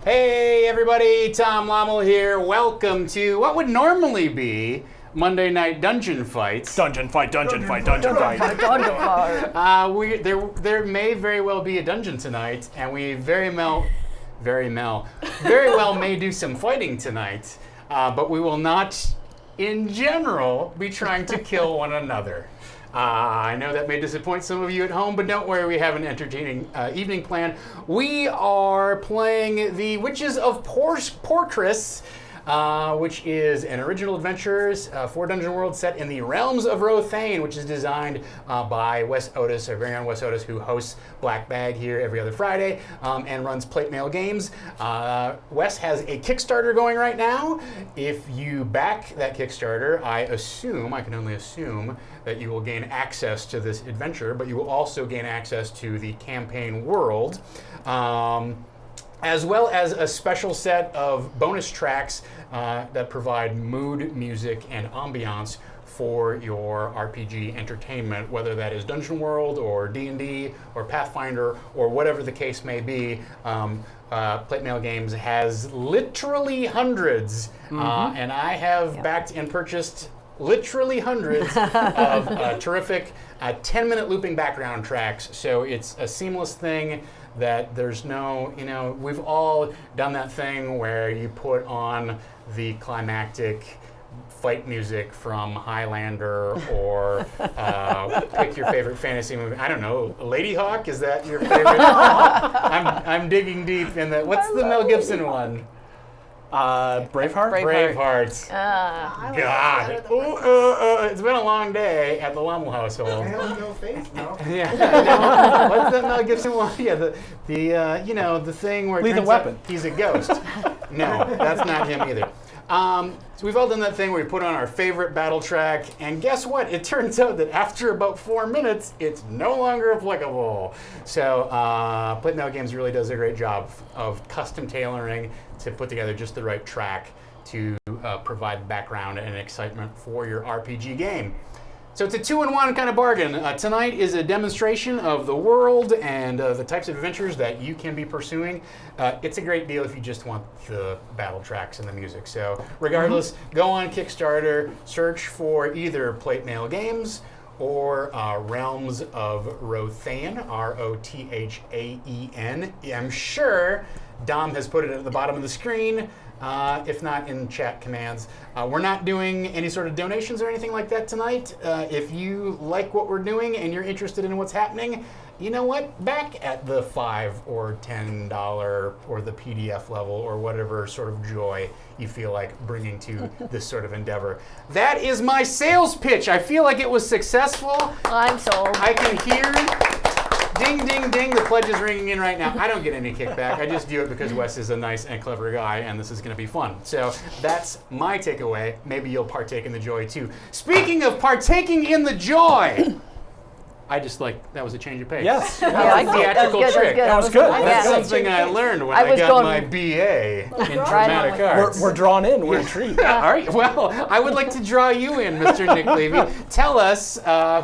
Hey everybody, Tom Lommel here. Welcome to what would normally be Monday Night Dungeon Fights. Dungeon fight. There may very well be a dungeon tonight, and we very well may do some fighting tonight, but we will not, in general, be trying to kill one another. I know that may disappoint some of you at home, but don't worry, we have an entertaining evening plan. We are playing the Witches of Porcris, which is an original adventures for Dungeon World set in the Realms of Rothaen, which is designed by Wes Otis, our very own Wes Otis, who hosts Black Bag here every other Friday and runs Plate Mail Games. Wes has a Kickstarter going right now. If you back that Kickstarter, I can only assume, that you will gain access to this adventure, but you will also gain access to the campaign world. As well as a special set of bonus tracks that provide mood, music, and ambiance for your RPG entertainment, whether that is Dungeon World or D&D or Pathfinder or whatever the case may be. Plate Mail Games has literally hundreds, and I have backed and purchased literally hundreds of terrific 10-minute looping background tracks. So it's a seamless thing that there's no, we've all done that thing where you put on the climactic fight music from Highlander or pick your favorite fantasy movie. I don't know, Lady Hawk, is that your favorite? I'm digging deep in the, what's the Mel Gibson one? Braveheart? Braveheart. God. It's been a long day at the Lommel household. No face, no. Yeah. What's that Mel Gibson one? Yeah, the thing where it Lethal turns Weapon. out he's a ghost. No, that's not him either. So we've all done that thing where we put on our favorite battle track, and guess what? It turns out that after about 4 minutes, it's no longer applicable. So Plate Mail Games really does a great job of custom tailoring to put together just the right track to provide background and excitement for your RPG game. So it's a 2-in-1 kind of bargain. Tonight is a demonstration of the world and the types of adventures that you can be pursuing. It's a great deal if you just want the battle tracks and the music. So regardless, go on Kickstarter, search for either Plate Mail Games or Realms of Rothaen, Rothaen. I'm sure Dom has put it at the bottom of the screen. If not in chat commands. We're not doing any sort of donations or anything like that tonight. If you like what we're doing and you're interested in what's happening, you know what? Back at the $5 or $10 or the PDF level or whatever sort of joy you feel like bringing to this sort of endeavor. That is my sales pitch. I feel like it was successful. I'm sold. I can hear ding, ding, ding, the pledge is ringing in right now. I don't get any kickback. I just do it because Wes is a nice and clever guy, and this is going to be fun. So that's my takeaway. Maybe you'll partake in the joy, too. Speaking of partaking in the joy, I just that was a change of pace. Yes. Yeah, I did. Theatrical trick. That was good. That's Yeah. something I learned when I got my BA in dramatic arts. We're drawn in. We're intrigued. All right. Well, I would like to draw you in, Mr. Nick Levy. Tell us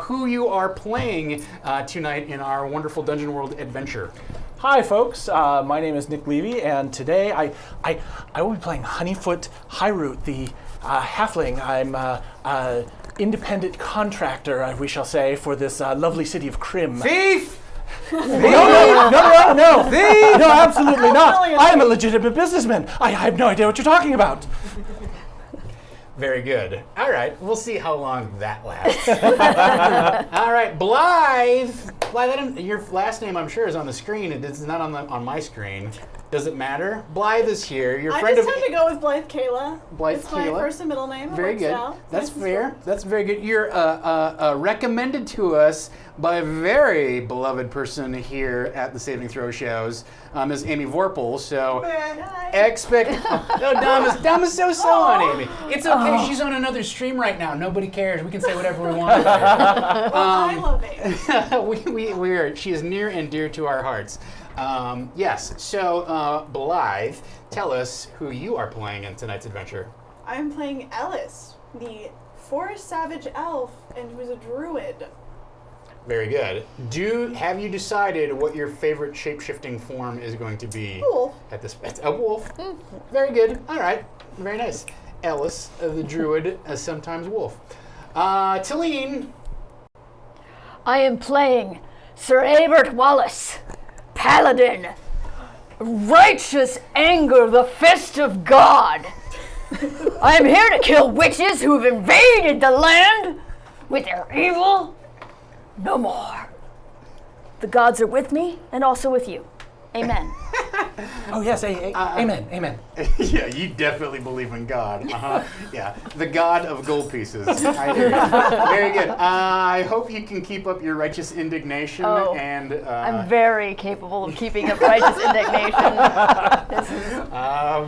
who you are playing tonight in our wonderful Dungeon World adventure. Hi, folks. My name is Nick Levy, and today I will be playing Honeyfoot Highroot, the halfling. I'm independent contractor, we shall say, for this lovely city of Krim. Thief! No, Thief! No, absolutely not. I am a legitimate businessman. I have no idea what you're talking about. Very good. All right, we'll see how long that lasts. All right, Blythe. Blythe, your last name, I'm sure, is on the screen. It's not on my screen. Does it matter? Blythe is here. Your friend just had to go with Blythe Kayla. Blythe it's Kayla. my first and middle name. Very good. Out. That's fair. That's very good. You're recommended to us by a very beloved person here at the Saving Throw shows, Ms. Amy Vorpal. So Dom is so on Amy. It's okay. She's on another stream right now. Nobody cares. We can say whatever we want. I love it. She is near and dear to our hearts. Yes. So Blythe, tell us who you are playing in tonight's adventure. I'm playing Ellis, the forest savage elf, and who's a druid. Very good. Have you decided what your favorite shape-shifting form is going to be? Wolf. At this, a wolf. Very good. All right. Very nice. Ellis, the druid, sometimes wolf. Talene. I am playing Sir Abert Wallace, Paladin, Righteous Anger, the Fist of God. I am here to kill witches who have invaded the land with their evil. No more. The gods are with me and also with you. Amen. Oh yes, amen, amen. Yeah, you definitely believe in God. Yeah, the God of gold pieces. I hear you. Very good. I hope you can keep up your righteous indignation. And I'm very capable of keeping up righteous indignation.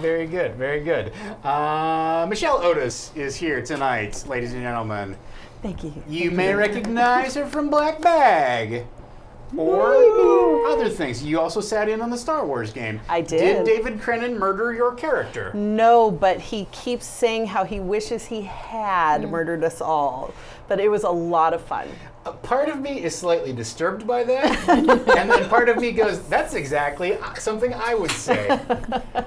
Very good, very good. Michelle Otis is here tonight, ladies and gentlemen. Thank you. You may recognize her from Black Bag. Or other things. You also sat in on the Star Wars game. I did. Did David Crennan murder your character? No, but he keeps saying how he wishes he had murdered us all. But it was a lot of fun. A part of me is slightly disturbed by that, and then part of me goes, that's exactly something I would say.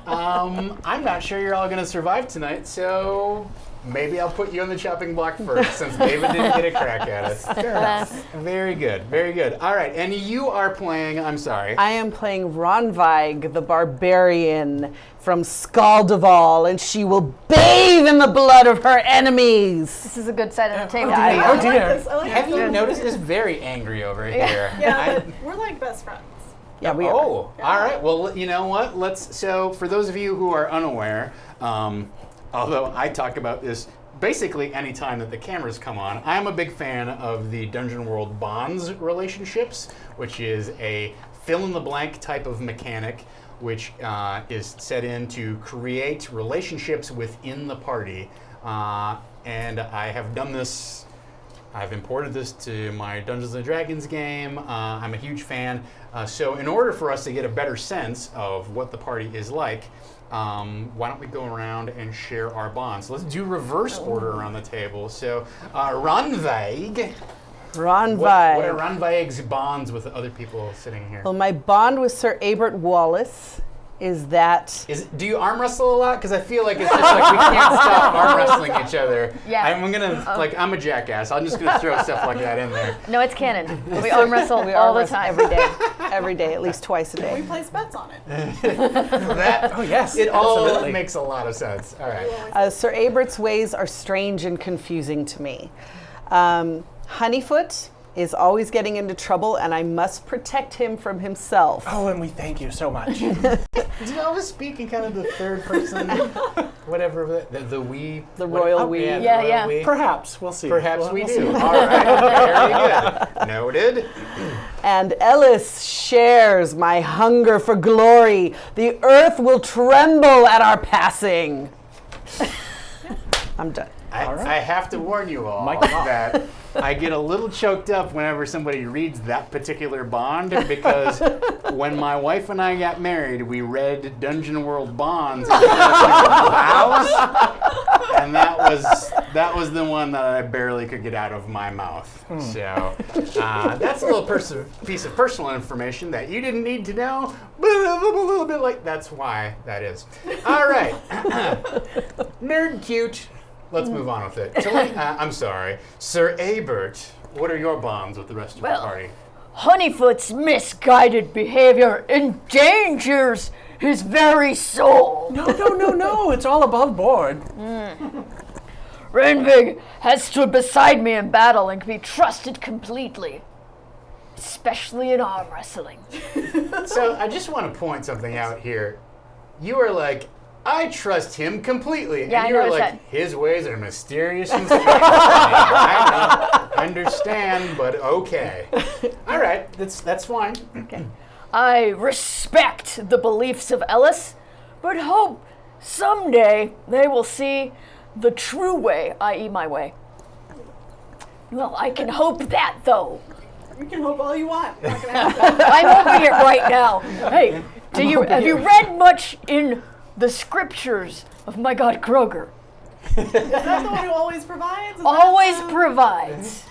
I'm not sure you're all going to survive tonight, so maybe I'll put you on the chopping block first, since David didn't get a crack at us. Fair enough. Very good, very good. All right, and you are playing, I'm sorry. I am playing Ronveig, the barbarian from Skaldeval, and she will bathe in the blood of her enemies. This is a good side of the table. Oh I dear. like this. I like Have this. you noticed is very angry over here? Yeah, but we're like best friends. Yeah, we are. Oh, all right. Well, you know what? So for those of you who are unaware, although I talk about this basically any time that the cameras come on, I'm a big fan of the Dungeon World Bonds relationships, which is a fill-in-the-blank type of mechanic which is set in to create relationships within the party. And I have done this. I've imported this to my Dungeons & Dragons game. I'm a huge fan. So in order for us to get a better sense of what the party is like, why don't we go around and share our bonds? Let's do reverse order around the table. So Ronveig. Ronveig. What are Ronveig's bonds with the other people sitting here? Well, my bond with Sir Abert Wallace is that... Do you arm wrestle a lot? Because I feel like it's just like we can't stop arm wrestling each other. Yeah. I'm a jackass. I'm just gonna throw stuff like that in there. No, it's canon. We arm wrestle all the time. every day. Every day, at least twice a We day. place bets on it. Oh yes, It all absolutely. makes a lot of sense. All right. Sir Abert's ways are strange and confusing to me. Honeyfoot is always getting into trouble, and I must protect him from himself. Oh, and we thank you so much. Do you always speak in kind of the third person, whatever, the we? The royal we. the Yeah, royal yeah. we? Perhaps we'll see. Perhaps we We'll do. see. All right. Very good. Noted. And Ellis shares my hunger for glory. The earth will tremble at our passing. I'm done. I have to warn you all Mic off. that I get a little choked up whenever somebody reads that particular bond, because when my wife and I got married, we read Dungeon World Bonds in front of people's house, and that was the one that I barely could get out of my mouth. So that's a little piece of personal information that you didn't need to know, but a little bit like that's why that is. All right, nerd cute. Let's move on with it. I'm sorry. Sir Abert, what are your bonds with the rest of the party? Honeyfoot's misguided behavior endangers his very soul. No. It's all above board. Renvig has stood beside me in battle and can be trusted completely, especially in arm wrestling. So I just want to point something out here. You are like, I trust him completely. Yeah, and I you're noticed like, that. his ways are mysterious and strange. I don't understand, but okay. All right, that's fine. Okay. I respect the beliefs of Ellis, but hope someday they will see the true way, i.e. my way. Well, I can hope that, though. You can hope all you want. Not gonna happen. I'm hoping it right now. Hey, have you read much in the scriptures of my god Kroger? Is that the one who always provides? Is that Always the- provides.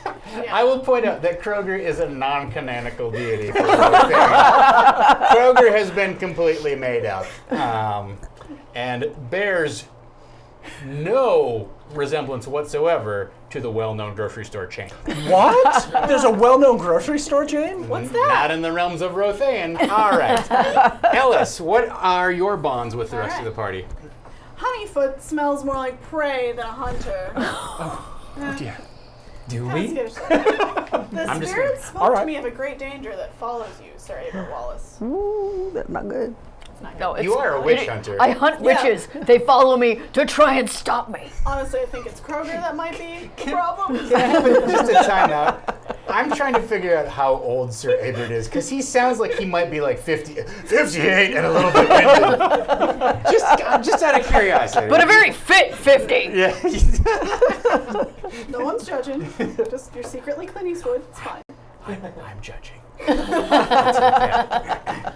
I will point out that Kroger is a non-canonical deity. For Rothaen. Kroger has been completely made up, and bears no resemblance whatsoever to the well-known grocery store chain. What? There's a well-known grocery store chain? What's that? Not in the realms of Rothaen. All right. Ellis, what are your bonds with the rest of the party? Honeyfoot smells more like prey than a hunter. Oh dear. Do Kinda scared. The I'm just spirits spoke All right. to me of a great danger that follows you, Sir Abert Wallace. Ooh, that's not good. No, it's, You are a witch hunter. I hunt Yeah. witches. They follow me to try and stop me. Honestly, I think it's Kroger that might be the problem. Just a timeout. I'm trying to figure out how old Sir Abert is, because he sounds like he might be like 58 and a little bit winded. just out of curiosity. But a very fit 50. Yeah. No one's judging. Just you're secretly Clint Eastwood. It's fine. I'm judging.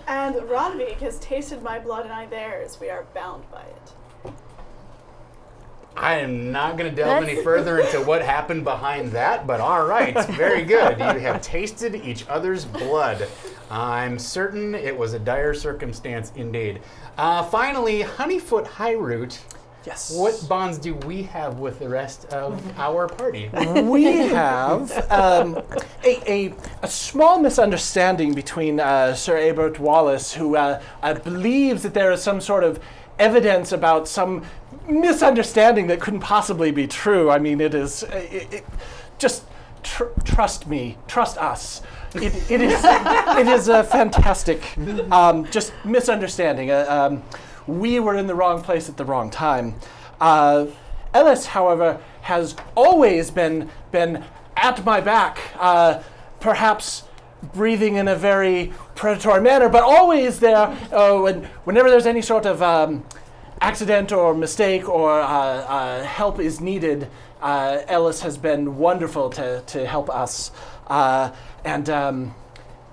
And Ronvik has tasted my blood and I theirs. We are bound by it. I am not going to delve any further into what happened behind that, but all right, very good. You have tasted each other's blood. I'm certain it was a dire circumstance indeed. Finally, Honeyfoot Highroot. Yes. What bonds do we have with the rest of our party? We have a small misunderstanding between Sir Abert Wallace, who believes that there is some sort of evidence about some misunderstanding that couldn't possibly be true. I mean, it is just trust me, trust us. It is a fantastic just misunderstanding. We were in the wrong place at the wrong time. Ellis, however, has always been at my back, perhaps breathing in a very predatory manner, but always there whenever there's any sort of accident or mistake or help is needed. Ellis has been wonderful to help us. And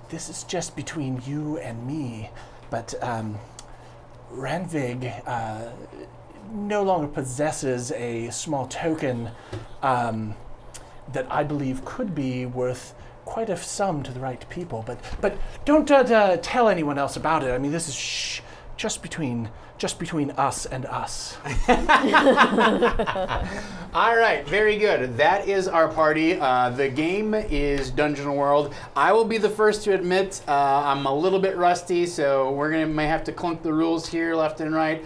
this is just between you and me, but Ranvig no longer possesses a small token that I believe could be worth quite a sum to the right people. But don't tell anyone else about it. I mean, this is just between us and us. All right, very good. That is our party. The game is Dungeon World. I will be the first to admit I'm a little bit rusty, so may have to clunk the rules here left and right.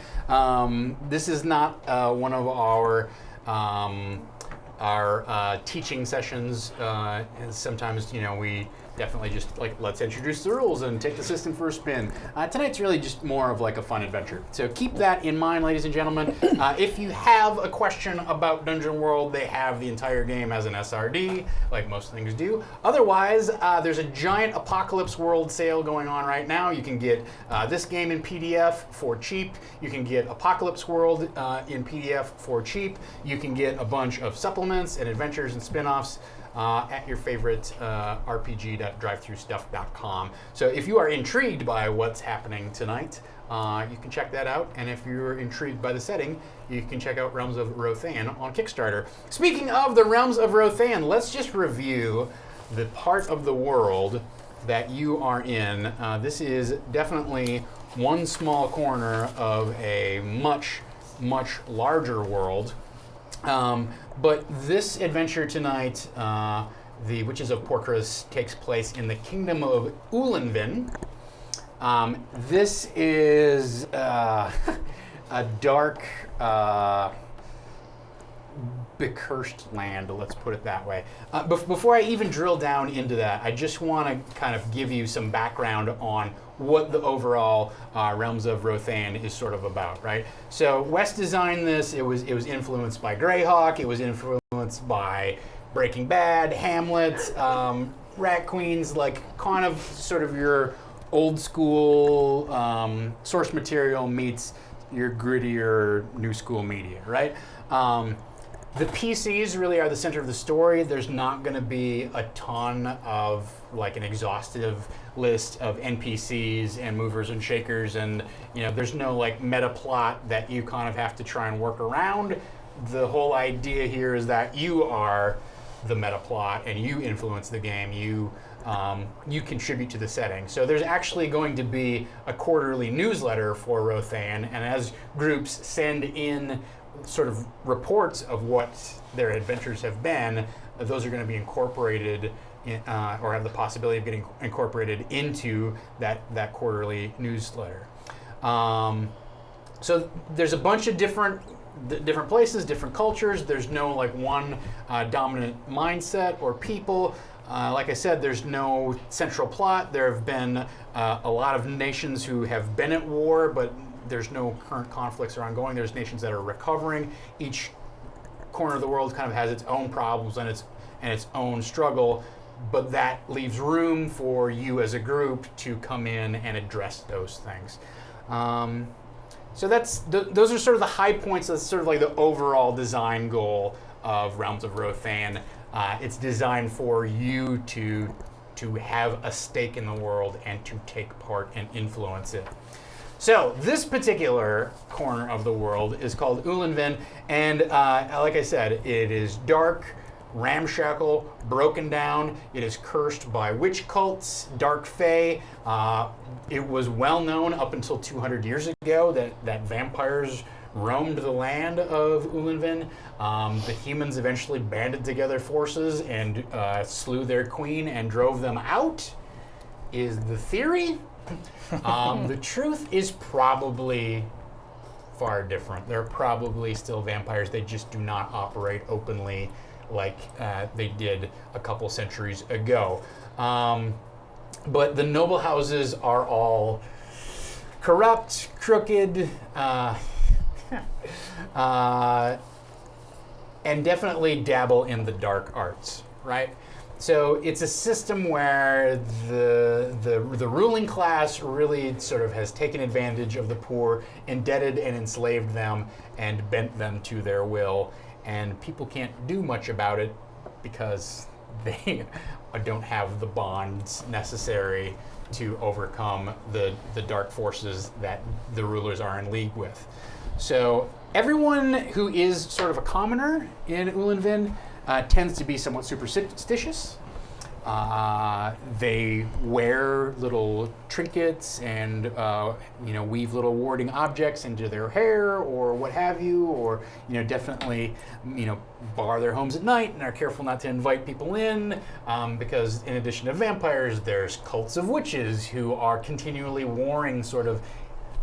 This is not one of our teaching sessions. And sometimes, we definitely just let's introduce the rules and take the system for a spin. Tonight's really just more of like a fun adventure. So keep that in mind, ladies and gentlemen. If you have a question about Dungeon World, they have the entire game as an SRD, like most things do. Otherwise, there's a giant Apocalypse World sale going on right now. You can get this game in PDF for cheap. You can get Apocalypse World in PDF for cheap. You can get a bunch of supplements and adventures and spin-offs at your favorite rpg.drivethroughstuff.com. So if you are intrigued by what's happening tonight, you can check that out. And if you're intrigued by the setting, you can check out Realms of Rothaen on Kickstarter. Speaking of the Realms of Rothaen, let's just review the part of the world that you are in. This is definitely one small corner of a much, much larger world. But this adventure tonight, the Witches of Porkras, takes place in the kingdom of Ulanvin. This is a dark, becursed land, let's put it that way. Before I even drill down into that, I just want to kind of give you some background on what the overall Realms of Rothaen is sort of about, right? So Wes designed this. It was influenced by Greyhawk. It was influenced by Breaking Bad, Hamlet, Rat Queens, like kind of sort of your old school source material meets your grittier new school media, right? The PCs really are the center of the story. There's not going to be a ton of like an exhaustive list of NPCs and movers and shakers, and there's no like meta plot that you kind of have to try and work around. the whole idea here is that you are the meta plot and you influence the game. You contribute to the setting. So there's actually going to be a quarterly newsletter for Rothaen, and as groups send in sort of reports of what their adventures have been, those are going to be incorporated in, or have the possibility of getting incorporated into that quarterly newsletter. So there's a bunch of different places, different cultures. There's no like one dominant mindset or people. Like I said, there's no central plot. There have been a lot of nations who have been at war, but there's no current conflicts are ongoing. There's nations that are recovering. Each corner of the world kind of has its own problems and its own struggle, but that leaves room for you as a group to come in and address those things. So those are sort of the high points. That's sort of like the overall design goal of Realms of Rothaen. It's designed for you to have a stake in the world and to take part and influence it. So this particular corner of the world is called Ulanvin, and like I said, it is dark, ramshackle, broken down. It is cursed by witch cults, dark fae. It was well known up until 200 years ago that vampires roamed the land of Ulanvin. The humans eventually banded together forces and slew their queen and drove them out, is the theory. The truth is probably far different. They're probably still vampires. They just do not operate openly like they did a couple centuries ago. But the noble houses are all corrupt, crooked, and definitely dabble in the dark arts, right? So it's a system where the ruling class really sort of has taken advantage of the poor, indebted and enslaved them, and bent them to their will. And people can't do much about it because they don't have the bonds necessary to overcome the dark forces that the rulers are in league with. So everyone who is sort of a commoner in Ulanvin tends to be somewhat superstitious. They wear little trinkets and weave little warding objects into their hair or what have you, or definitely bar their homes at night and are careful not to invite people in because in addition to vampires, there's cults of witches who are continually warring sort of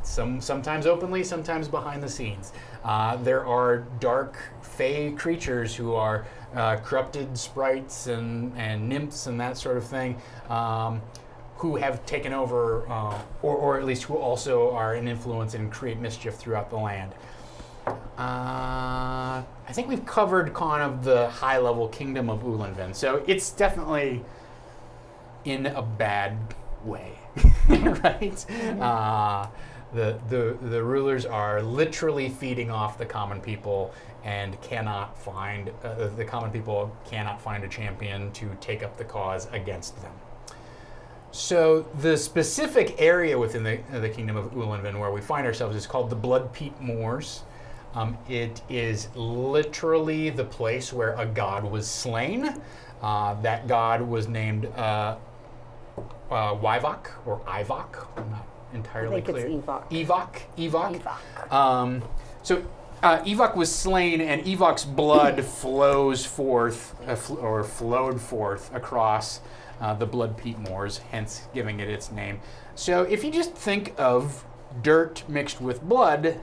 sometimes openly, sometimes behind the scenes. There are dark fae creatures who are corrupted sprites and nymphs and that sort of thing, who have taken over, or at least who also are an influence and create mischief throughout the land. I think we've covered kind of the high-level kingdom of Ulanvin, so it's definitely in a bad way, right? The rulers are literally feeding off the common people and cannot find the common people cannot find a champion to take up the cause against them. So the specific area within the kingdom of Ulanvin where we find ourselves is called the Blood Peat Moors. It is literally the place where a god was slain. That god was named Wyvok or Ivok. I'm not entirely clear. I think it's Evok. So Evok was slain, and Evok's blood flows forth, or flowed forth across the Blood Peat Moors, hence giving it its name. So if you just think of dirt mixed with blood,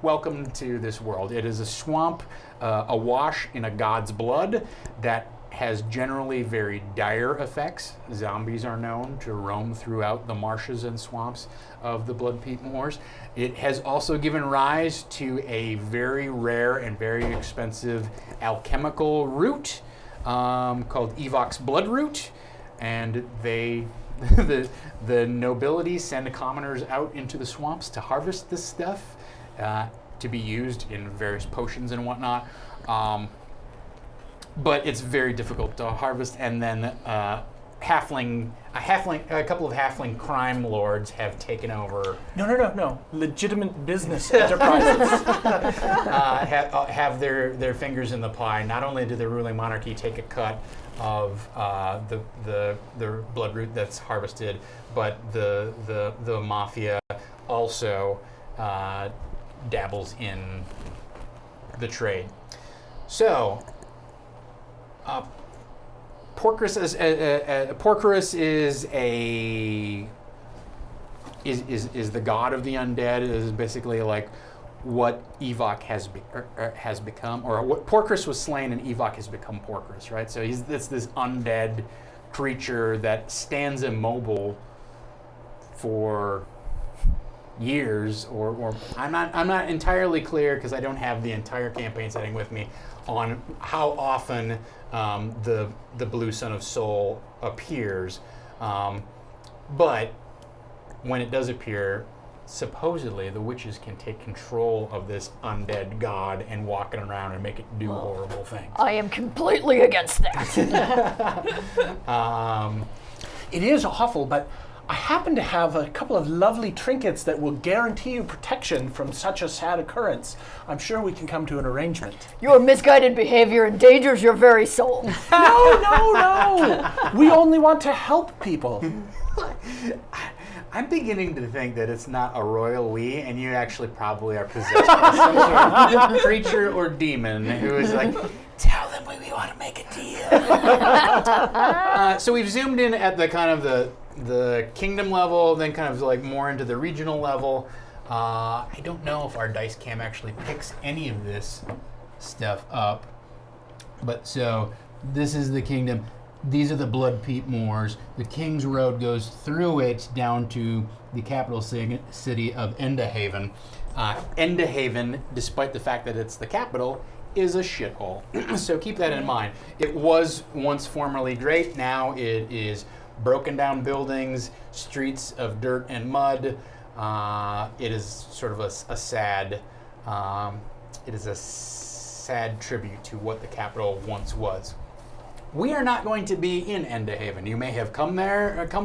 welcome to this world. It is a swamp awash in a god's blood that has generally very dire effects. Zombies are known to roam throughout the marshes and swamps of the Blood Peat Moors. It has also given rise to a very rare and very expensive alchemical root called Evok's Blood Root, and the nobility send commoners out into the swamps to harvest this stuff to be used in various potions and whatnot. But it's very difficult to harvest and then a couple of halfling crime lords have taken over. No. Legitimate business enterprises. Have their fingers in the pie. Not only did the ruling monarchy take a cut of the bloodroot that's harvested, but the mafia also dabbles in the trade. So, Porkris is the god of the undead. It is basically like what Evok has become, or what Porkris was slain and Evok has become Porkris, right? So it's this undead creature that stands immobile for years, or I'm not entirely clear because I don't have the entire campaign setting with me on how often the blue son of soul appears, but when it does appear, supposedly the witches can take control of this undead god and walk it around and make it do horrible things. I am completely against that. It is awful, but I happen to have a couple of lovely trinkets that will guarantee you protection from such a sad occurrence. I'm sure we can come to an arrangement. Your misguided behavior endangers your very soul. No. We only want to help people. I'm beginning to think that it's not a royal we, and you actually probably are possessed by some sort of creature or demon who is like, tell them we want to make a deal. So we've zoomed in at the kind of the kingdom level, then kind of like more into the regional level. I don't know if our dice cam actually picks any of this stuff up, but so this is the kingdom. These are the Blood Peat Moors. The King's Road goes through it down to the capital city of Endahaven. Endahaven, despite the fact that it's the capital, is a shithole. So keep that in mind. It was once formerly great. Now it is broken down buildings, streets of dirt and mud. It is sort of a sad. It is a sad tribute to what the capital once was. We are not going to be in Endahaven. You may have come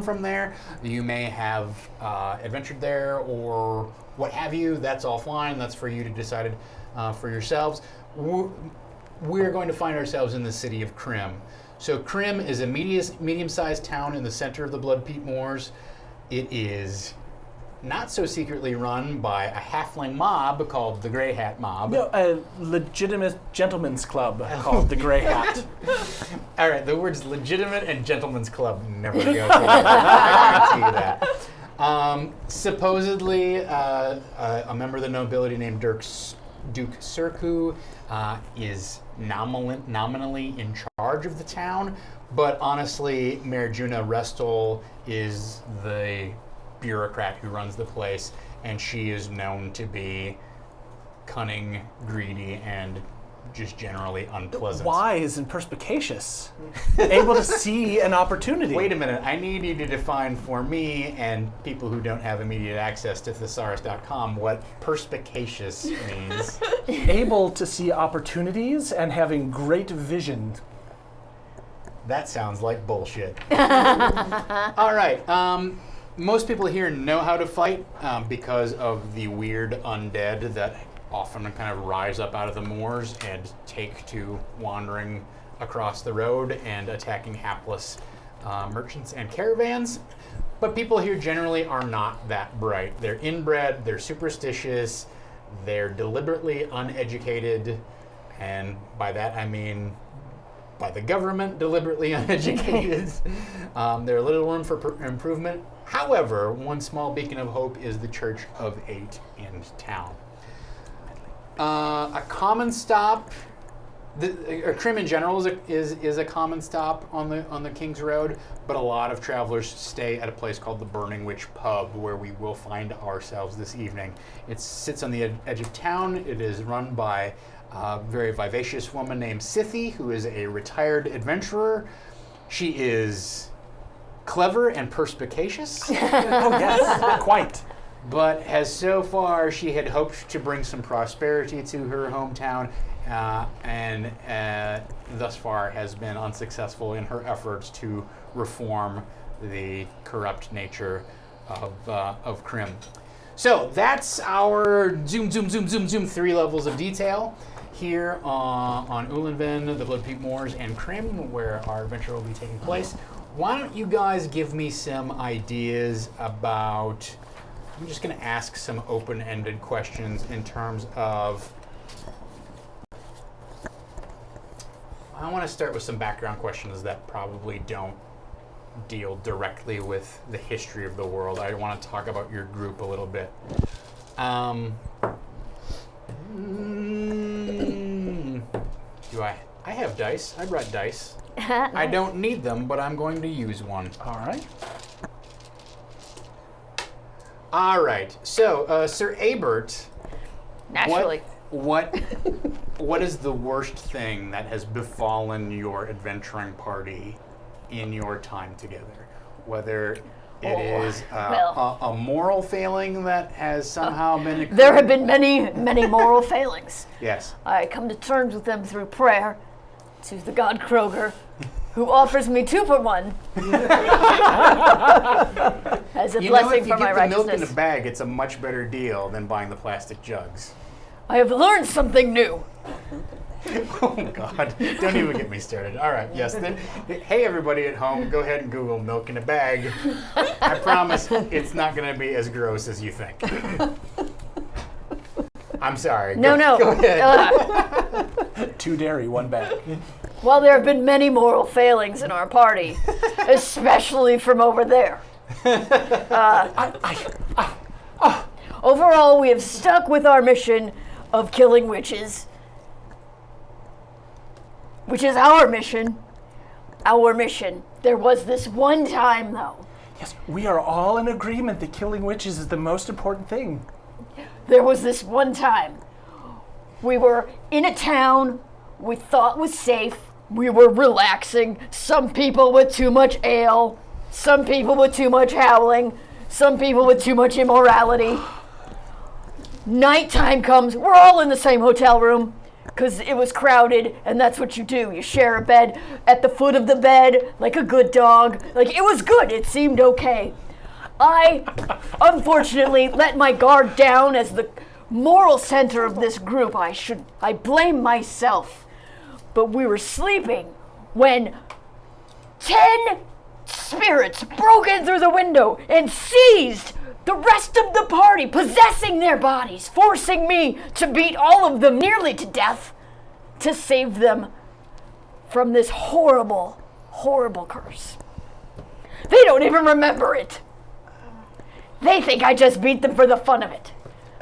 from there. You may have adventured there, or what have you. That's all fine. That's for you to decide for yourselves. We're going to find ourselves in the city of Krim. So Krim is a medium-sized town in the center of the Blood Peat Moors. It is not so secretly run by a halfling mob called the Grey Hat Mob. No, a legitimate gentleman's club called the Grey Hat. All right, the words legitimate and gentleman's club never go together. I guarantee you that. Supposedly, a member of the nobility named Duke Surku is nominally in charge of the town, but honestly, Mayor Juna Restol is the bureaucrat who runs the place, and she is known to be cunning, greedy, and just generally unpleasant. Wise and perspicacious. Able to see an opportunity. Wait a minute, I need you to define for me and people who don't have immediate access to thesaurus.com what perspicacious means. Able to see opportunities and having great vision. That sounds like bullshit. All right. Most people here know how to fight because of the weird undead that often kind of rise up out of the moors and take to wandering across the road and attacking hapless merchants and caravans. But people here generally are not that bright. They're inbred, they're superstitious, they're deliberately uneducated, and by that I mean by the government deliberately uneducated. There's little room for improvement. However, one small beacon of hope is the Church of Eight in town. A common stop, Krim in general is a common stop on the King's Road, but a lot of travelers stay at a place called the Burning Witch Pub, where we will find ourselves this evening. It sits on the edge of town. It is run by a very vivacious woman named Scythe, who is a retired adventurer. She is clever and perspicacious. Oh yes, quite. but has so far, she had hoped to bring some prosperity to her hometown, and thus far has been unsuccessful in her efforts to reform the corrupt nature of Krim. So that's our zoom 3 levels of detail here on Ulanven, the Bloodpeak Moors, and Krim, where our adventure will be taking place. Why don't you guys give me some ideas about... I'm just going to ask some open-ended questions in terms of... I want to start with some background questions that probably don't deal directly with the history of the world. I want to talk about your group a little bit. Do I have dice. I brought dice. I don't need them, but I'm going to use one. All right. All right. So, Sir Abert, Naturally. what is the worst thing that has befallen your adventuring party in your time together? Whether it is a moral failing that has somehow been occurred. There have been many, many moral failings. Yes. I come to terms with them through prayer to the god Kroger, who offers me 2 for 1 as a blessing for my righteousness. If you get the milk in a bag, it's a much better deal than buying the plastic jugs. I have learned something new. Oh, God. Don't even get me started. All right. Yes. Then, hey, everybody at home, go ahead and Google milk in a bag. I promise it's not going to be as gross as you think. I'm sorry. No. Go ahead. 2 dairy, 1 bag. Well, there have been many moral failings in our party, especially from over there. Overall, we have stuck with our mission of killing witches, which is our mission. Our mission. There was this one time, though. Yes, we are all in agreement that killing witches is the most important thing. There was this one time. We were in a town we thought was safe. We were relaxing. Some people with too much ale. Some people with too much howling. Some people with too much immorality. Nighttime comes. We're all in the same hotel room because it was crowded, and that's what you do. You share a bed at the foot of the bed like a good dog. Like, it was good. It seemed okay. I, unfortunately, let my guard down as the moral center of this group. I blame myself. But we were sleeping when 10 spirits broke in through the window and seized the rest of the party, possessing their bodies, forcing me to beat all of them nearly to death to save them from this horrible, horrible curse. They don't even remember it. They think I just beat them for the fun of it.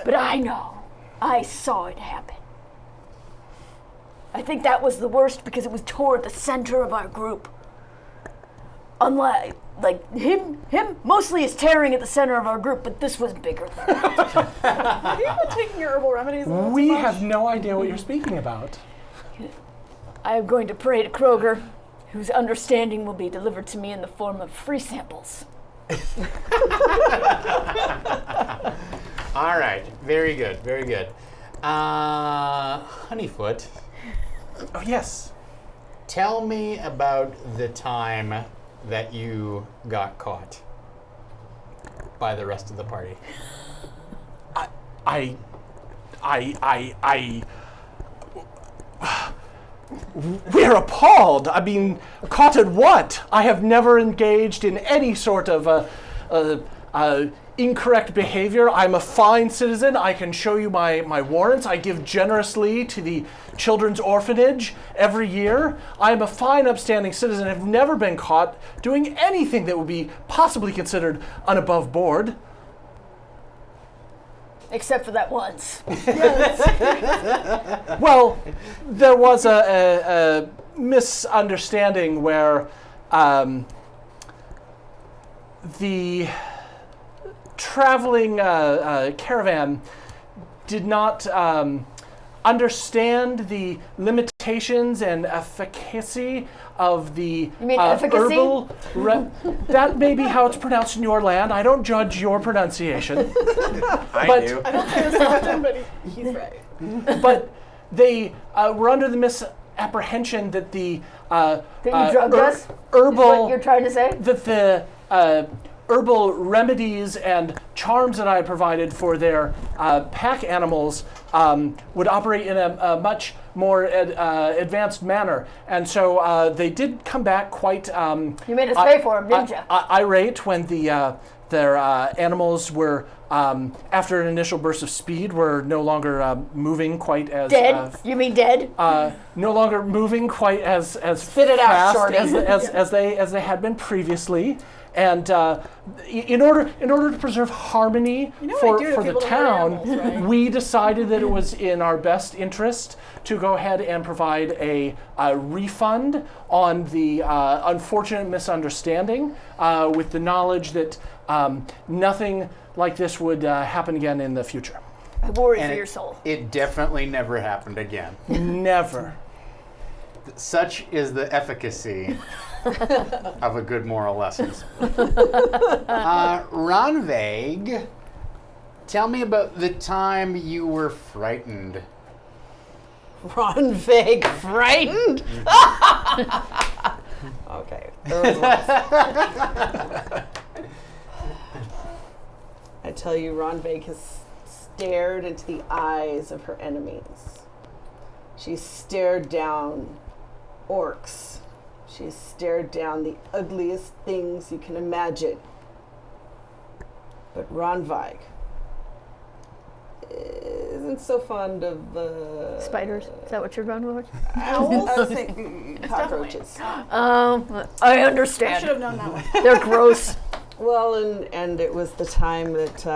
But I know. I saw it happen. I think that was the worst because it was toward the center of our group. Unlike, him mostly is tearing at the center of our group, but this was bigger than that. Have you been taking your herbal remedies? We have no idea what you're speaking about. I am going to pray to Kroger, whose understanding will be delivered to me in the form of free samples. All right. Very good. Very good. Honeyfoot. Oh, yes. Tell me about the time that you got by the rest of the party. We're appalled. I mean, caught at what? I have never engaged in any sort of incorrect behavior. I'm a fine citizen. I can show you my warrants. I give generously to the children's orphanage every year. I'm a fine, upstanding citizen. I've never been caught doing anything that would be possibly considered unabove board. Except for that once. Well, there was a misunderstanding where the traveling caravan did not understand the limitations and efficacy of the You mean efficacy? herbal. That may be how it's pronounced in your land. I don't judge your pronunciation. I do. I don't say this often, but he's right. But they were under the misapprehension that the That you drugged us? Is herbal what you're trying to say? that the herbal remedies and charms that I provided for their pack animals would operate in a much more advanced manner. And so they did come back quite You made us pay for them, didn't you? irate when their animals were, after an initial burst of speed, were no longer moving quite as Dead? You mean dead? no longer moving quite as Spit it out, fast Shorty. as they had been previously. And in order to preserve harmony You know what I do to for the people to hurt town, animals, right? we decided that it was in our best interest to go ahead and provide a refund on the unfortunate misunderstanding, with the knowledge that nothing like this would happen again in the future. I worry And for your soul. It definitely never happened again. Never. Such is the efficacy of a good moral lesson. Ronveig, tell me about the time you were frightened. Ron Vague frightened. Okay. There was lots. I tell you, Ron Vague has stared into the eyes of her enemies. She stared down orcs. She stared down the ugliest things you can imagine. But Ron Vague isn't so fond of Spiders? Is that what you're going with? Owls? I was thinking It's definitely- cockroaches. I I understand. should have known that one. They're gross. Well, and it was the time that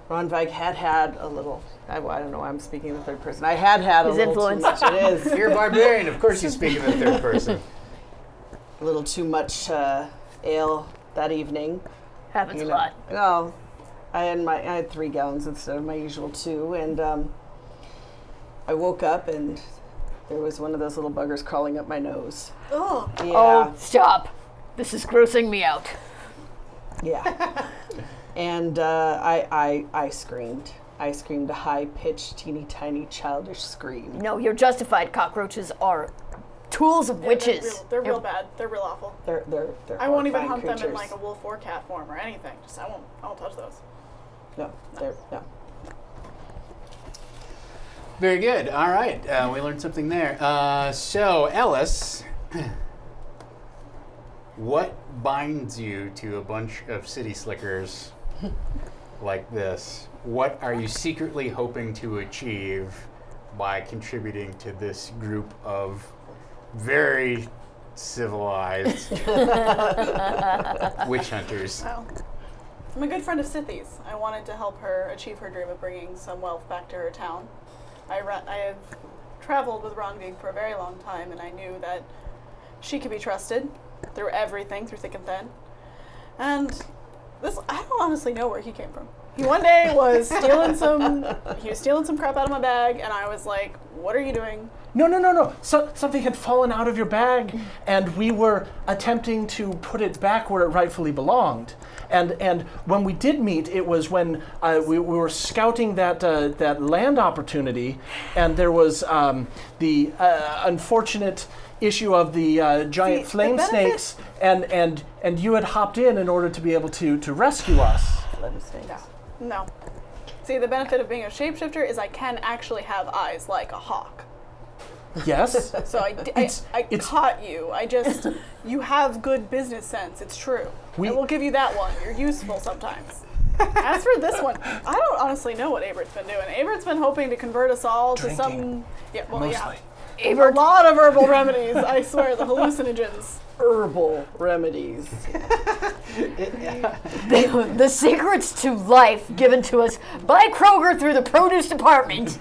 Ron Vague had a little. I don't know why I'm speaking in the third person. I had His a little influence. too much. It is You're a barbarian, of course you speak in the third person. a little too much ale that evening. Happens You a know. lot. No, I had 3 gallons instead of my usual 2, and I woke up and there was one of those little buggers crawling up my nose. Oh, Yeah, Oh, stop. This is grossing me out. yeah. And I screamed. I screamed a high-pitched, teeny-tiny, childish scream. No, you're justified. Cockroaches are tools of witches. They're real bad. They're real awful. They're I won't even horrifying hunt them in creatures. like a wolf or cat form or anything. Just I won't touch those. No, no. Very good. All right. We learned something there. So, Ellis, what binds you to a bunch of city slickers like this? What are you secretly hoping to achieve by contributing to this group of very civilized witch hunters? Well, I'm a good friend of Sithi's. I wanted to help her achieve her dream of bringing some wealth back to her town. I have traveled with Rongig for a very long time, and I knew that she could be trusted through everything, through thick and thin. And I don't honestly know where he came from. He one day was stealing some crap out of my bag, and I was like, "What are you doing?" No. Something had fallen out of your bag, and we were attempting to put it back where it rightfully belonged. And when we did meet, it was when we were scouting that land opportunity, and there was the unfortunate issue of the giant See, flame the benefit- snakes, and you had hopped in order to be able to rescue us. No. See, the benefit of being a shapeshifter is I can actually have eyes like a hawk. Yes. So I It's- caught you. You have good business sense. It's true. I will give you that one. You're useful sometimes. As for this one, I don't honestly know what Abert's been doing. Abert's been hoping to convert us all to some... Drinking. Yeah, well, Mostly. yeah. A lot of herbal remedies, I swear, the hallucinogens. herbal remedies. The secrets to life given to us by Kroger through the produce department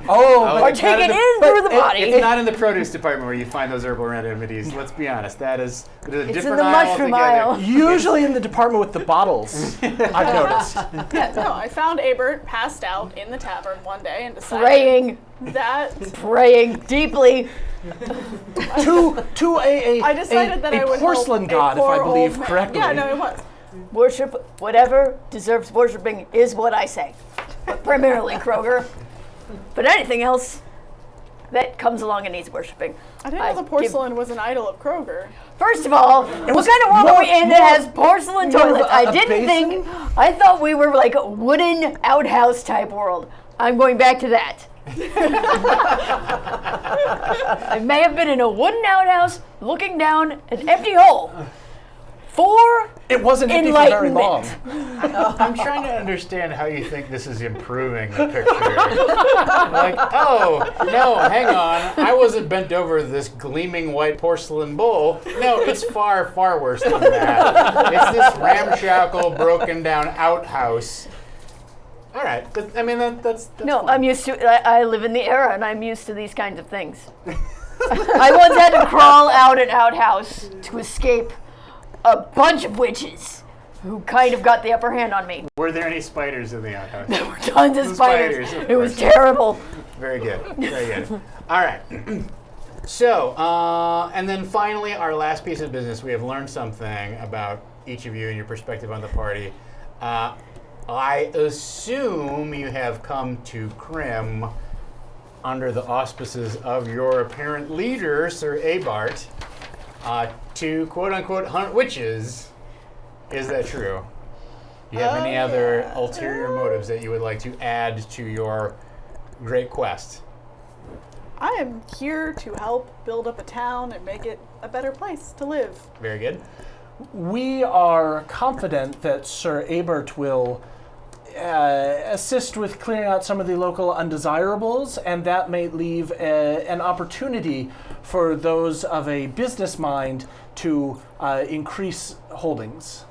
are it's not taken in in through the body. It's not in the produce department where you find those herbal remedies. Let's be honest. It is a It's different in the aisle mushroom altogether. aisle. Usually in the department with the bottles, I've noticed. Yeah, no, I found Abert passed out in the tavern one day and decided Praying, that deeply. to I decided that I would porcelain help god, a if I poor believe old man. correctly. Yeah, no, it was. Worship whatever deserves worshiping is what I say. But primarily Kroger. But anything else that comes along and needs worshiping. I didn't know the porcelain was an idol of Kroger. First of all, what kind of world more- are we in that has porcelain more of toilets? a I didn't basin? I thought we were like a wooden outhouse type world. I'm going back to that. I may have been in a wooden outhouse looking down an empty hole. It wasn't empty for very long. I'm trying to understand how you think this is improving the picture. Like, oh, no, hang on. I wasn't bent over this gleaming white porcelain bowl. No, it's far, far worse than that. It's this ramshackle, broken down outhouse. All right. That's No, fine. I'm used to I live in the era and I'm used to these kinds of things. I once had to crawl out an outhouse to escape a bunch of witches who kind of got the upper hand on me. Were there any spiders in the outhouse? There were tons of spiders. Spiders, of It was course. terrible. Very good. Very good. All right. So, and then finally, our last piece of business. We have learned something about each of you and your perspective on the party. I assume you have come to Krim under the auspices of your apparent leader, Sir Abart, to quote-unquote hunt witches. Is that true? Do you have any other ulterior motives that you would like to add to your great quest? I am here to help build up a town and make it a better place to live. Very good. We are confident that Sir Abert will assist with clearing out some of the local undesirables, and that may leave an opportunity for those of a business mind to increase holdings.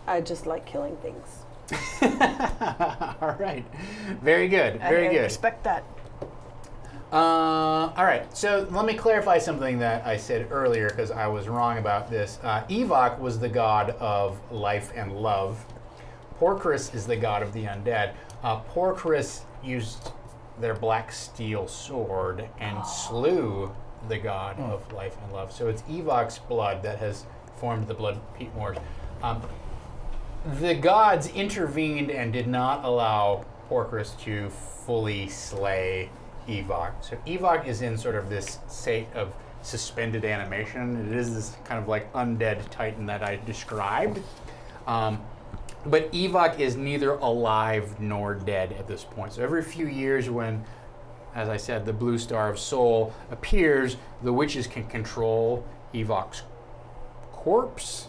I just like killing things. All right. Very good. Very I good. respect that. All right. So let me clarify something that I said earlier because I was wrong about this. Evok was the god of life and love. Porcris is the god of the undead. Porcris used their black steel sword and slew the god of life and love. So it's Evok's blood that has formed the Blood Peat Moors. The gods intervened and did not allow Porcris to fully slay Evok. So Evok is in sort of this state of suspended animation. It is this kind of like undead titan that I described. But Evok is neither alive nor dead at this point. So every few years when, as I said, the blue star of soul appears, the witches can control Evok's corpse,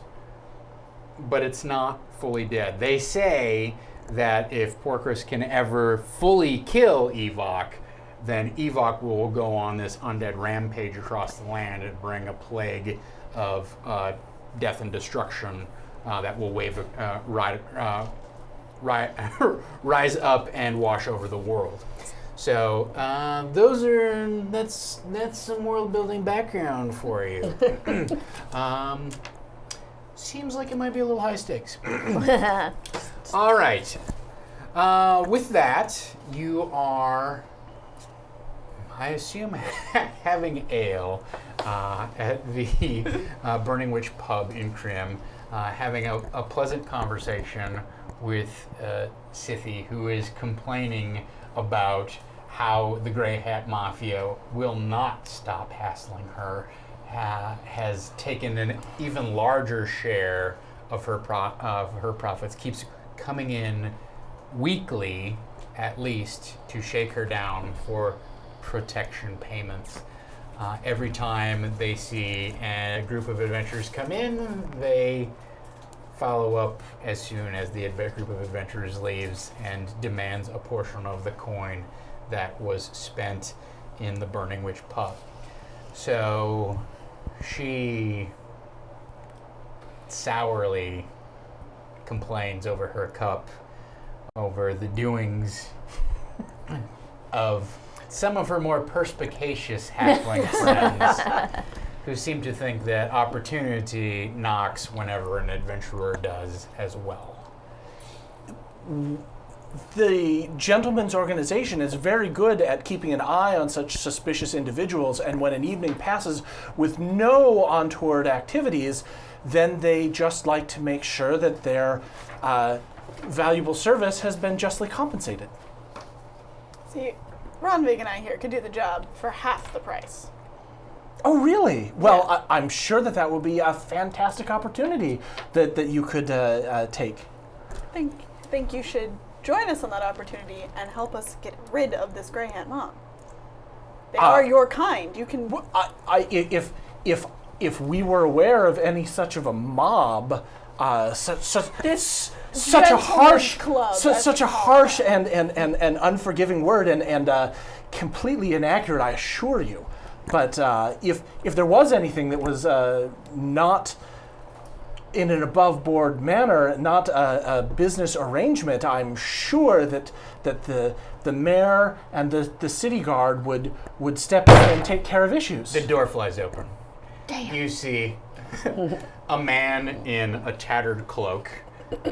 but it's not fully dead. They say that if Porcris can ever fully kill Evok, then Evok will go on this undead rampage across the land and bring a plague of death and destruction that will rise up and wash over the world. So that's some world building background for you. Seems like it might be a little high stakes. All right. With that, you are, I assume, having ale at the Burning Witch pub in Krim, having a pleasant conversation with Scythie, who is complaining about how the Grey Hat Mafia will not stop hassling her, has taken an even larger share of her profits, keeps coming in weekly, at least, to shake her down for protection payments. Every time they see a group of adventurers come in, they follow up as soon as the group of adventurers leaves and demands a portion of the coin that was spent in the Burning Witch pub. So she sourly complains over her cup over the doings of some of her more perspicacious halfling friends who seem to think that opportunity knocks whenever an adventurer does as well. The gentleman's organization is very good at keeping an eye on such suspicious individuals, and when an evening passes with no untoward activities, then they just like to make sure that their valuable service has been justly compensated. See, Ronvig and I here could do the job for half the price. Oh, really? Well, Yeah. I'm sure that will be a fantastic opportunity that you could take. Think you should join us on that opportunity and help us get rid of this Grey Hat mob. They are your kind. You can. If we were aware of any such of a mob, such a harsh club, such a harsh and unforgiving word and completely inaccurate, I assure you. But if there was anything that was not in an above-board manner, not a business arrangement, I'm sure that the mayor and the city guard would step in and take care of issues. The door flies open. Damn. You see a man in a tattered cloak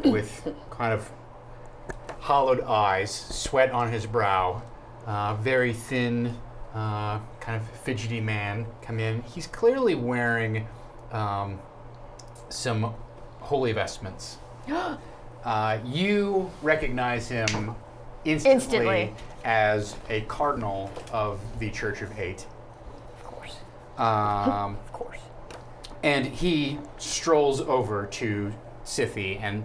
with kind of hollowed eyes, sweat on his brow, very thin, kind of fidgety man come in. He's clearly wearing some holy vestments. You recognize him instantly as a cardinal of the Church of Eight. Of course. Of course. And he strolls over to Scythe and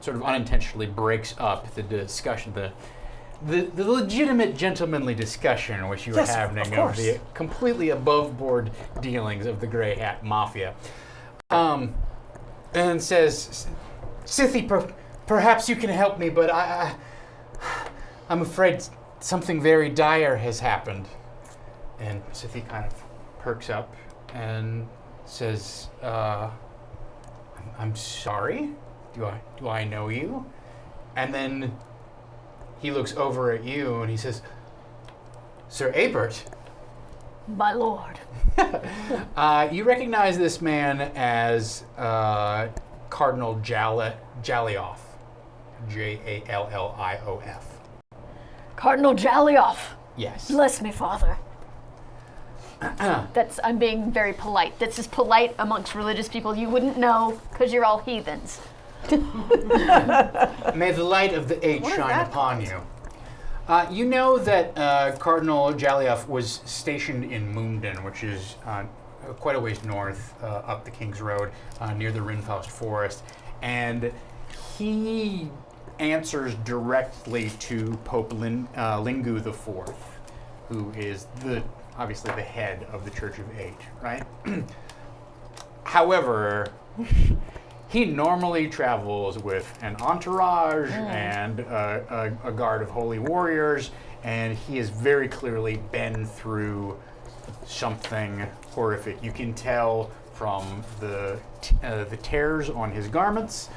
sort of unintentionally breaks up the discussion, the legitimate gentlemanly discussion which you were Yes, having of of course. the completely above-board dealings of the Grey Hat Mafia. And says, Scythe, perhaps you can help me, but I'm afraid something very dire has happened. And Scythe kind of perks up and says, I'm sorry? Do I know you? And then he looks over at you and he says, Sir Abert. My lord. You recognize this man as Cardinal Jallioff. Jalliof. Cardinal Jallioff. Yes. Bless me, Father. I'm being very polite. That's as polite amongst religious people you wouldn't know because you're all heathens. May the light of the Eight What is shine that upon called? you. You know that Cardinal Jallioff was stationed in Moomden, which is quite a ways north up the King's Road, near the Rinfaust Forest, and he answers directly to Pope Lingu IV, who is obviously the head of the Church of Eight, right? However, he normally travels with an entourage and a guard of holy warriors, and he has very clearly been through something horrific. You can tell from the tears on his garments,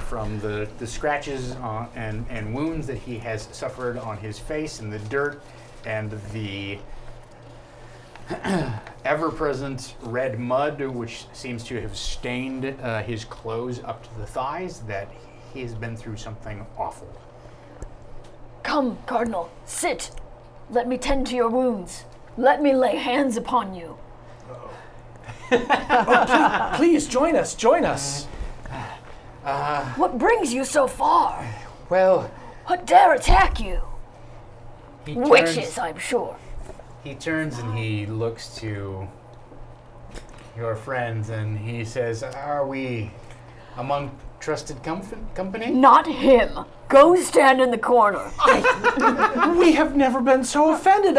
from the scratches and wounds that he has suffered on his face, and the dirt and the ever-present red mud, which seems to have stained his clothes up to the thighs, that he has been through something awful. Come, Cardinal, sit. Let me tend to your wounds. Let me lay hands upon you. Please join us. What brings you so far? Well, What dare attack you? he Witches, I'm sure. He turns and he looks to your friends and he says, "Are we among trusted company?" Not him. Go stand in the corner. We have never been so offended.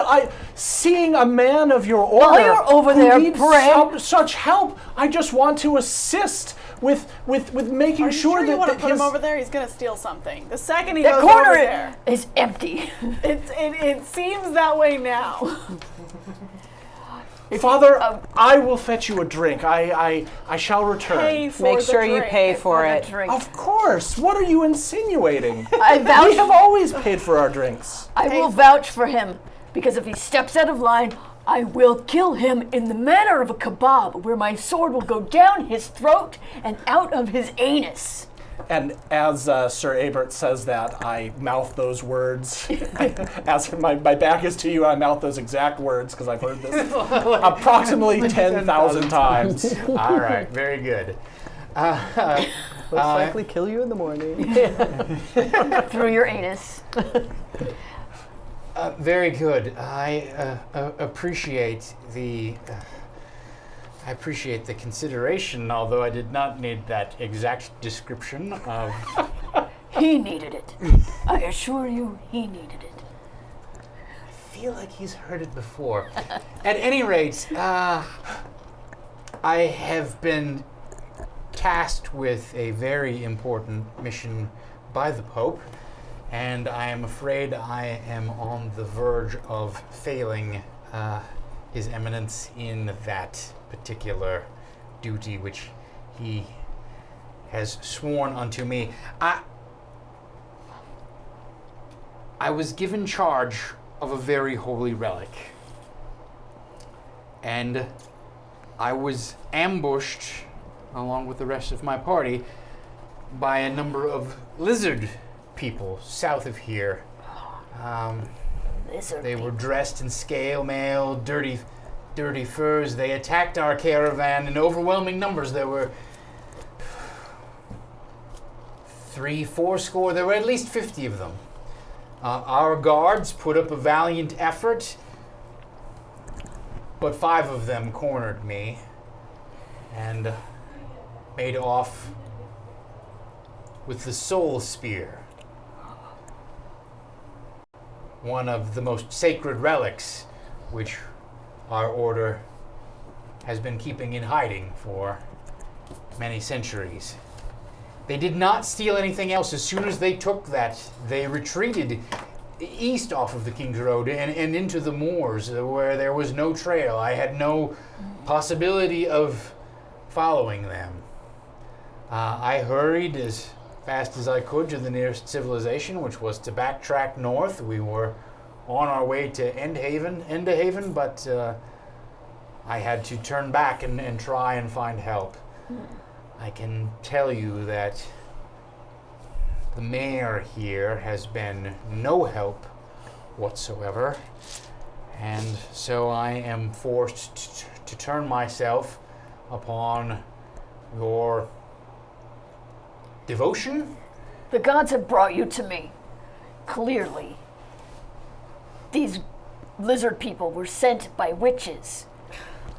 Seeing a man of your order While you're over who there needs praying- such help, I just want to assist with making Are you sure you want to that put him his over there? He's gonna steal something. The second he The goes corner over there, is empty. it seems that way now. Father, I will fetch you a drink. I shall return. Pay for Make the sure you drink. pay for the it. drink. Of course. What are you insinuating? I vouch. We have always paid for our drinks. I will vouch for him, because if he steps out of line, I will kill him in the manner of a kebab, where my sword will go down his throat and out of his anus. And as Sir Abert says that, I mouth those words. As my back is to you, I mouth those exact words because I've heard this approximately 10,000 times. All right, very good. Most likely kill you in the morning. Through your anus. Very good. I appreciate the consideration, although I did not need that exact description of. He needed it. I assure you, he needed it. I feel like he's heard it before. At any rate, I have been tasked with a very important mission by the Pope, and I am afraid I am on the verge of failing His Eminence in that particular duty which he has sworn unto me. I was given charge of a very holy relic, and I was ambushed, along with the rest of my party, by a number of lizard people south of here. They were dressed in scale mail, dirty furs. They attacked our caravan in overwhelming numbers. There were 3-4 score. There were at least 50 of them. Our guards put up a valiant effort, but 5 of them cornered me and made off with the soul spear, one of the most sacred relics which our order has been keeping in hiding for many centuries. They did not steal anything else. As soon as they took that, they retreated east off of the King's Road and into the moors where there was no trail. I had no possibility of following them. I hurried as fast as I could to the nearest civilization, which was to backtrack north. We were on our way to Endahaven, but I had to turn back and try and find help. I can tell you that the mayor here has been no help whatsoever, and so I am forced to turn myself upon your devotion. The gods have brought you to me. Clearly. These lizard people were sent by witches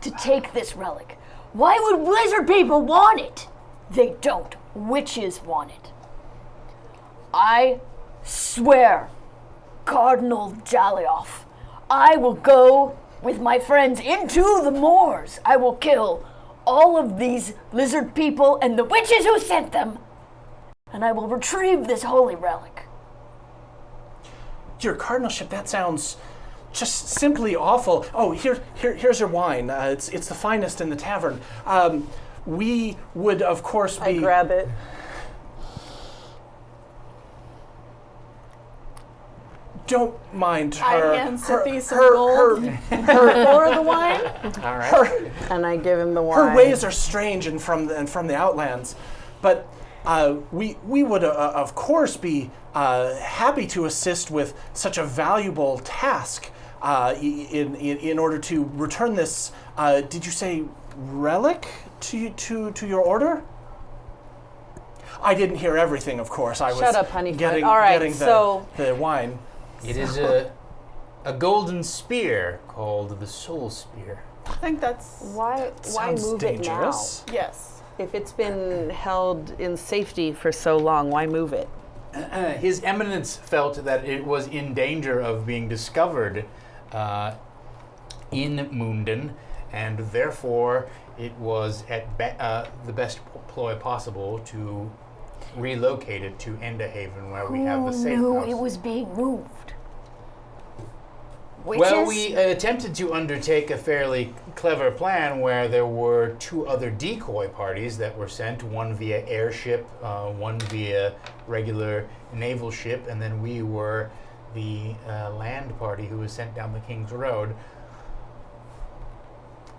to take this relic. Why would lizard people want it? They don't. Witches want it. I swear, Cardinal Jalioff, I will go with my friends into the moors. I will kill all of these lizard people and the witches who sent them, and I will retrieve this holy relic. Your cardinalship, that sounds just simply awful. Oh, here's your wine. It's the finest in the tavern. We would, of course, be... I grab it. Don't mind her. I hand Sithy some her, gold for the wine. All right. And I give him the wine. Her ways are strange and from the outlands, but we would of course be happy to assist with such a valuable task in order to return this. Did you say relic to your order? I didn't hear everything, of course. I was Shut up, Honeyfoot. getting All right, getting so the wine. It is a golden spear called the Soul Spear. I think that's why Sounds move dangerous. yes. it now? If it's been held in safety for so long, why move it? His Eminence felt that it was in danger of being discovered in Munden, and therefore it was at the best ploy possible to relocate it to Endahaven, where we have the safe Who house. knew it was being moved? witches? Well, we attempted to undertake a fairly clever plan where there were 2 other decoy parties that were sent, one via airship, one via regular naval ship, and then we were the land party who was sent down the King's Road.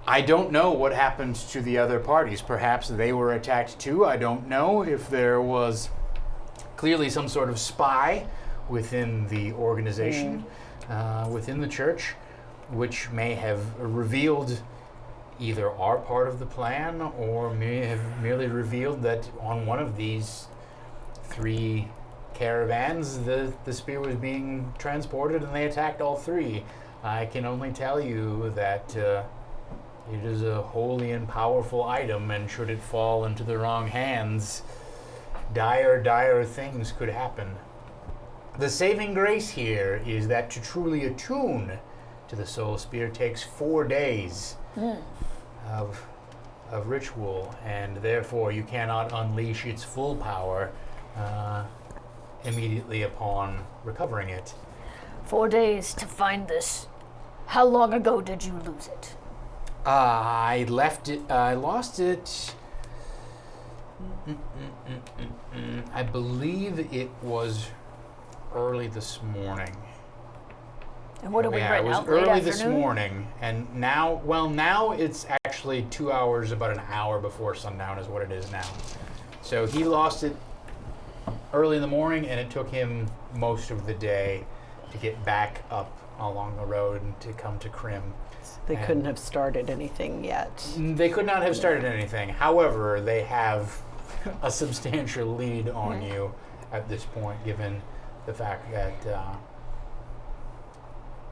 I don't know what happened to the other parties. Perhaps they were attacked too. I don't know if there was clearly some sort of spy within the organization, within the church, which may have revealed either our part of the plan or may have merely revealed that on one of these 3 caravans, the spear was being transported and they attacked all 3. I can only tell you that it is a holy and powerful item, and should it fall into the wrong hands, dire things could happen. The saving grace here is that to truly attune to the soul spear takes 4 days of ritual, and therefore you cannot unleash its full power immediately upon recovering it. 4 days to find this. How long ago did you lose it? I lost it. I believe it was early this morning. And what are we right it was now? Late early this afternoon? morning, and now it's actually 2 hours, about an hour before sundown is what it is now. So he lost it early in the morning, and it took him most of the day to get back up along the road and to come to Krim. They couldn't have started anything yet. They could not have started anything. However, they have a substantial lead on you at this point, given the fact that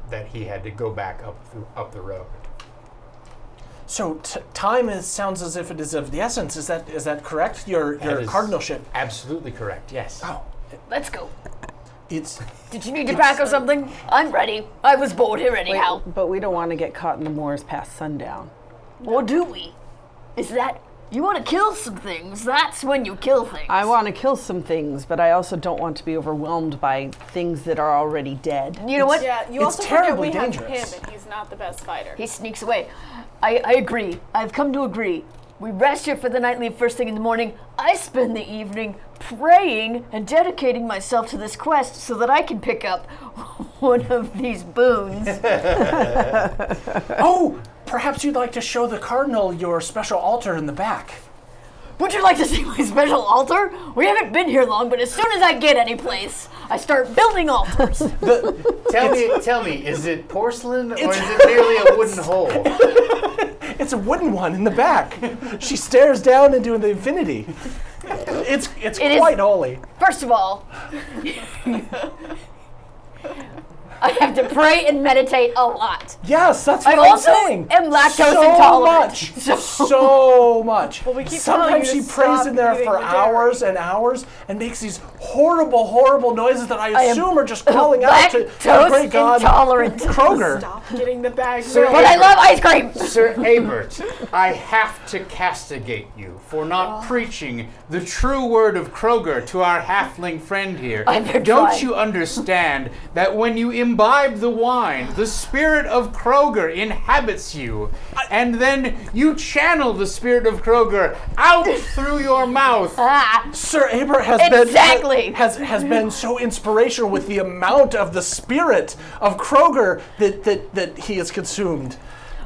that he had to go back up the road. So time sounds as if it is of the essence. Is that correct? Your That is cardinalship. Absolutely correct. Yes. Oh, Let's go. it's Did you need to pack or something? I'm ready. I was bored here Wait, anyhow. but we don't want to get caught in the moors past sundown. Or do we? Is that... You want to kill some things, that's when you kill things. I want to kill some things, but I also don't want to be overwhelmed by things that are already dead. You know what? Yeah, you It's also forget terribly we dangerous. have him, and he's not the best fighter. He sneaks away. I agree. I've come to agree. We rest here for the night, leave first thing in the morning. I spend the evening praying and dedicating myself to this quest so that I can pick up one of these boons. oh, perhaps you'd like to show the cardinal your special altar in the back. Would you like to see my special altar? We haven't been here long, but as soon as I get any place, I start building altars. Tell me, is it porcelain or is it merely a wooden hole? It's a wooden one in the back. She stares down into the infinity. It's quite holy. First of all, I have to pray and meditate a lot. Yes, that's I what I'm also saying. am lactose so intolerant. Much, so much. Well, we keep telling Sometimes you she to prays stop in there eating for the dairy. hours and hours and makes these horrible, horrible noises that I assume are just calling out to our great Lactose God, intolerant. Kroger. Stop getting the bag Sir, filled. But I love ice cream. Sir Abert, I have to castigate you for not preaching the true word of Kroger to our halfling friend here. I've been Don't trying. you understand that when you imbibe the wine, the spirit of Kroger inhabits you, and then you channel the spirit of Kroger out through your mouth? Sir Aber has Exactly. has been so inspirational with the amount of the spirit of Kroger that he has consumed.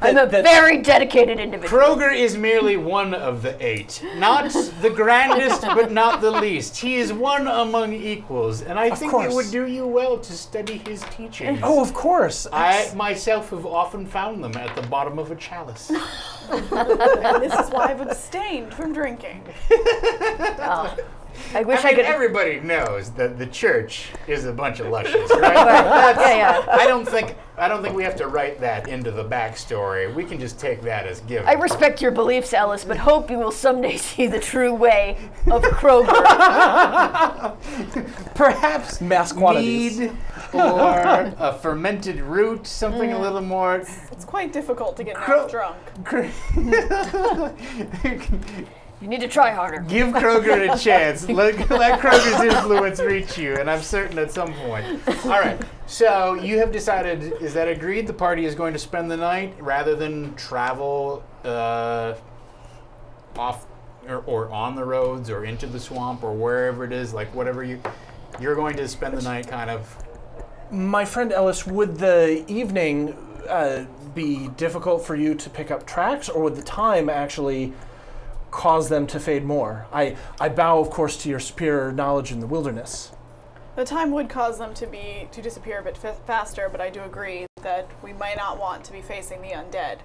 I'm a very dedicated individual. Kroger is merely one of the 8. Not the grandest, but not the least. He is one among equals, and I think it course. would do you well to study his teachings. Oh, of course. I myself have often found them at the bottom of a chalice. And this is why I've abstained from drinking. I wish I I mean, could. everybody knows that the church is a bunch of lushes, right? That's- Yeah. I don't think we have to write that into the backstory. We can just take that as given. I respect your beliefs, Alice, but hope you will someday see the true way of Kroger. Perhaps Mass quantities. mead or a fermented root, something a little more. It's quite difficult to get enough drunk. You need to try harder. Give Kroger a chance. Let Kroger's influence reach you, and I'm certain at some point. All right. So you have decided, is that agreed? The party is going to spend the night rather than travel off or on the roads or into the swamp or wherever it is, like whatever you're going to spend the night kind of. My friend Ellis, would the evening be difficult for you to pick up tracks, or would the time actually cause them to fade more? I bow, of course, to your superior knowledge in the wilderness. The time would cause them to disappear a bit faster, but I do agree that we might not want to be facing the undead.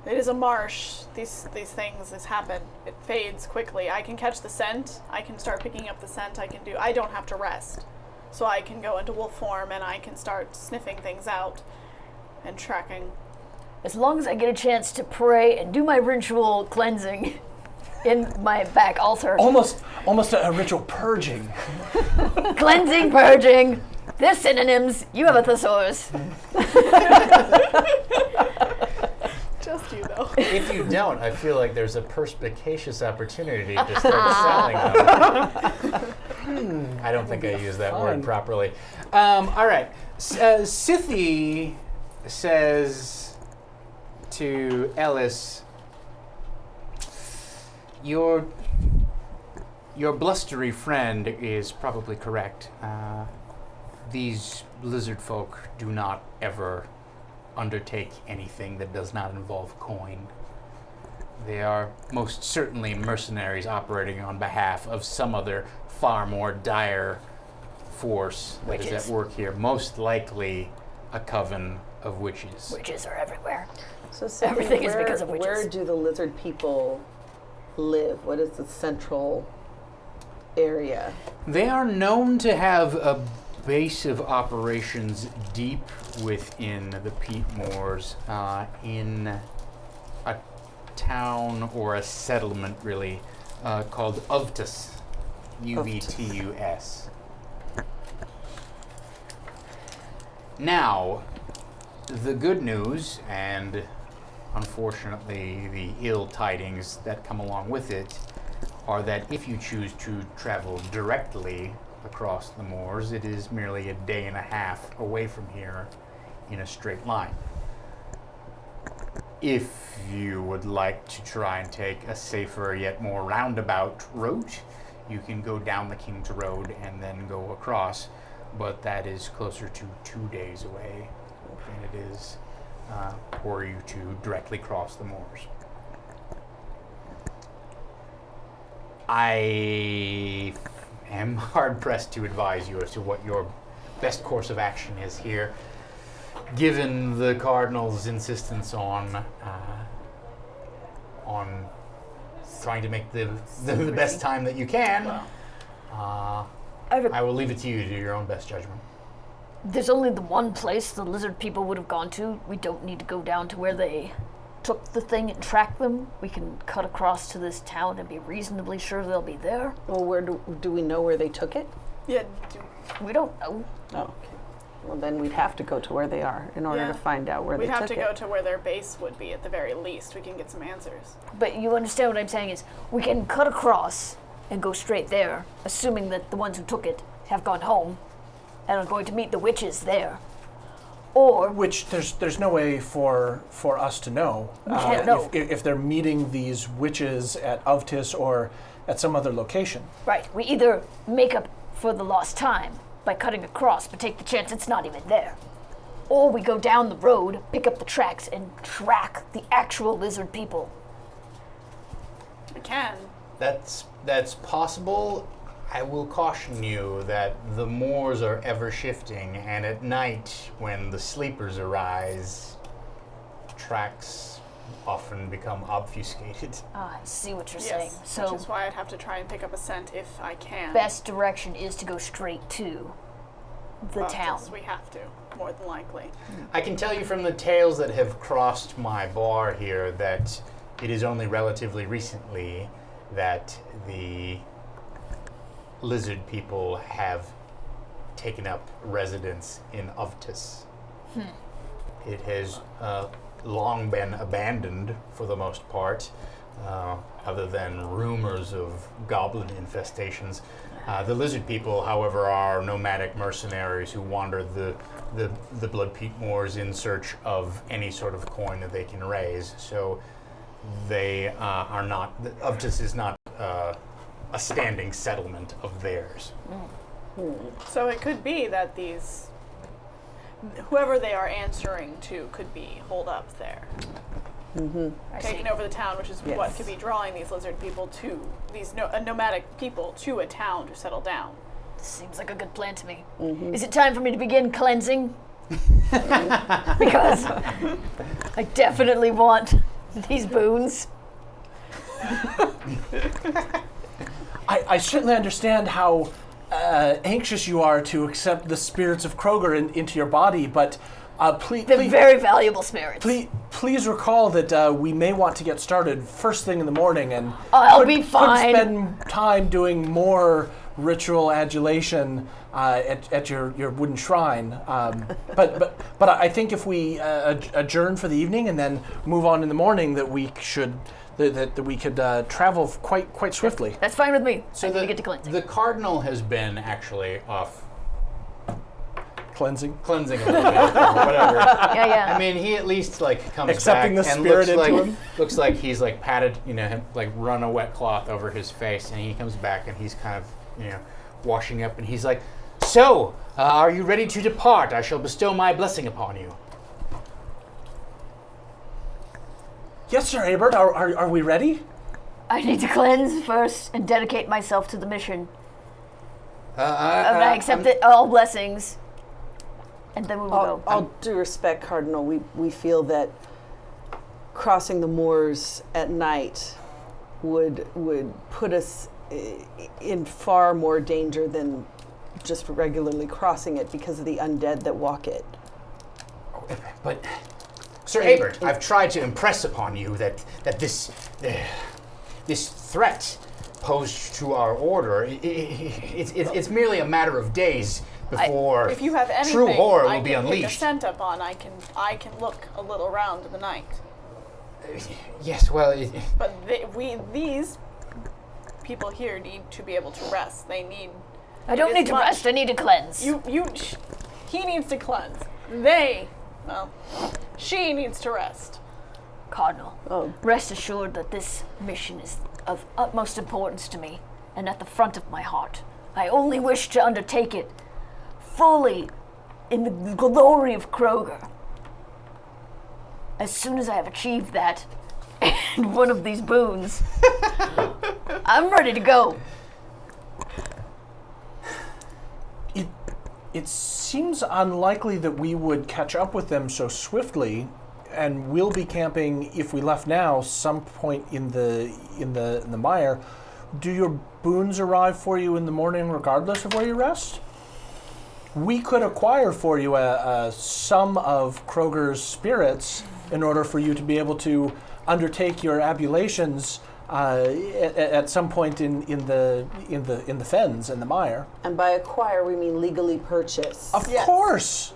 It is a marsh. These things happen. It fades quickly. I can catch the scent. I can start picking up the scent. I don't have to rest. So I can go into wolf form and I can start sniffing things out and tracking. As long as I get a chance to pray and do my ritual cleansing in my back altar. Almost a ritual purging. Cleansing, purging. They're synonyms. You have a thesaurus. Just you, though. If you don't, I feel like there's a perspicacious opportunity to start selling them. I don't think I used that word properly. All right. Scythe says to Ellis, Your blustery friend is probably correct. These lizard folk do not ever undertake anything that does not involve coin. They are most certainly mercenaries operating on behalf of some other far more dire force that is at work here. Most likely a coven of witches. Witches are everywhere. So Sydney, Everything is because of witches. Where do the lizard people live? What is the central area? They are known to have a base of operations deep within the Peat Moors, in a town or a settlement, really, called Uvtus, Uvtus. Now, the good news, and unfortunately the ill tidings that come along with it, are that if you choose to travel directly across the moors, it is merely a day and a half away from here in a straight line. If you would like to try and take a safer yet more roundabout route, you can go down the King's Road and then go across, but that is closer to 2 days away than it is for you to directly cross the moors. I am hard-pressed to advise you as to what your best course of action is here, given the Cardinal's insistence on trying to make the best time that you can. I will leave it to you to do your own best judgment. There's only the one place the lizard people would have gone to. We don't need to go down to where they took the thing and track them. We can cut across to this town and be reasonably sure they'll be there. Well, where do we know where they took it? Yeah. We don't know. Oh, okay. Well, then we'd have to go to where they are in order to find out where they We'd took have it. to go to where their base would be at the very least. We can get some answers. But you understand what I'm saying is we can cut across and go straight there, assuming that the ones who took it have gone home and are going to meet the witches there. Or Which there's no way for us to know. We can't know. If they're meeting these witches at Uvtus or at some other location. right, we either make up for the lost time by cutting across, but take the chance it's not even there. Or we go down the road, pick up the tracks, and track the actual lizard people. We can. That's possible. I will caution you that the moors are ever shifting, and at night, when the sleepers arise, tracks often become obfuscated. I see what you're saying. Yes. So Which is why I'd have to try and pick up a scent if I can. best direction is to go straight to the Well, town. yes, we have to, more than likely. I can tell you from the tales that have crossed my bar here that it is only relatively recently that the lizard people have taken up residence in Uvtus. It has long been abandoned for the most part, other than rumors of goblin infestations. The lizard people, however, are nomadic mercenaries who wander the Blood Peak moors in search of any sort of coin that they can raise. So they are not, Uvtus is not a standing settlement of theirs. So it could be that these, whoever they are answering to, could be holed up there. Taking over the town, which is what could be drawing these lizard people to, these nomadic people to a town to settle down. Seems like a good plan to me. Is it time for me to begin cleansing? Because I definitely want these boons. I certainly understand how anxious you are to accept the spirits of Kroger into your body, but please, They're very valuable spirits. please recall that we may want to get started first thing in the morning, and I'll be fine. Could spend time doing more ritual adulation at your wooden shrine. But I think if we adjourn for the evening and then move on in the morning, that we should that we could travel quite swiftly. That's fine with me. So I need to get to cleansing. the cardinal has been actually off Cleansing. cleansing a little bit, or whatever. Yeah. I mean, he at least like comes Accepting back the and spirit looks like into him? looks like he's like patted, like run a wet cloth over his face, and he comes back and he's kind of, washing up, and he's like, "So, are you ready to depart? I shall bestow my blessing upon you." Yes, Sir Abert. Are we ready? I need to cleanse first and dedicate myself to the mission. I accept all blessings, and then we will go. All due respect, Cardinal, we feel that crossing the moors at night would put us in far more danger than just regularly crossing it because of the undead that walk it. But, Sir Abert, I've tried to impress upon you that this threat posed to our order, it's merely a matter of days before If you have anything true horror I will be can pick a unleashed. scent up on, I can look a little around in the night. Yes, well, But these people here need to be able to rest. They need. I don't it need is to much- rest. I need to cleanse. He needs to cleanse. She needs to rest. Cardinal, rest assured that this mission is of utmost importance to me and at the front of my heart. I only wish to undertake it fully in the glory of Kroger. As soon as I have achieved that and one of these boons, I'm ready to go. It seems unlikely that we would catch up with them so swiftly, and we'll be camping, if we left now, some point in the mire. Do your boons arrive for you in the morning regardless of where you rest? We could acquire for you a sum of Kroger's spirits in order for you to be able to undertake your ablutions at some point in the fens and the mire. And by acquire, we mean legally purchase. Of course.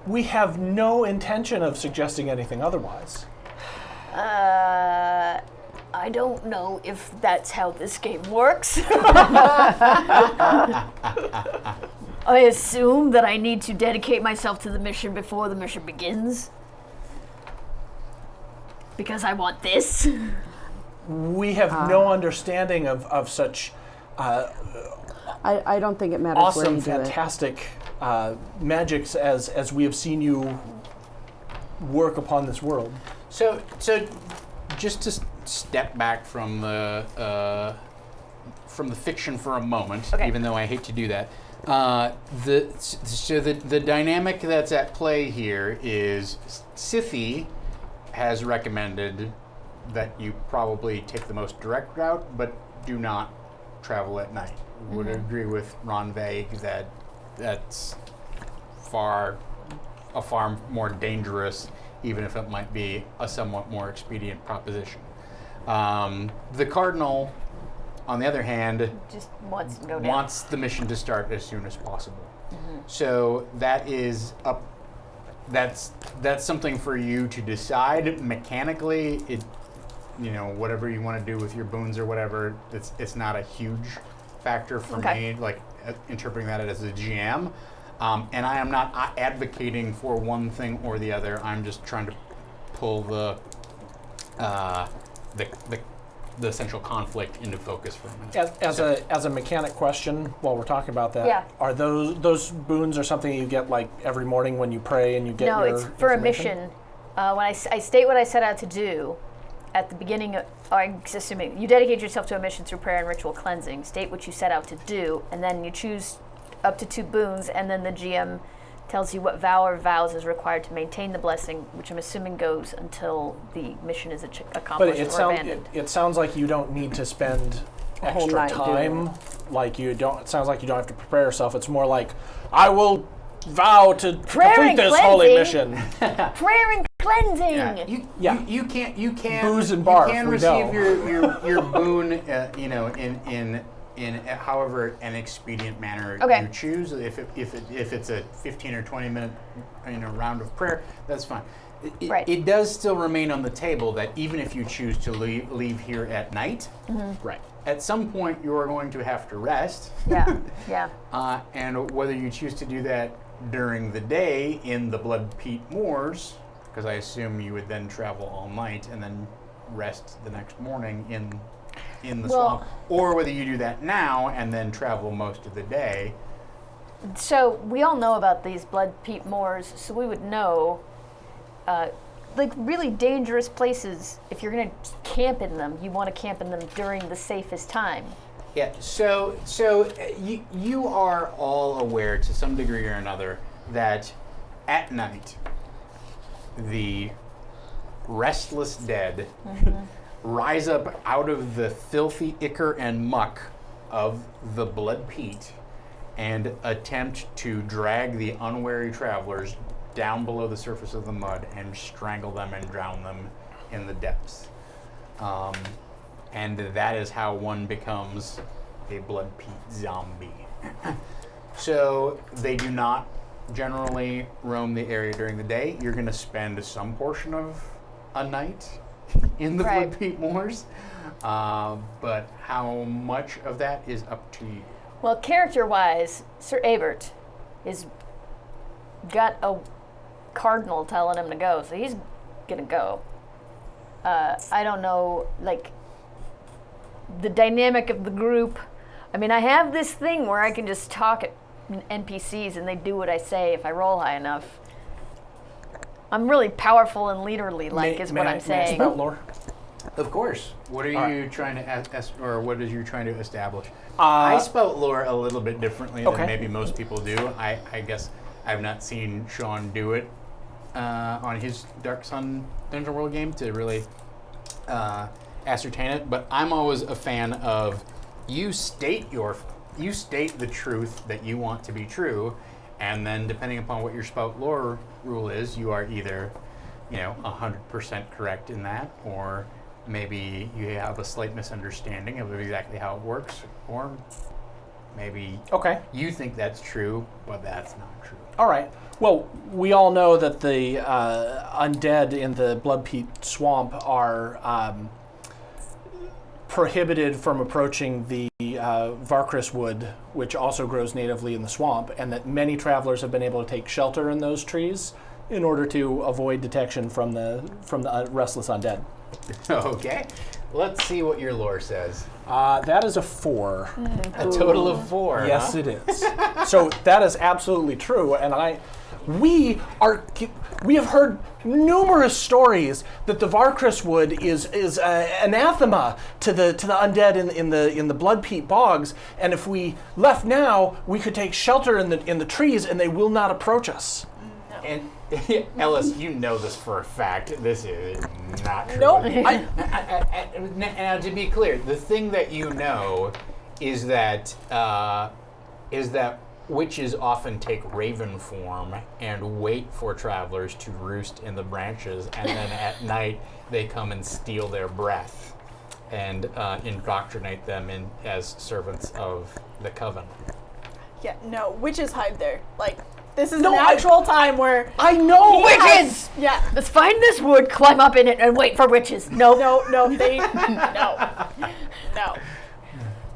We have no intention of suggesting anything otherwise. I don't know if that's how this game works. I assume that I need to dedicate myself to the mission before the mission begins. Because I want this. We have no understanding of such I don't think it matters where awesome, you do it. fantastic magics as we have seen you work upon this world. So just to step back from the fiction for a moment, Okay. even though I hate to do that. The dynamic that's at play here is Scythie has recommended that you probably take the most direct route, but do not travel at night. Would agree with Ron Vague that that's far more dangerous, even if it might be a somewhat more expedient proposition. The Cardinal, on the other hand, Just wants to go down. wants the mission to start as soon as possible. So that is up. That's something for you to decide. Mechanically, whatever you want to do with your boons or whatever, it's not a huge factor for me, like interpreting that as a GM. And I am not advocating for one thing or the other. I'm just trying to pull the essential conflict into focus for a minute. As a mechanic question, while we're talking about that, Yeah. are those boons or something you get like every morning when you pray and you get No, your it's for a information? mission. When I state what I set out to do at the beginning, I'm assuming you dedicate yourself to a mission through prayer and ritual cleansing. State what you set out to do, and then you choose up to 2 boons, and then the GM tells you what vow or vows is required to maintain the blessing, which I'm assuming goes until the mission is But accomplished or abandoned. it sounds like you don't need to spend A whole extra night doing time. Like you don't. It sounds like you don't have to prepare yourself. It's more like I will vow to Prayer complete and this holy cleansing. mission. Prayer and cleansing. You can Booze and barf, you can we receive know. your boon in however an expedient manner Okay. you choose. If it's a 15 or 20 minute round of prayer, that's fine. Right. It does still remain on the table that even if you choose to leave here at night, Right. at some point you are going to have to rest. Yeah. And whether you choose to do that during the day in the Blood Peat Moors, because I assume you would then travel all night and then rest the next morning in the Well- swamp, or whether you do that now and then travel most of the day. So we all know about these Blood Peat Moors, so we would know, like really dangerous places. If you're going to camp in them, you want to camp in them during the safest time. Yeah. So you are all aware to some degree or another that at night the restless dead rise up out of the filthy ichor and muck of the blood peat and attempt to drag the unwary travelers down below the surface of the mud and strangle them and drown them in the depths. And that is how one becomes a blood peat zombie. So they do not generally roam the area during the day. You're going to spend some portion of a night in the Right. Blood Peat Moors, but how much of that is up to you. Well, character-wise, Sir Abert is got a cardinal telling him to go, so he's gonna go. I don't know, like, the dynamic of the group. I mean, I have this thing where I can just talk at NPCs and they do what I say if I roll high enough. I'm really powerful and leaderly, like, is what I'm May I saying. spout lore? Of course. What are All you trying to or what is you trying to establish? Uh, I spout lore a little bit differently Okay. than maybe most people do. I guess I've not seen Sean do it on his Dark Sun Dungeon World game to really ascertain it. But I'm always a fan of you state the truth that you want to be true, and then depending upon what your spout lore rule is, you are either 100% correct in that, or maybe you have a slight misunderstanding of exactly how it works, or maybe Okay. you think that's true, but that's not true. All right. Well, we all know that the undead in the Blood Peat Swamp are prohibited from approaching the Varkris wood, which also grows natively in the swamp, and that many travelers have been able to take shelter in those trees in order to avoid detection from the restless undead. Okay, let's see what your lore says. That is a 4. A total of 4. Yes, huh? it is. So that is absolutely true, and we have heard numerous stories that the Varkris wood is anathema to the undead in the Blood Peat bogs, and if we left now, we could take shelter in the trees, and they will not approach us. And Ellis, you know this for a fact. This is not true. Nope. Now, to be clear, the thing that you know is that witches often take raven form and wait for travelers to roost in the branches, and then at night they come and steal their breath and indoctrinate them as servants of the coven. Yeah, no, witches hide there. Like, This is No, an actual time where I know. Witches! yeah. Let's find this wood, climb up in it, and wait for witches. No. No, no.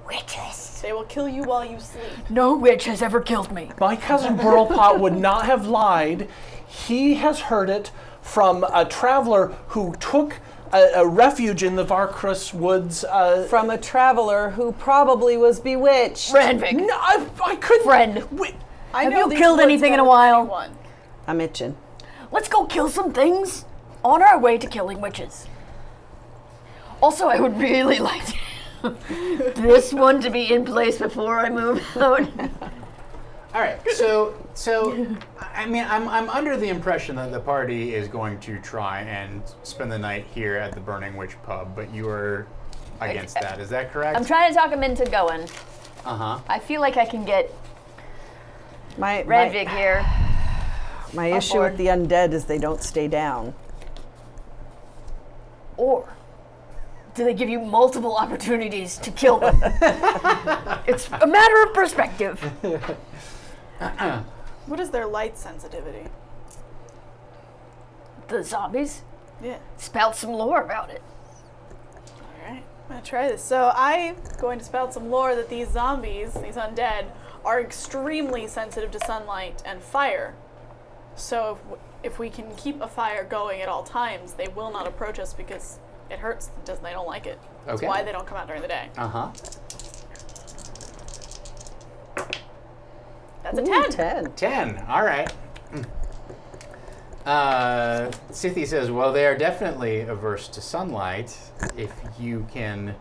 Witches. They will kill you while you sleep. No witch has ever killed me. My cousin Burlpot would not have lied. He has heard it from a traveler who took a refuge in the Varkrus woods. From a traveler who probably was bewitched. Ranvik. No, I couldn't. Friend. Wait, I Have know you these killed woods anything in better a than while? anyone. I'm itching. Let's go kill some things on our way to killing witches. Also, I would really like this one to be in place before I move out. All right, so I mean, I'm under the impression that the party is going to try and spend the night here at the Burning Witch pub, but you are against that. Is that correct? I'm trying to talk him into going. Uh-huh. I feel like I can get My Ranvik here. my issue board. with the undead is they don't stay down. Or do they give you multiple opportunities to kill them? It's a matter of perspective. What is their light sensitivity? The zombies? Yeah. Spout some lore about it. Alright, I'm gonna try this. So I'm going to spout some lore that these zombies, these undead, are extremely sensitive to sunlight and fire. So if we can keep a fire going at all times, they will not approach us because it hurts. They don't like it. That's Okay. why they don't come out during the day. Uh-huh. That's a Ooh, 10. 10. All right. Scythie says, well, they are definitely averse to sunlight. If you can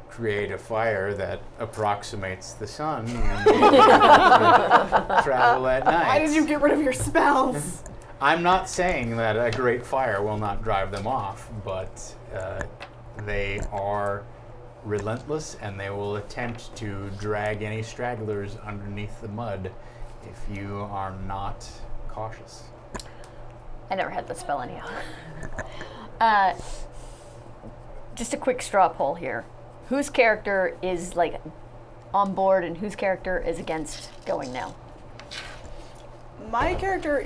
create a fire that approximates the sun and travel at night. Why did you get rid of your spells? I'm not saying that a great fire will not drive them off, but they are relentless and they will attempt to drag any stragglers underneath the mud if you are not cautious. I never had the spell anyhow. Just a quick straw poll here. Whose character is like on board and whose character is against going now? My character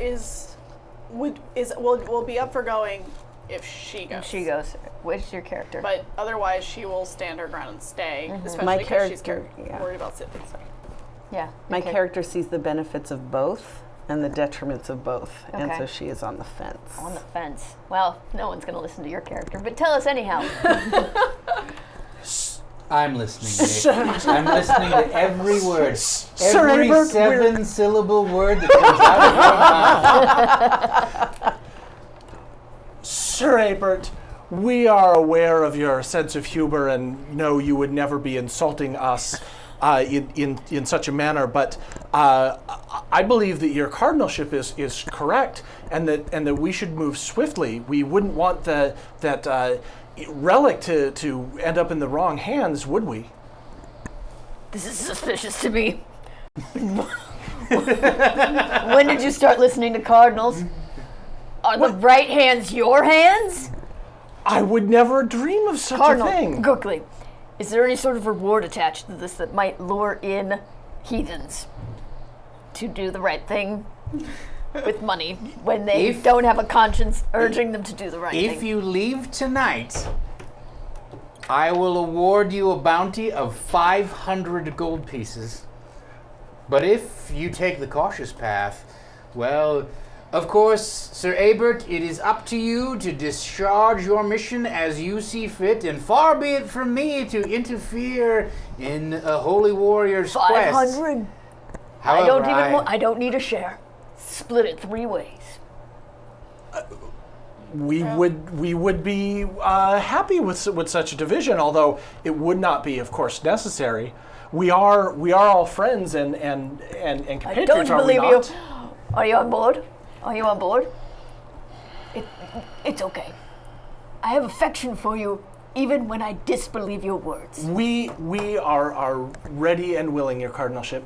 will be up for going if she goes. If she goes. Which is your character? But otherwise, she will stand her ground and stay, especially My because she's character- yeah. worried about Sydney. So. yeah. My okay. character sees the benefits of both and the detriments of both, and Okay. so she is on the fence. On the fence. Well, no one's going to listen to your character, but tell us anyhow. I'm listening, Nick. I'm listening to every word. Sir Every Ebert, seven-syllable word that comes out of your mouth. Sir Ebert, we are aware of your sense of humor and know you would never be insulting us in such a manner, but I believe that your cardinalship is correct, and that we should move swiftly. We wouldn't want that relic to end up in the wrong hands, would we? This is suspicious to me. When did you start listening to cardinals? Are the right hands your hands? I would never dream of such Cardinal, a thing. quickly, is there any sort of reward attached to this that might lure in heathens to do the right thing with money when they don't have a conscience urging them to do the right thing? If you leave tonight, I will award you a bounty of 500 gold pieces. But if you take the cautious path, well, of course, Sir Ebert, it is up to you to discharge your mission as you see fit, and far be it from me to interfere in a holy warrior's quest. 500? However, I don't need a share. Split it 3 ways. We would be happy with such a division, although it would not be, of course, necessary. We are all friends and I compatriots. don't are we believe you. not? Are you on board? Are you on board? It's okay. I have affection for you even when I disbelieve your words. We are ready and willing, your cardinalship.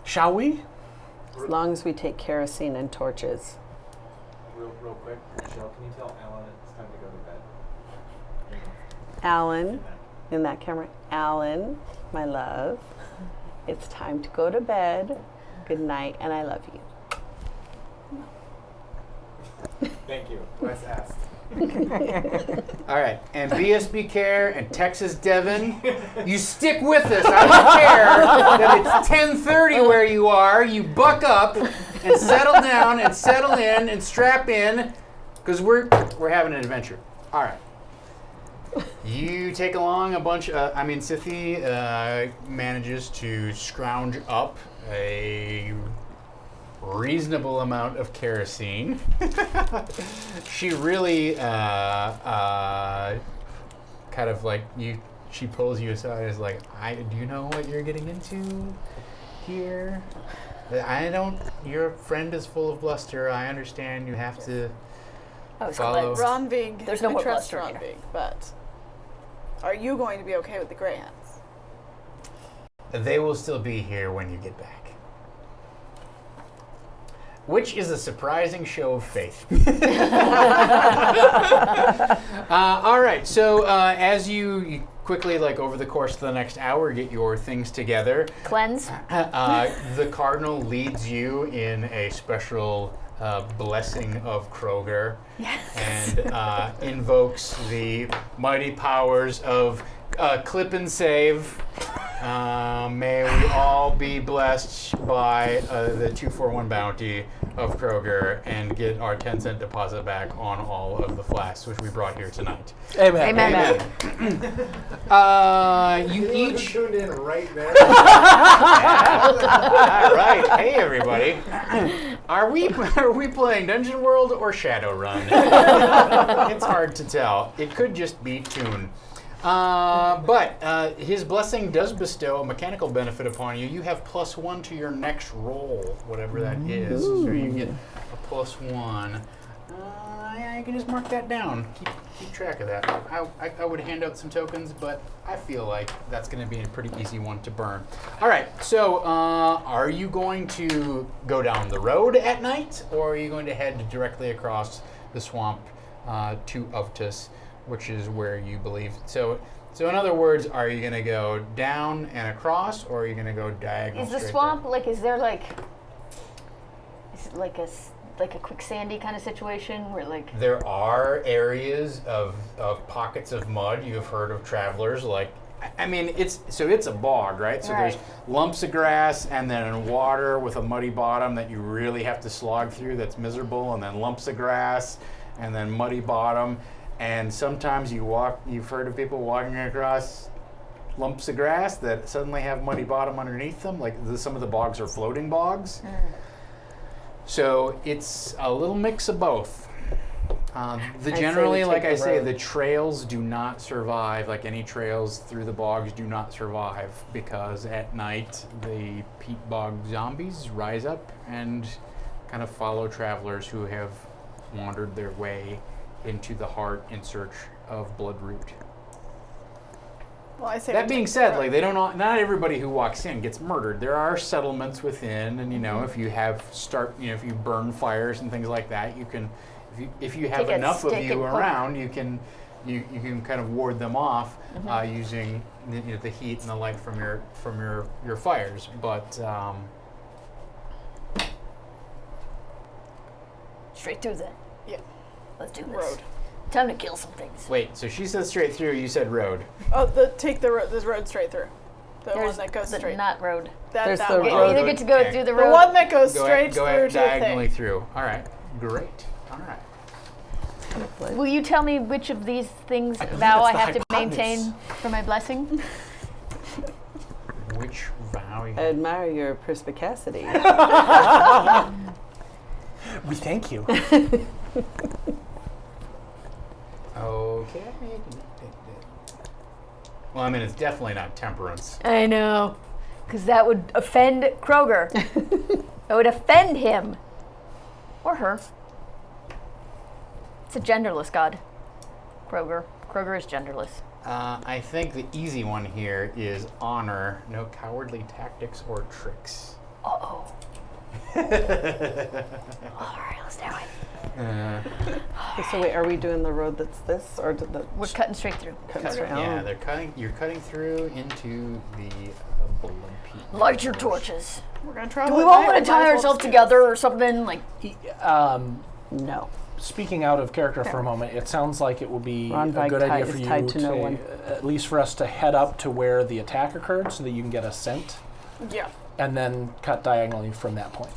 Shall we? As long as we take kerosene and torches. Real quick, Michelle, can you tell Alan it's time to go to bed? Alan, in that camera, Alan, my love, it's time to go to bed. Good night, and I love you. Thank you. Wes asked. All right, and BSB Care and Texas Devon, you stick with us. I don't care that it's 10:30 where you are. You buck up and settle down and settle in and strap in, because we're having an adventure. All right. You take along a bunch. Scythie manages to scrounge up a reasonable amount of kerosene. She really kind of like you. She pulls you aside. Is like, do you know what you're getting into here? I don't. Your friend is full of bluster. I understand. You have to follow. Ronvig, There's no I more trust bluster here. Ronvig, but are you going to be okay with the Greyhounds? They will still be here when you get back. Which is a surprising show of faith. All right, so as you quickly, like over the course of the next hour, get your things together, Cleanse. the Cardinal leads you in a special blessing of Kroger. Yes. And invokes the mighty powers of clip and save. May we all be blessed by the 2-for-1 bounty of Kroger and get our 10-cent deposit back on all of the flasks which we brought here tonight. Amen. Amen. You Anyone each. who tuned in right there. All right, hey everybody. Are we playing Dungeon World or Shadowrun? It's hard to tell. It could just be Toon. But his blessing does bestow a mechanical benefit upon you. You have +1 to your next roll, whatever that is. So you get a +1. Yeah, you can just mark that down. Keep track of that. I would hand out some tokens, but I feel like that's going to be a pretty easy one to burn. All right, so are you going to go down the road at night, or are you going to head directly across the swamp to Uvtus, which is where you believe? So in other words, are you going to go down and across, or are you going to go diagonal? Is the straight swamp there? like? Is there like? Is it like a quicksandy kind of situation where like? There are areas of pockets of mud. You've heard of travelers like. I mean, it's a bog, right? So Right. there's lumps of grass and then water with a muddy bottom that you really have to slog through. That's miserable, and then lumps of grass, and then muddy bottom. And sometimes you've heard of people walking across lumps of grass that suddenly have muddy bottom underneath them. Like some of the bogs are floating bogs. So it's a little mix of both. Generally, like I say, the trails do not survive. Like any trails through the bogs do not survive because at night the peat bog zombies rise up and kind of follow travelers who have wandered their way into the heart in search of bloodroot. Well, I say That we being take the said, road. like not everybody who walks in gets murdered. There are settlements within, and if you if you burn fires and things like that, you can, if you have Take a enough of stick you and poke. around, you can kind of ward them off using the heat and the light from your fires. But Straight through then. Yeah. Let's do this. Road. Time to kill some things. wait, so she said straight through. You said road. Oh, take the road. This road straight through. The one that goes the straight. Not road. There's that the one. You road. either get to go Okay. through the The road. one that goes Go straight ahead, through to the diagonally thing. through. All right, great. All right. Will you tell me which of these things vow I the have to hypotenuse. maintain for my blessing? Which vow? I admire your perspicacity. We thank you. Okay. Well, I mean, it's definitely not temperance. I know, because that would offend Kroger. That would offend him. Or her. It's a genderless god. Kroger. Kroger is genderless. I think the easy one here is honor, no cowardly tactics or tricks. Uh-oh. All right, let's do it. So wait, are we doing the road that's this, or the We're cutting straight through. cut straight? Yeah, Oh. you're cutting through into the Light your torches. We're gonna travel. Do we at all night, want we to might tie as well ourselves just do together this. or something? Like, No. Speaking out of character for a moment, it sounds like it would be a Ronvike good idea for is you tied to no one. at least for us to head up to where the attack occurred so that you can get a scent, Yeah, and then cut diagonally from that point.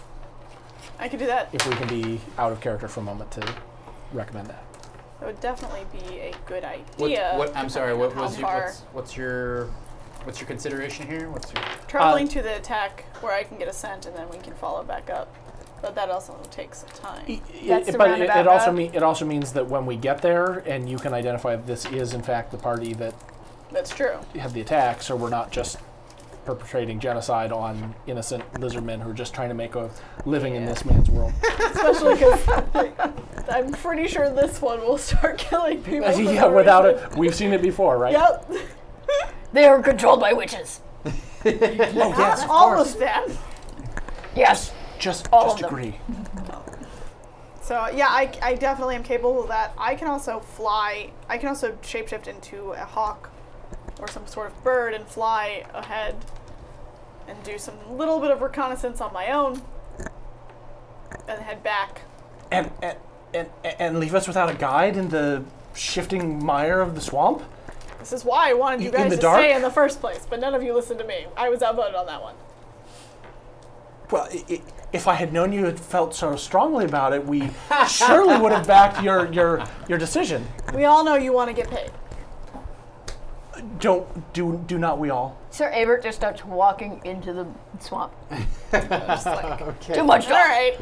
I could do that. If we can be out of character for a moment to recommend that. That would definitely be a good idea. I'm sorry. depending What on how was your far. what's your consideration here? What's your Traveling to the attack where I can get a scent and then we can follow back up. But that also takes some time. That's the But roundabout it also route. it also means that when we get there and you can identify that this is in fact the party that That's true. had the attack, so we're not just perpetrating genocide on innocent lizardmen who are just trying to make a living in this man's world. Especially because I'm pretty sure this one will start killing people. for Yeah, no without reason. it, we've seen it before, right? Yep. they are controlled by witches. Oh yes, of All course. of them. Yes. Just all of them. agree. So yeah, I definitely am capable of that. I can also fly. I can also shapeshift into a hawk or some sort of bird and fly ahead and do some little bit of reconnaissance on my own and head back. And leave us without a guide in the shifting mire of the swamp? This is why I wanted you In guys the to dark? stay in the first place, but none of you listened to me. I was outvoted on that one. Well, if I had known you had felt so strongly about it, we surely would have backed your decision. We all know you want to get paid. Do not we all? Sir Abert just starts walking into the swamp. Just like, okay? Too much all talk. right,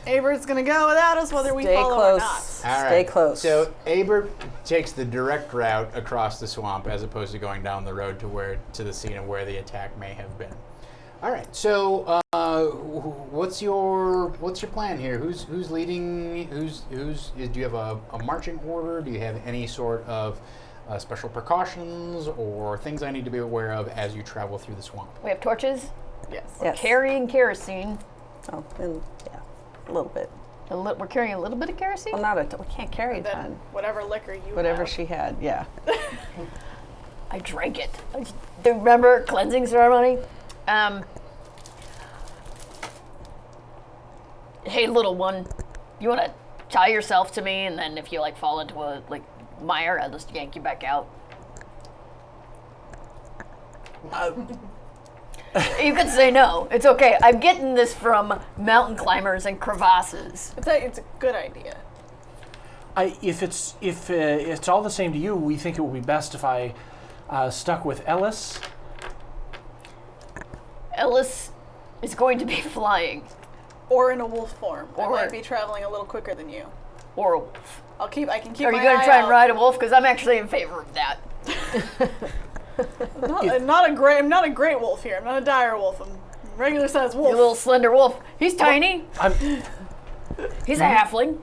Abert's gonna go without us whether we Stay follow close. or not. All Stay right. close. So Abert takes the direct route across the swamp as opposed to going down the road to the scene of where the attack may have been. All right. So what's your plan here? Who's leading? Do you have a marching order? Do you have any sort of special precautions or things I need to be aware of as you travel through the swamp? We have torches. Yes. Yes. Carrying kerosene. Oh, and, yeah, a little bit. We're carrying a little bit of kerosene. Well, not a we can't carry a And then ton. whatever liquor you Whatever have. she had, yeah. I drank it. Do you remember cleansing ceremony? Hey, little one, you want to tie yourself to me, and then if you fall into a mire, I'll just yank you back out. You could say no. It's okay. I'm getting this from mountain climbers and crevasses. It's a good idea. If it's all the same to you, we think it would be best if I stuck with Ellis. Ellis is going to be flying, Or in a wolf form. I Or- might be traveling a little quicker than you. or a wolf. I can keep Are my you going eye to try and out. ride a wolf? Because I'm actually in favor of that. I'm not a great wolf here. I'm not a dire wolf. I'm a regular sized wolf. You little slender wolf. He's tiny. He's a halfling.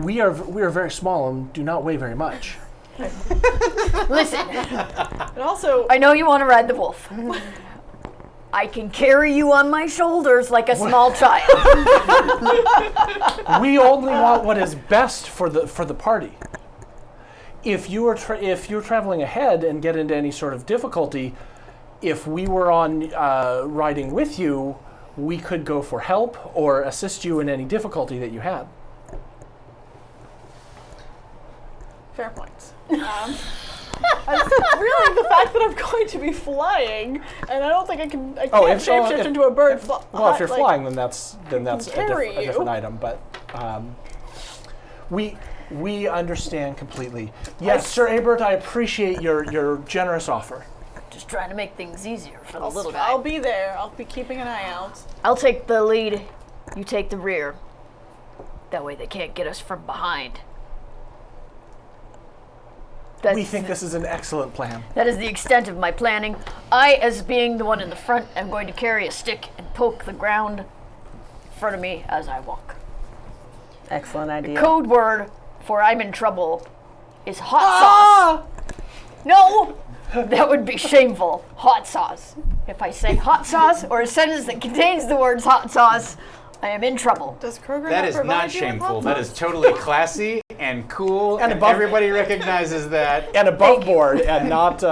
We are very small and do not weigh very much. Listen, And also, I know you want to ride the wolf. I can carry you on my shoulders like a small child. We only want what is best for the party. If you're traveling ahead and get into any sort of difficulty, if we were on riding with you, we could go for help or assist you in any difficulty that you had. fair point. Really, the fact that I'm going to be flying, and I don't think I can't shapeshift into a bird. Well, if you're flying, then that's a carry different you. item. But we understand completely. Yes, Sir Abert, I appreciate your generous offer. Just trying to make things easier for the little guy. I'll be there. I'll be keeping an eye out. I'll take the lead. You take the rear. That way they can't get us from behind. We think this is an excellent plan. That is the extent of my planning. I, as being the one in the front, am going to carry a stick and poke the ground in front of me as I walk. Excellent idea. Code word for I'm in trouble is hot sauce. No, that would be shameful. Hot sauce. If I say hot sauce or a sentence that contains the words hot sauce, I am in trouble. Does Kroger That not is provide not you with shameful. hot That sauce? is totally classy and cool, and above- everybody recognizes that. And above board, and not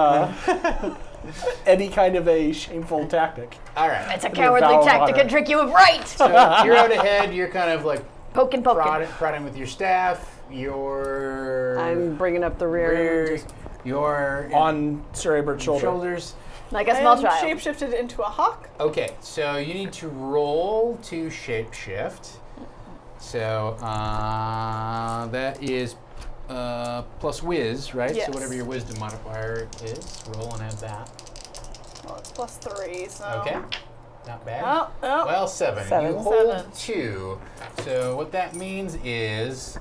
any kind of a shameful tactic. All right. It's a It'd be a cowardly vow of tactic honor. and trick you of right. So you're out ahead. You're kind of like Poking. prodding with your staff. I'm bringing up the rear. Just You're On Sir Abert's shoulder. shoulders. Like a I small am child. shapeshifted into a hawk. Okay, so you need to roll to shapeshift. So that is plus whiz, right? Yes. So whatever your wisdom modifier is, roll and add that. Well, it's +3, so. Okay, not bad. Oh, oh. Well, 7. You Seven. hold 7. 2. So what that means is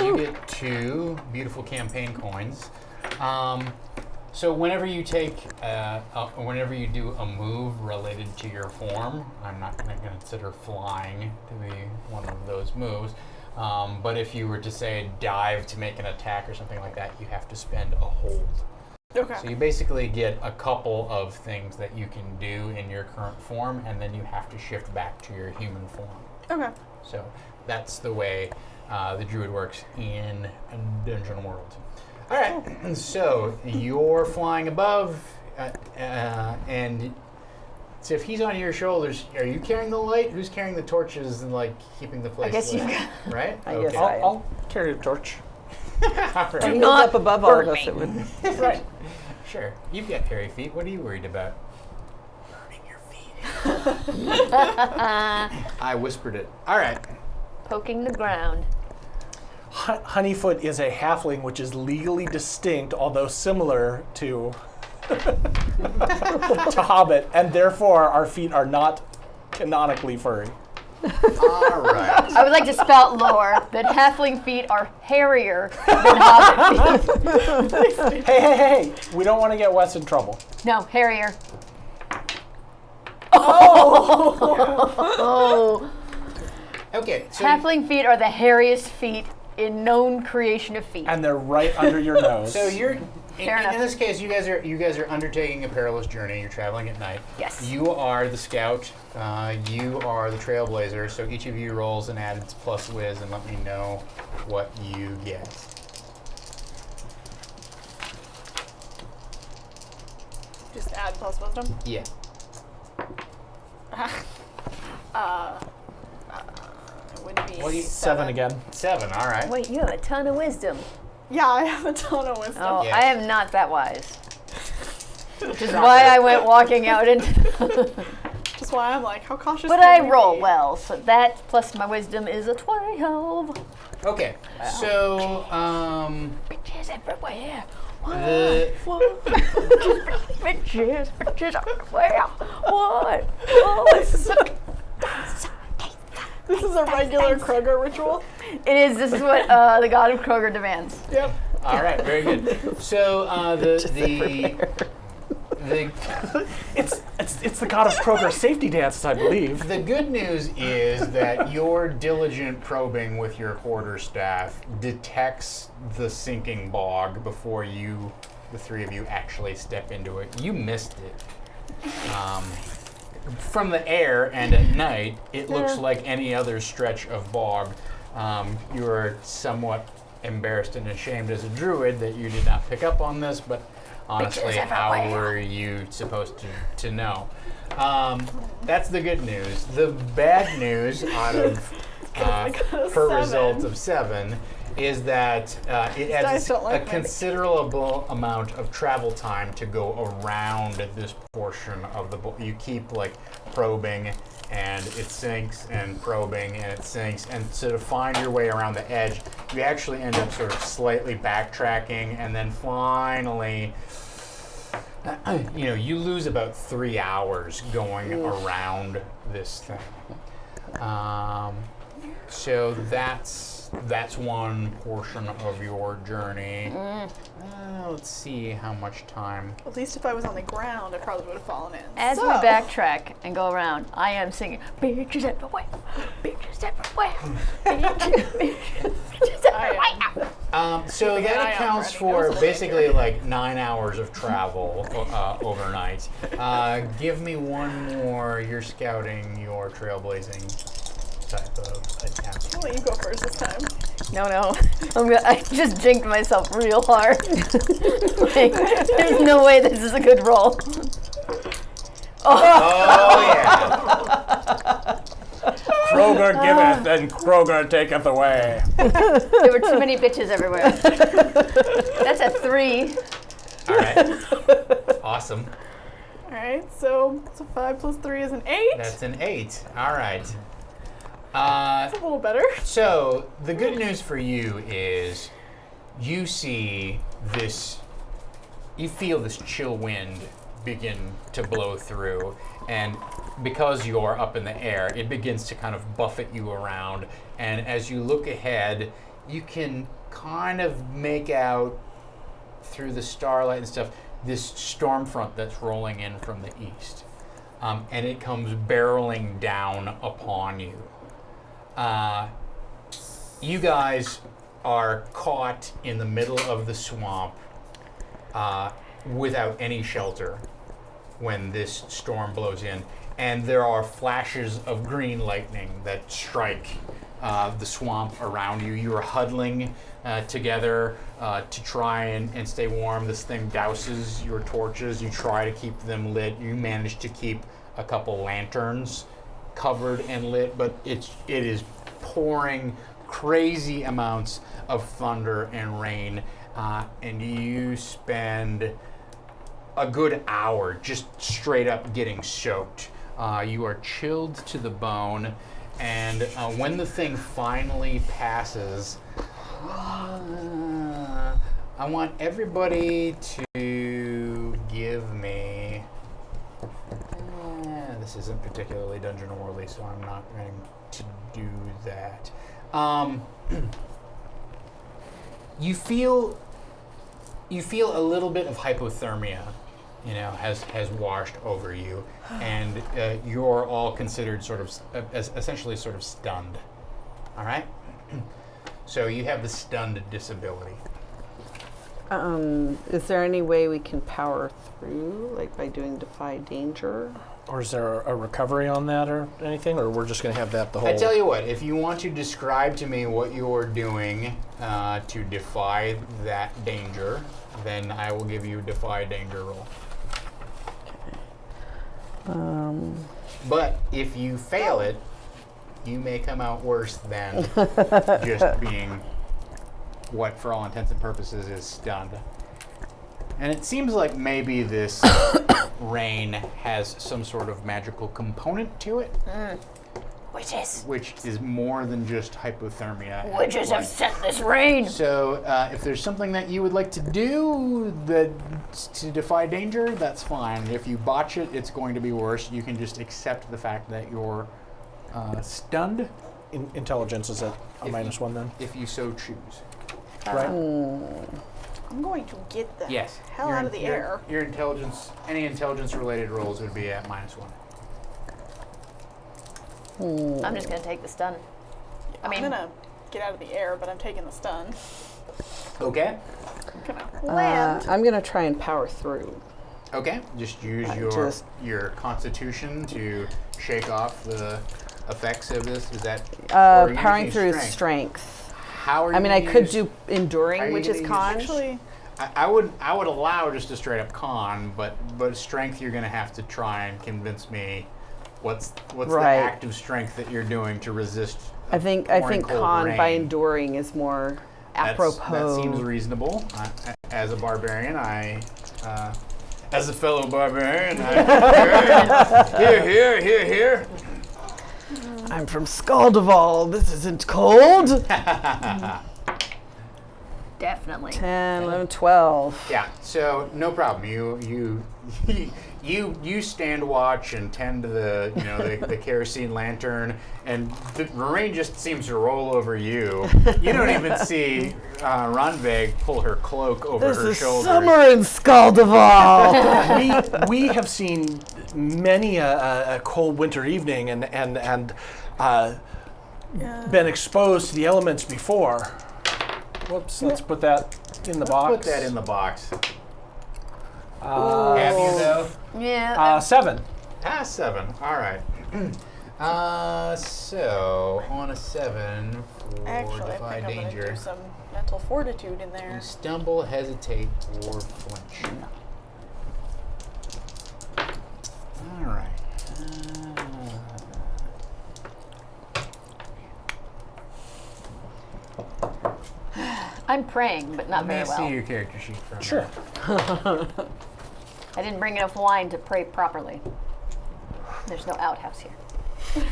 you get 2 beautiful campaign coins. So whenever you take, whenever you do a move related to your form, I'm not going to consider flying to be one of those moves. But if you were to say dive to make an attack or something like that, you have to spend a hold. Okay. So you basically get a couple of things that you can do in your current form, and then you have to shift back to your human form. Okay. So that's the way the druid works in Dungeon World. All right, so you're flying above, and so if he's on your shoulders, are you carrying the light? Who's carrying the torches and like keeping the place guess lit? you've got- Right? I guess Okay. I- I'll carry the torch. All If right. he was not up above all of burn us, me. it would. Right. Sure. You've got hairy feet. What are you worried about? Burning your feet. I whispered it. All right. Poking the ground. Honeyfoot is a halfling which is legally distinct, although similar to to Hobbit, and therefore our feet are not canonically furry. All right. I would like to spout lore that halfling feet are hairier than hobbit feet. Hey! We don't want to get Wes in trouble. No, hairier. Oh. Okay. So Halfling feet are the hairiest feet in known creation of feet. And they're right under your nose. So you're Fair enough. in this case, you guys are undertaking a perilous journey. You're traveling at night. Yes. You are the scout. You are the trailblazer. So each of you rolls an added plus whiz, and let me know what you get. Just add plus wisdom. Yeah. It would be What do you- 7 again. 7. All right. Wait, you have a ton of wisdom. Yeah, I have a ton of wisdom. Oh, Yeah. I am not that wise. Which is why I went walking out into. That's why I'm like, how cautious But can I we roll be? well, so that plus my wisdom is a 12. Okay. So Bitches everywhere. the Bitches everywhere. What? Oh, This is a regular Kroger ritual. it is. This is what the god of Kroger demands. Yep. all right, very good. So It's the god of Kroger safety dances, I believe. the good news is that your diligent probing with your quarterstaff detects the sinking bog before you, the three of you, actually step into it. You missed it. From the air and at night, it looks like any other stretch of bog. You're somewhat embarrassed and ashamed as a druid that you did not pick up on this, but honestly, Bitches how everywhere. were you supposed to know? That's the good news. The bad news out of per 7. result of 7 is that it dice adds don't like a me. considerable amount of travel time to go around this portion of the book. You keep like probing and it sinks and probing and it sinks, and so to find your way around the edge, you actually end up sort of slightly backtracking, and then finally you lose about 3 hours going around this thing. So that's one portion of your journey. Let's see how much time. At least if I was on the ground, I probably would have fallen in. As So, we backtrack and go around, I am singing, bitches everywhere, bitches everywhere, bitches everywhere. So Keeping an eye that out accounts for for anything else. basically like 9 hours of travel overnight. Give me one more. You're scouting, you're trailblazing. type of attack. I'll let you go first this time. No. I just jinked myself real hard. Like, there's no way this is a good roll. Oh yeah. Kroger giveth and Kroger taketh away. There were too many bitches everywhere. That's a 3. All right. Awesome. All right, so 5 plus 3 is an 8. That's an 8. All right. That's a little better. So the good news for you is you see this, you feel this chill wind begin to blow through, and because you're up in the air, it begins to kind of buffet you around, and as you look ahead, you can kind of make out through the starlight and stuff this storm front that's rolling in from the east, and it comes barreling down upon you. You guys are caught in the middle of the swamp without any shelter when this storm blows in, and there are flashes of green lightning that strike the swamp around you. You are huddling together to try and stay warm. This thing douses your torches. You try to keep them lit. You manage to keep a couple lanterns covered and lit, but it is pouring crazy amounts of thunder and rain, and you spend a good hour just straight up getting soaked. You are chilled to the bone, and when the thing finally passes, I want everybody to give me. This isn't particularly dungeon worthy, so I'm not going to do that. You feel a little bit of hypothermia, has washed over you, and you're all considered sort of essentially sort of stunned. All right. So you have the stunned disability. Is there any way we can power through, like by doing defy danger? Or is there a recovery on that or anything? Or we're just going to have that the whole... I tell you what, if you want to describe to me what you're doing to defy that danger, then I will give you a defy danger roll. But if you fail it, you may come out worse than just being what, for all intents and purposes, is stunned. And it seems like maybe this rain has some sort of magical component to it. Witches. Which is more than just hypothermia. Witches have sent this rain. So if there's something that you would like to do to defy danger, that's fine. If you botch it, it's going to be worse. You can just accept the fact that you're stunned. Intelligence is at a -1 then? If you so choose. Right? I'm going to get the hell your- out of the your- air. Your intelligence, any intelligence-related rolls would be at -1. I'm just going to take the stun. I'm gonna get out of the air, but I'm taking the stun. Okay. I'm gonna land. I'm gonna try and power through. Okay. Just use your constitution to shake off the effects of this. Is that or are you Powering using through strength? strength. How are you I mean, I gonna could use- do enduring, are you which gonna is use con. Actually, I would allow just a straight up con, but strength you're gonna have to try and convince me what's Right. the active strength that you're doing to resist. I think pouring cold con by rain. enduring is more apropos. That seems reasonable. As a barbarian, as a fellow barbarian, here. I'm from Skaldival. This isn't cold. Definitely. 10, 11, 12. Yeah, so no problem. You stand watch and tend to the kerosene lantern, and the rain just seems to roll over you. You don't even see Ranveig pull her cloak over This her is shoulders. summer in Skaldival. we have seen many a cold winter evening and been exposed to the elements before. Whoops, let's put that in the box. Put that in the box. Have you though? Yeah. 7. 7. All right. So on a 7 for Actually, I defy think I'm going to danger, do some mental fortitude in you there. stumble, hesitate, or flinch. All right. I'm praying, but not Let me very see well. your character sheet for a Sure. minute. I didn't bring enough wine to pray properly. There's no outhouse here.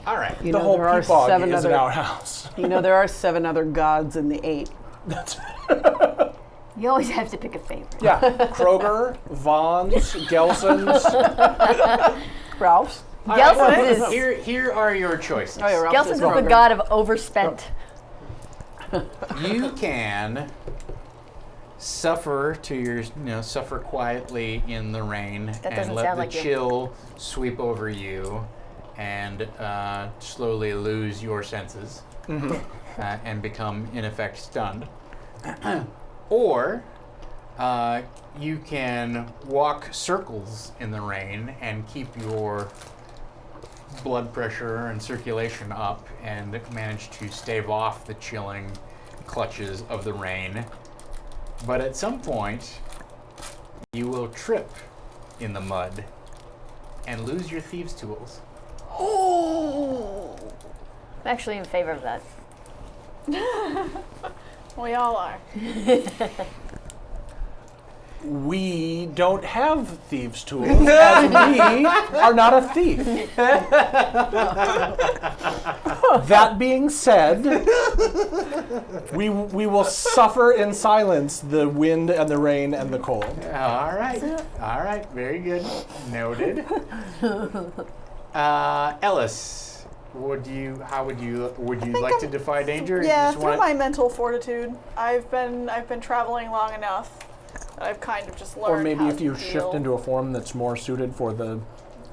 All right. You The know, whole there are peabog 7 is an other. outhouse. You know, there are 7 other gods in the 8. That's You always have to pick a favorite. yeah. Kroger, Vaughn's, Gelson's. Ralph's. Gelson's is, Here are your choices. Oh, yeah, Ralph's Gelson's is the Kroger. god of overspent. You can suffer suffer quietly in the rain and doesn't let sound the like you. chill sweep over you and slowly lose your senses and become in effect stunned. Or you can walk circles in the rain and keep your blood pressure and circulation up and manage to stave off the chilling clutches of the rain. But at some point, you will trip in the mud and lose your thieves' tools. I'm actually in favor of that. We all are. We don't have thieves' tools, as we are not a thief. That being said, we will suffer in silence the wind and the rain and the cold. All right, very good. Noted. Ellis, would you like to defy danger? You Yeah, just through wanna- my mental fortitude, I've been traveling long enough that I've kind of just learned. Or maybe how if you to shift deal. into a form that's more suited for the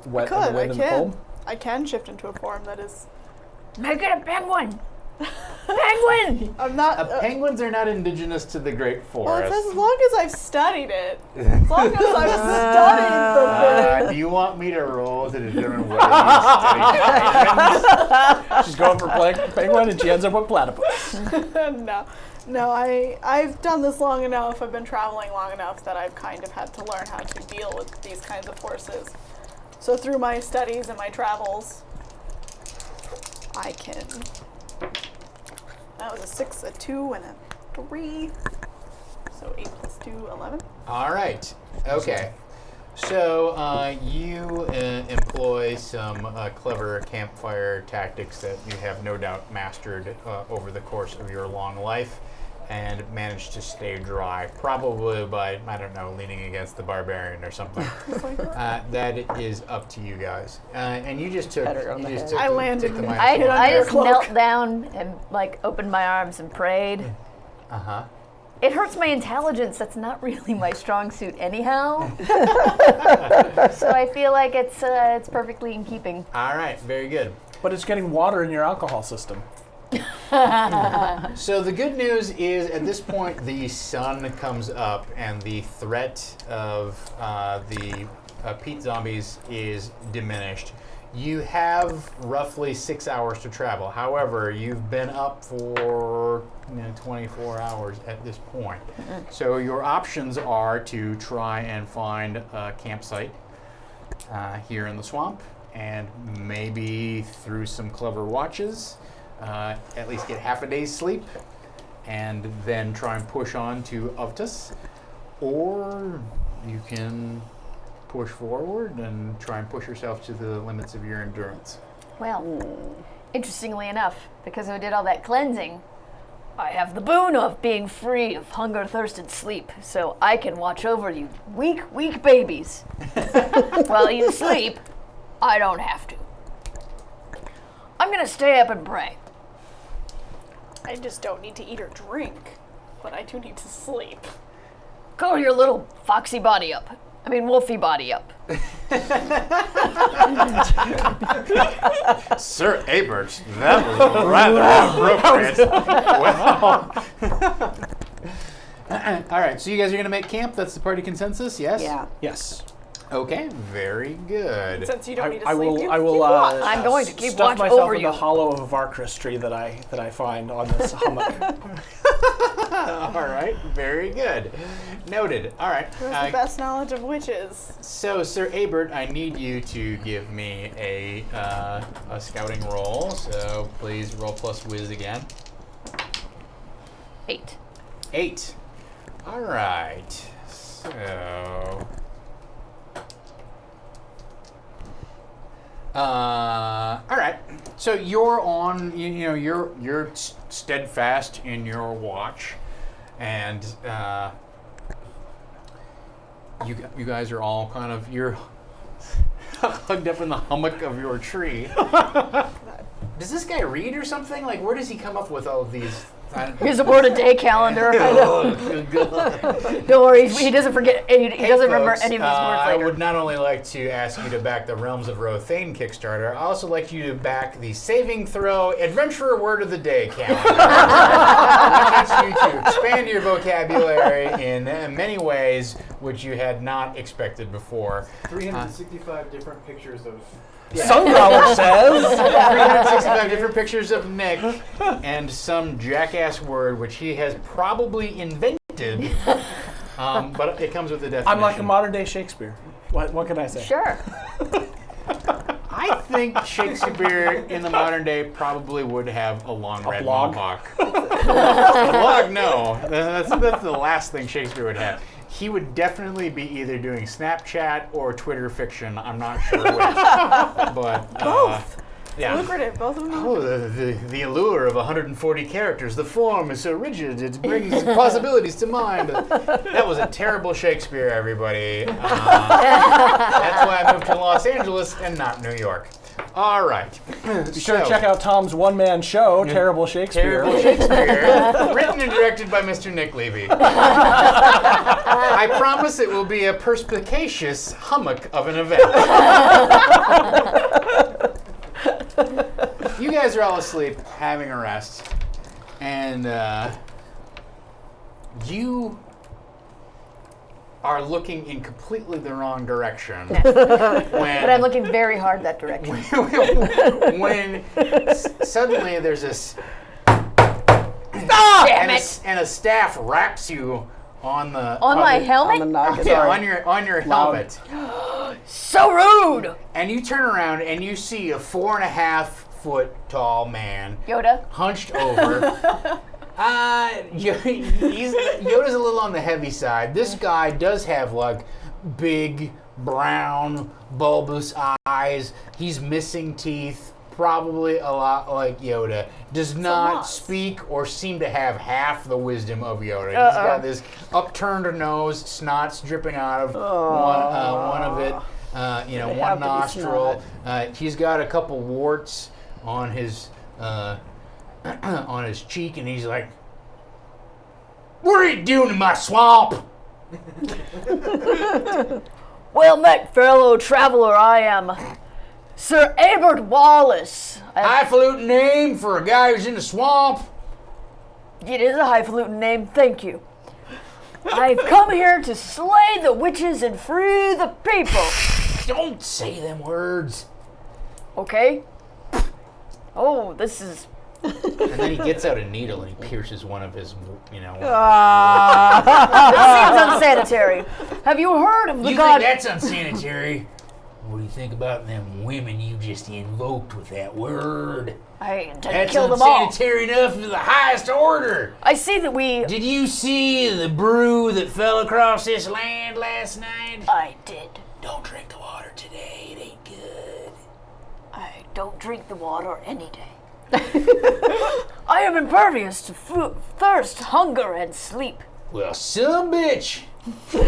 wet Could, and the wind and the cold. I can shift into a form that is. Make it a penguin! Penguin! I'm not. penguins are not indigenous to the Great well, Forest. it's as long as I've studied it. As long as I've studied the thing. Do you want me to roll to determine whether you studied penguins? She's going for penguin and she ends up with platypus. No, I've done this long enough, I've been traveling long enough that I've kind of had to learn how to deal with these kinds of forces. So through my studies and my travels, I can. That was a 6, a 2, and a 3. So 8 plus 2, 11. All right. Okay. So you employ some clever campfire tactics that you have no doubt mastered over the course of your long life and managed to stay dry, probably by, I don't know, leaning against the barbarian or something. That is up to you guys. And you just took, Better on the head. I landed. took the minus I one. just cloak. knelt down and opened my arms and prayed. Uh-huh. It hurts my intelligence. That's not really my strong suit anyhow. So I feel like it's perfectly in keeping. All right, very good. But it's getting water in your alcohol system. So the good news is, at this point, the sun comes up, and the threat of the peat zombies is diminished. You have roughly 6 hours to travel. However, you've been up for 24 hours at this point. So your options are to try and find a campsite here in the swamp, and maybe through some clever watches, at least get half a day's sleep, and then try and push on to Uvtus. Or you can push forward and try and push yourself to the limits of your endurance. Well, interestingly enough, because I did all that cleansing, I have the boon of being free of hunger, thirst, and sleep, so I can watch over you weak babies. While you sleep, I don't have to. I'm gonna stay up and pray. I just don't need to eat or drink, but I do need to sleep. Go your little foxy body up. Wolfy body up. Sir Abert, that was rather appropriate. Wow. All right, so you guys are going to make camp. That's the party consensus, yes? Yeah. Yes. Okay, very good. Since you don't need to I sleep, will. you I will. keep watch. I'm going to keep stuff watch myself over in you. the hollow of a Varkris tree that I find on this hummock. All right, very good. Noted. All right. Who has the best knowledge of witches? So, Sir Abert, I need you to give me a scouting roll. So, please roll plus whiz again. 8. 8. All right. So, all right. So you're on. You know, you're steadfast in your watch, and you guys are all kind of you're hugged up in the hummock of your tree. Does this guy read or something? Like, where does he come up with all of these? Here's a word a day calendar. I know. Don't worry, he doesn't forget. He doesn't remember folks, any of these words I later. would not only like to ask you to back the Realms of Rothaen Kickstarter, I also like you to back the Saving Throw Adventurer Word of the Day calendar. Which allows you to expand your vocabulary in many ways which you had not expected before. 365 different pictures of. Sundowner says. 365 different pictures of Nick and some jackass word which he has probably invented, but it comes with a definition. I'm like a modern day Shakespeare. What can I say? Sure. I think Shakespeare in the modern day probably would have a long red blog? mohawk. A blog, no. That's the last thing Shakespeare would have. He would definitely be either doing Snapchat or Twitter fiction. I'm not sure which. But Both. yeah. Lucrative, both of them. Oh, the allure of 140 characters. The form is so rigid, it brings possibilities to mind. That was a terrible Shakespeare, everybody. That's why I moved to Los Angeles and not New York. All right. Be sure to check out Tom's one-man show, Terrible Shakespeare. Terrible Shakespeare, written and directed by Mr. Nick Levy. I promise it will be a perspicacious hummock of an event. You guys are all asleep, having a rest, and you are looking in completely the wrong direction. But I'm looking very hard that direction. when suddenly there's this Damn it! and a staff wraps you on the On my On the helmet? noggin. yeah, Sorry. on your helmet, So rude! and you turn around and you see a 4.5-foot tall man Yoda? hunched over. Yoda's a little on the heavy side. This guy does have like big, brown, bulbous eyes. He's missing teeth, probably a lot like Yoda. Does not lot. speak or seem to have half the wisdom of Yoda. He's got this upturned nose, snot's dripping out of one of it. They One have to be nostril. He's got a couple warts on his on his cheek, and he's like, "What are you doing in my swamp?" Well met, fellow traveler, I am Sir Abert Wallace. Highfalutin name for a guy who's in the swamp. It is a highfalutin name, thank you. I've come here to slay the witches and free the people. Don't say them words. Okay? Oh, this is... And then he gets out a needle and he pierces one of his, This seems unsanitary. Have you heard of the You god... think that's unsanitary? What do you think about them women you just invoked with that word? I intend to That's kill them all. unsanitary enough to the highest order. I see that we... Did you see the brew that fell across this land last night? I did. Don't drink the water today. It ain't good. I don't drink the water any day. I am impervious to thirst, hunger, and sleep. Well, some bitch. Friend,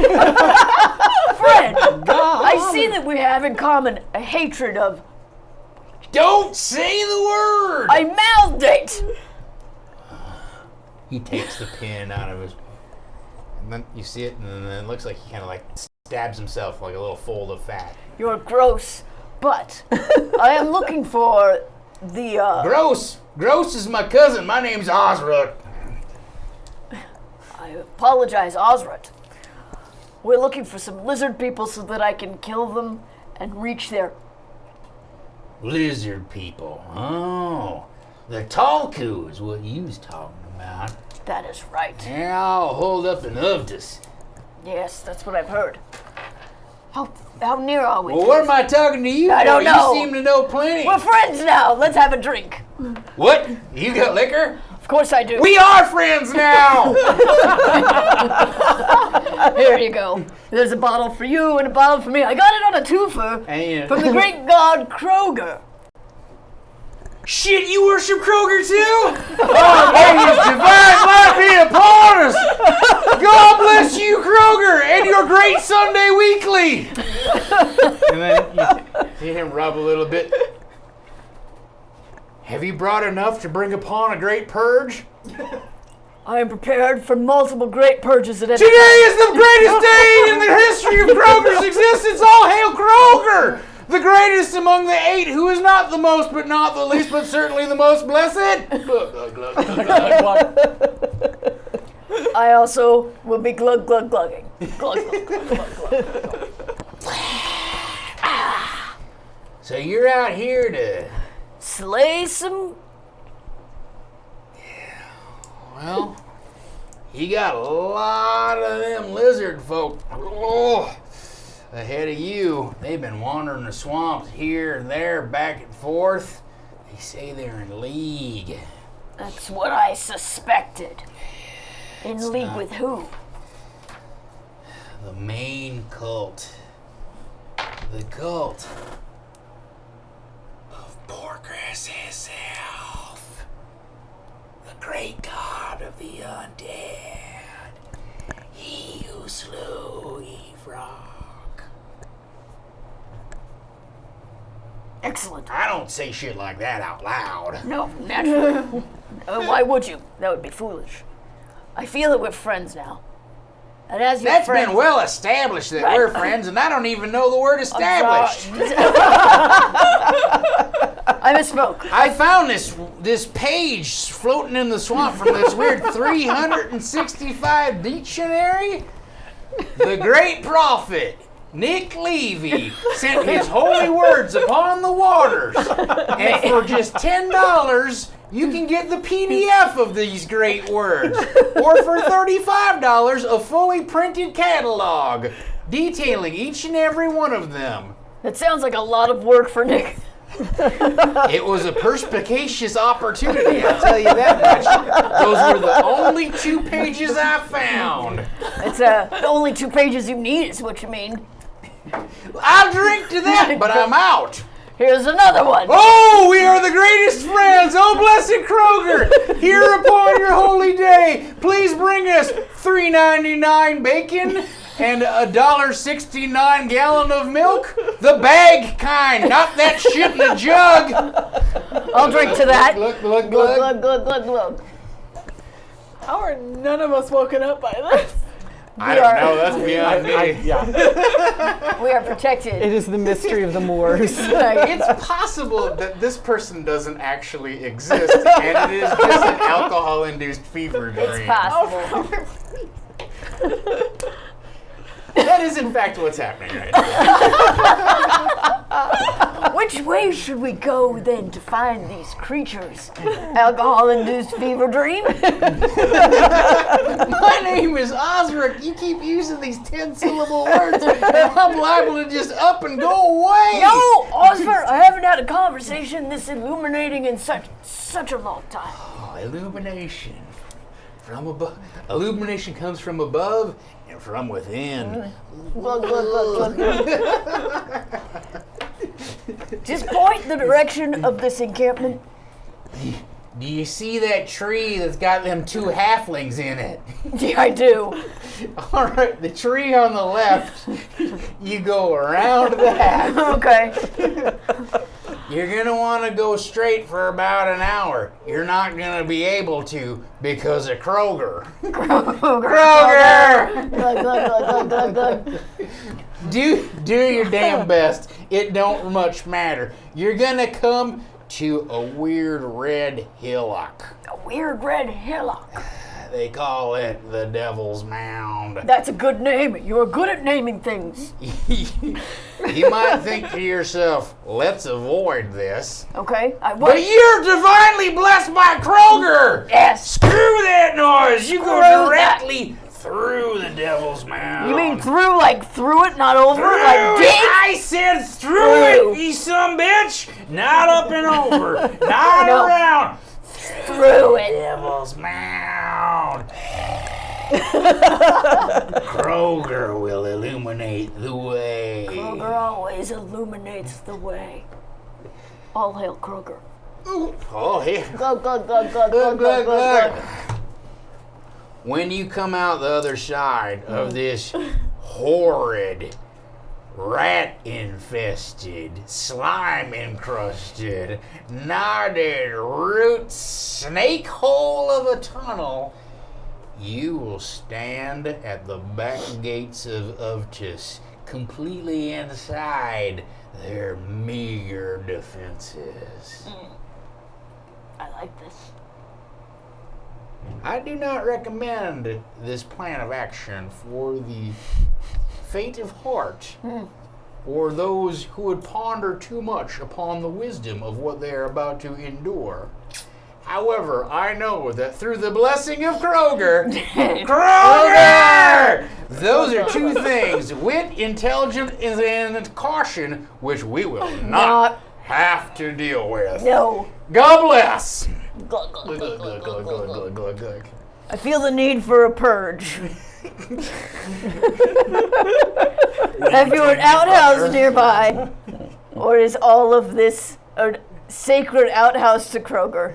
I see that we have in common a hatred of... Don't say the word. I mouthed it! He takes the pin out of his, and then you see it, and then it looks like he kind of like stabs himself like a little fold of fat. You're gross, but I am looking for the, Gross. Gross is my cousin. My name's Osrut. I apologize, Osrut. We're looking for some lizard people so that I can kill them and reach their... Lizard people. Oh, the Talku is what you was talking about. That is right. Yeah, I'll hold up an Uvdus. Yes, that's what I've heard. How near are we? Well, what am I talking to you I for? don't know. You seem to know plenty. We're friends now. Let's have a drink. What? You got liquor? Of course I do. We are friends now! Here you go. There's a bottle for you and a bottle for me. I got it on a twofer from the great god Kroger. Shit, you worship Kroger too? Oh, may his divine light be upon us! God bless you, Kroger, and your great Sunday Weekly! And then you see him rub a little bit. Have you brought enough to bring upon a great purge? I am prepared for multiple great purges at any Today is the greatest day in the history of Kroger's existence! All hail Kroger! The greatest among the 8, who is not the most, but not the least, but certainly the most blessed. Glug, glug, glug, glug, glug. I also will be glug glug glugging. Glug glug glug glug glug. So you're out here to... Slay some... Well, you got a lot of them lizard folk ahead of you. They've been wandering the swamps here and there, back and forth. They say they're in league. That's what I suspected. In league with who? The main cult. The cult of Porcus himself. The great god of the undead. He who slew Evrog. Excellent. I don't say shit like that out loud. No, naturally. Why would you? That would be foolish. I feel that we're friends now. And as your That's friend, been well established that Right. we're friends, and I don't even know the word established. I misspoke. I found this page floating in the swamp from this weird 365 dictionary. The great prophet Nick Levy sent his holy words upon the waters, and for just $10 you can get the PDF of these great words, or for $35 a fully printed catalog detailing each and every one of them. That sounds like a lot of work for Nick. It was a perspicacious opportunity, I'll tell you that much. Those were the only 2 pages I found. It's the only 2 pages you need is what you mean. I'll drink to that, but I'm out. Here's another one. Oh, we are the greatest friends. Oh, blessed Kroger, here upon your holy day, please bring us $3.99 bacon and $1.69 gallon of milk. The bag kind, not that shit in a jug. I'll drink to that. Glug, glug, Glug, glug. glug, glug, glug, glug. How are none of us woken up by this? I don't know. That's beyond me. Yeah, We are protected. It is the mystery of the moors. It's possible that this person doesn't actually exist, and it is just an alcohol-induced fever dream. It's possible. That is, in fact, what's happening right now. Which way should we go then to find these creatures? Alcohol-induced fever dream? My name is Osric. You keep using these 10-syllable words, and I'm liable to just up and go away. No, Oscar, I haven't had a conversation this illuminating in such a long time. Oh, illumination from above. Illumination comes from above and from within. Glug, glug, glug, glug, glug. Just point the direction of this encampment. Do you see that tree that's got them 2 halflings in it? Yeah, I do. All right, the tree on the left, you go around that. Okay. You're going to want to go straight for about an hour. You're not going to be able to because of Kroger. Kroger! Glug, glug, glug, glug, glug, glug. Do your damn best. It don't much matter. You're going to come to a weird red hillock. A weird red hillock. They call it the Devil's Mound. That's a good name. You're good at naming things. You might think to yourself, let's avoid this. Okay. But you're divinely blessed by Kroger! Yes. Screw that noise! You go Screw directly through the Devil's Mound. You mean through it, not over? Through Like it. deep? I said through it, you some bitch! Not up and over, not No. around. Through it. Devil's Mound. Kroger will illuminate the way. Kroger always illuminates the way. All hail Kroger. Oh, yeah. Glug, glug, glug, glug, Glug, glug, glug, glug, glug. glug. When you come out the other side of this horrid, rat-infested, slime-encrusted, knotted root snake hole of a tunnel, you will stand at the back gates of Ovtis, completely inside their meager defenses. I like this. I do not recommend this plan of action for the faint of heart or those who would ponder too much upon the wisdom of what they are about to endure. However, I know that through the blessing of Kroger, those are two things, wit, intelligence, and caution, which we will not have to deal with. No. God bless. Glug, glug, glug, glug, glug, glug, glug. Glug, glug, glug. I feel the need for a purge. Have you an outhouse nearby? Or is all of this a sacred outhouse to Kroger?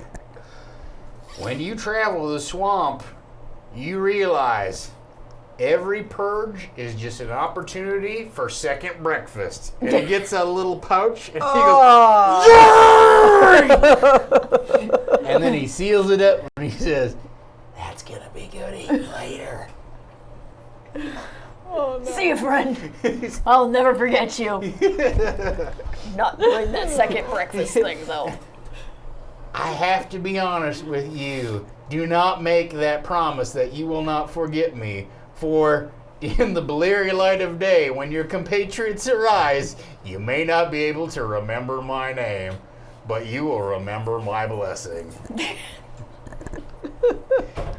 When you travel the swamp, you realize every purge is just an opportunity for second breakfast. And he gets a little pouch and he goes, "Yay!" And then he seals it up and he says, "That's gonna be good eating later." See you, friend. I'll never forget you. Not doing that second breakfast thing, though. I have to be honest with you. Do not make that promise that you will not forget me. For in the bleary light of day, when your compatriots arise, you may not be able to remember my name, but you will remember my blessing.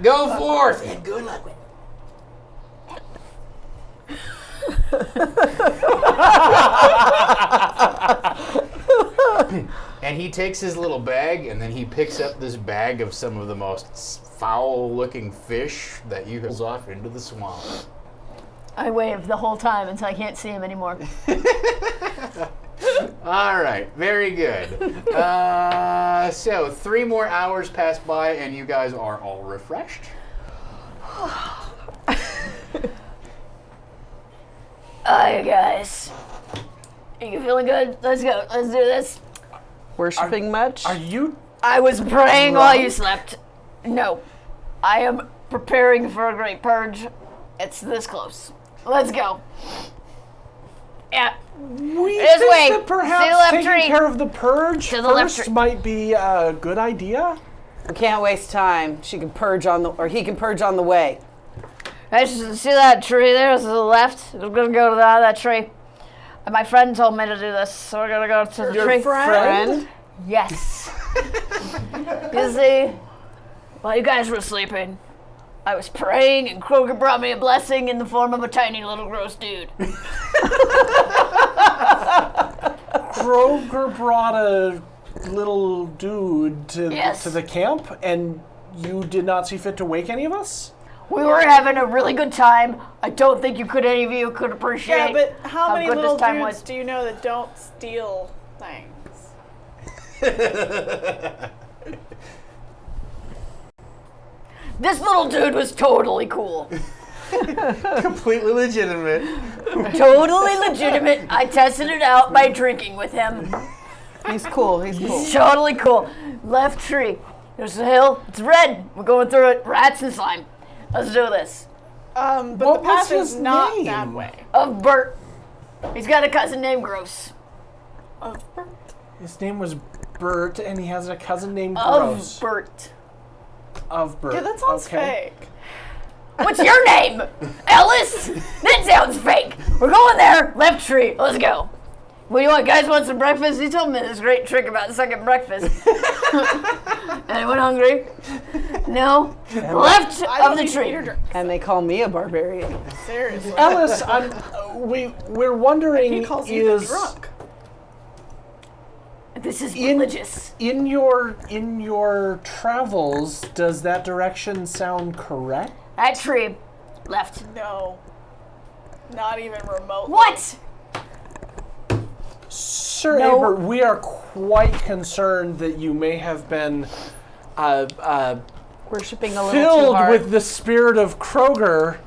Go forth and good luck with And he takes his little bag and then he picks up this bag of some of the most foul-looking fish that you have off into the swamp. I wave the whole time until I can't see him anymore. All right, very good. So 3 more hours pass by and you guys are all refreshed. Alright, guys. Are you feeling good? Let's go. Let's do this. Worshipping much? Are you? I was praying while you slept. No. I am preparing for a great purge. It's this close. Let's go. Yeah. We This think way. that perhaps See the left taking tree. care of the purge To the left first tree. might be a good idea. We can't waste time. She can purge on the, or he can purge on the way. Guys, see that tree there to the left? We're gonna go to that tree. And my friend told me to do this, so we're gonna go to the Your tree. friend? Yes. You see, while you guys were sleeping, I was praying, and Kroger brought me a blessing in the form of a tiny little gross dude. Kroger brought a little dude to Yes. the camp, and you did not see fit to wake any of us? We were having a really good time. I don't think any of you could appreciate Yeah, but how many good little this time dudes was. do you know that don't steal things? This little dude was totally cool. Completely legitimate. Totally legitimate. I tested it out by drinking with him. He's cool. He's cool. It's totally cool. Left tree. There's a hill. It's red. We're going through it. Rats and slime. Let's do this. But What the path was is his not name? that way. Of Bert. He's got a cousin named Gross. Of His name was Bert, and he has a cousin named Of Gross. Bert. of bird. Yeah, that sounds fake. What's your name? Ellis? That sounds fake. We're going there. Left tree. Let's go. What do you want? Guys want some breakfast? He told me this great trick about second breakfast. Anyone hungry? No? Left of the tree. And they call me a barbarian. Seriously. Ellis, we're wondering He calls you the is drunk. This is religious. in your travels, does that direction sound correct? That tree. Left. No. Not even remotely. What? Sir No. Aber, we are quite concerned that you may have been Worshipping a little too filled hard. with the spirit of Kroger,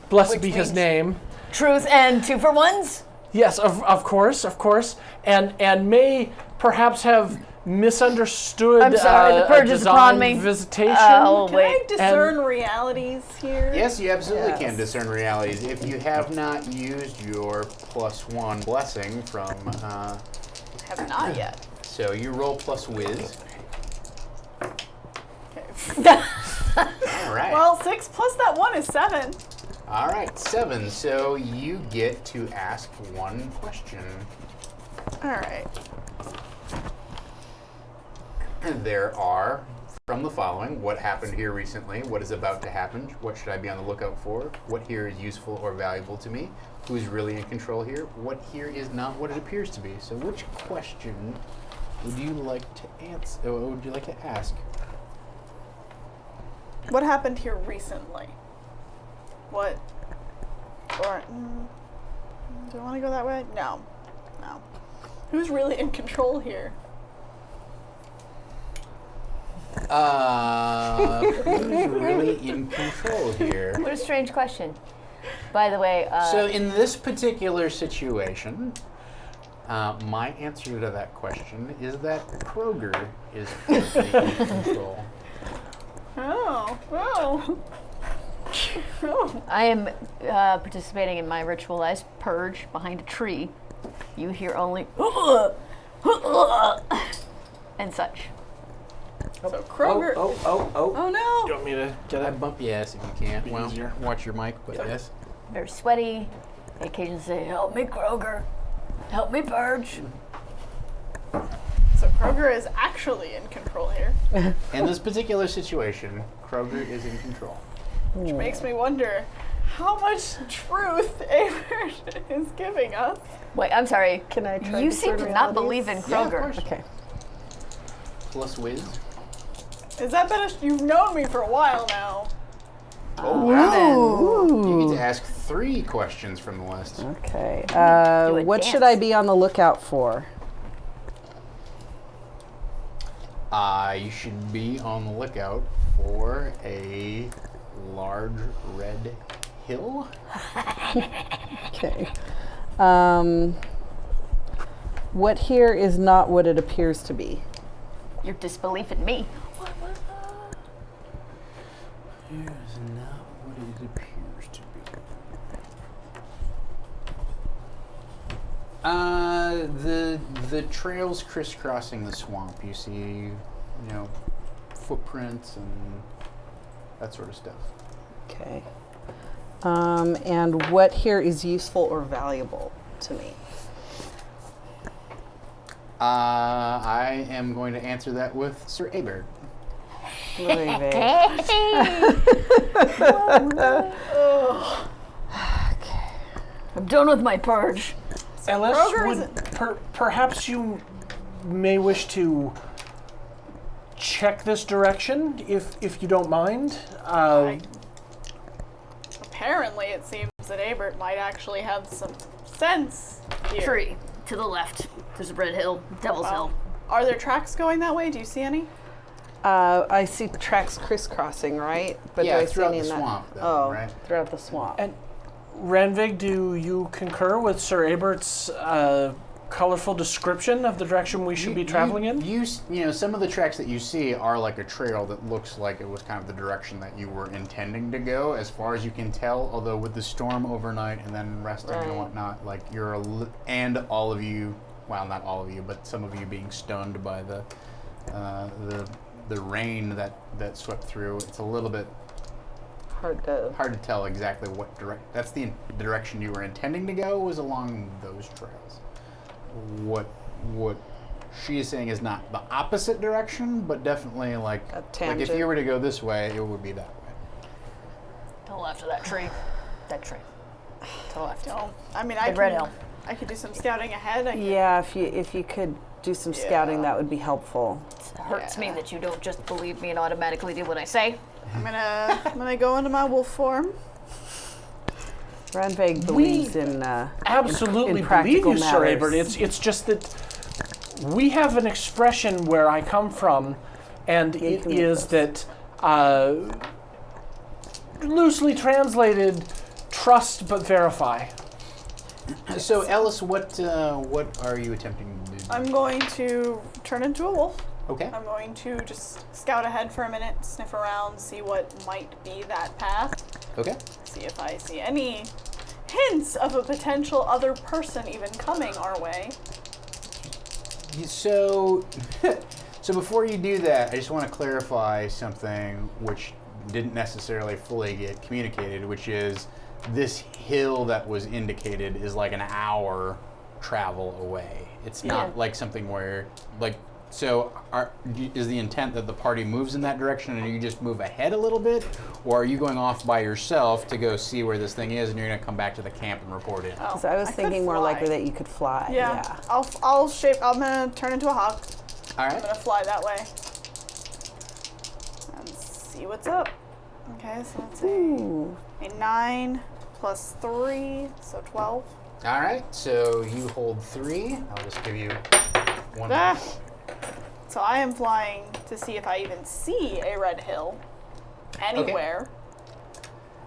blessed be his means- name. Truth and 2-for-1s? Yes, of course, and may perhaps have misunderstood I'm sorry, the a purge is upon designed me. visitation. Oh, Can I wait. discern realities here? Yes, you absolutely Yes. can discern realities. If you have not used your +1 blessing from, Have not yet. so you roll plus whiz. All right. Well, 6 plus that 1 is 7. All right, 7. So you get to ask one question. All right. There are, from the following, what happened here recently, what is about to happen, what should I be on the lookout for, what here is useful or valuable to me, who's really in control here, what here is not what it appears to be. So which question would you like to answer, or what would you like to ask? What happened here recently? What? Or do I want to go that way? No. No. Who's really in control here? Who's really in control here? What a strange question. By the way, So in this particular situation, my answer to that question is that Kroger is currently in control. Oh. Oh. Oh. I am participating in my ritualized purge behind a tree. You hear only and such. So Kroger. Oh no. You want me to get I it? bump yes if you can. Well, Easier. watch your mic, but yes. Very sweaty. I occasionally say, "Help me, Kroger. Help me purge." So Kroger is actually in control here, In this particular situation, Kroger is in control. which makes me wonder how much truth Avert is giving us. Wait, I'm sorry. Can I try You to seem to discern not realities? believe in Yeah, of Kroger. course. Okay. Plus whiz. Is that better? You've known me for a while now. Oh wow! Ooh. You get to ask 3 questions from the list. Okay. Do a What dance. should I be on the lookout for? You should be on the lookout for a large red hill. Okay. What here is not what it appears to be? Your disbelief in me. Here's not what it appears to be. The trails crisscrossing the swamp. You see, footprints and that sort of stuff. Okay. And what here is useful or valuable to me? I am going to answer that with Sir Abert. I'm done with my purge. Ellis, Kroger perhaps you may wish to check this direction, if you don't mind. Apparently, it seems that Abert might actually have some sense here. Tree to the left. There's a red hill, Devil's Well, Hill. are there tracks going that way? Do you see any? I see tracks crisscrossing, right? But Yeah, do I see throughout any the in that? swamp, though, Oh, right? throughout the swamp. And Ranvig, do you concur with Sir Abert's colorful description of the direction we should be traveling in? Some of the tracks that you see are like a trail that looks like it was kind of the direction that you were intending to go, as far as you can tell. Although with the storm overnight and then resting and whatnot, like and all of you, well, not all of you, but some of you being stunned by the the rain that swept through, it's a little bit Hard to. hard to tell exactly what that's the direction you were intending to go, was along those trails. What she is saying is not the opposite direction, but definitely like if tangent. you were to go this way, it would be that way. To the left of that tree. That tree. To the left. No, I mean, Big Red Hill. I could do some scouting ahead. Yeah, if you could do some scouting, that would be helpful. It hurts me that you don't just believe me and automatically do what I say. I'm gonna go into my wolf form. Ranveg believes in Absolutely in believe practical you, Sir matters. Abert. It's just that we have an expression where I come from, and Yeah, you it can make is this. that loosely translated, trust but verify. So Ellis, what are you attempting to do? I'm going to turn into a wolf. Okay. I'm going to just scout ahead for a minute, sniff around, see what might be that path. Okay. See if I see any hints of a potential other person even coming our way. So, so before you do that, I just want to clarify something which didn't necessarily fully get communicated, which is this hill that was indicated is like an hour travel away. It's not like something where, like, so is the intent that the party moves in that direction and you just move ahead a little bit? Or are you going off by yourself to go see where this thing is and you're going to come back to the camp and report it? Oh, So I was could thinking more fly. likely that you could fly. Yeah. I'm gonna turn into a hawk. All I'm right. gonna fly that way. And see what's up. Okay, so that's Ooh. a 9 plus 3, so 12. All right. So you hold 3. I'll just give you one. Ah. So I am flying to see if I even see a red hill anywhere.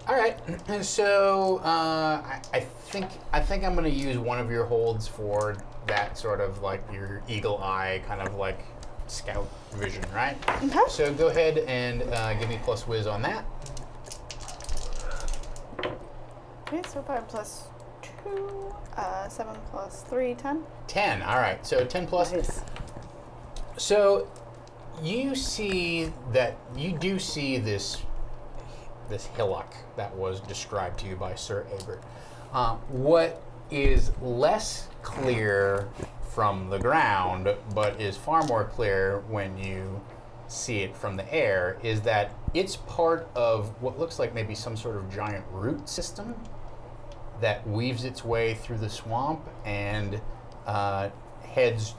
All right, and so I think I'm going to use one of your holds for that sort of like your eagle eye kind of like scout vision, right? Okay. So go ahead and give me plus whiz on that. Okay, so 5 plus 2, 7 plus 3, 10. 10. All right, so 10 plus. Nice. So you do see this hillock that was described to you by Sir Abert. What is less clear from the ground, but is far more clear when you see it from the air, is that it's part of what looks like maybe some sort of giant root system that weaves its way through the swamp and heads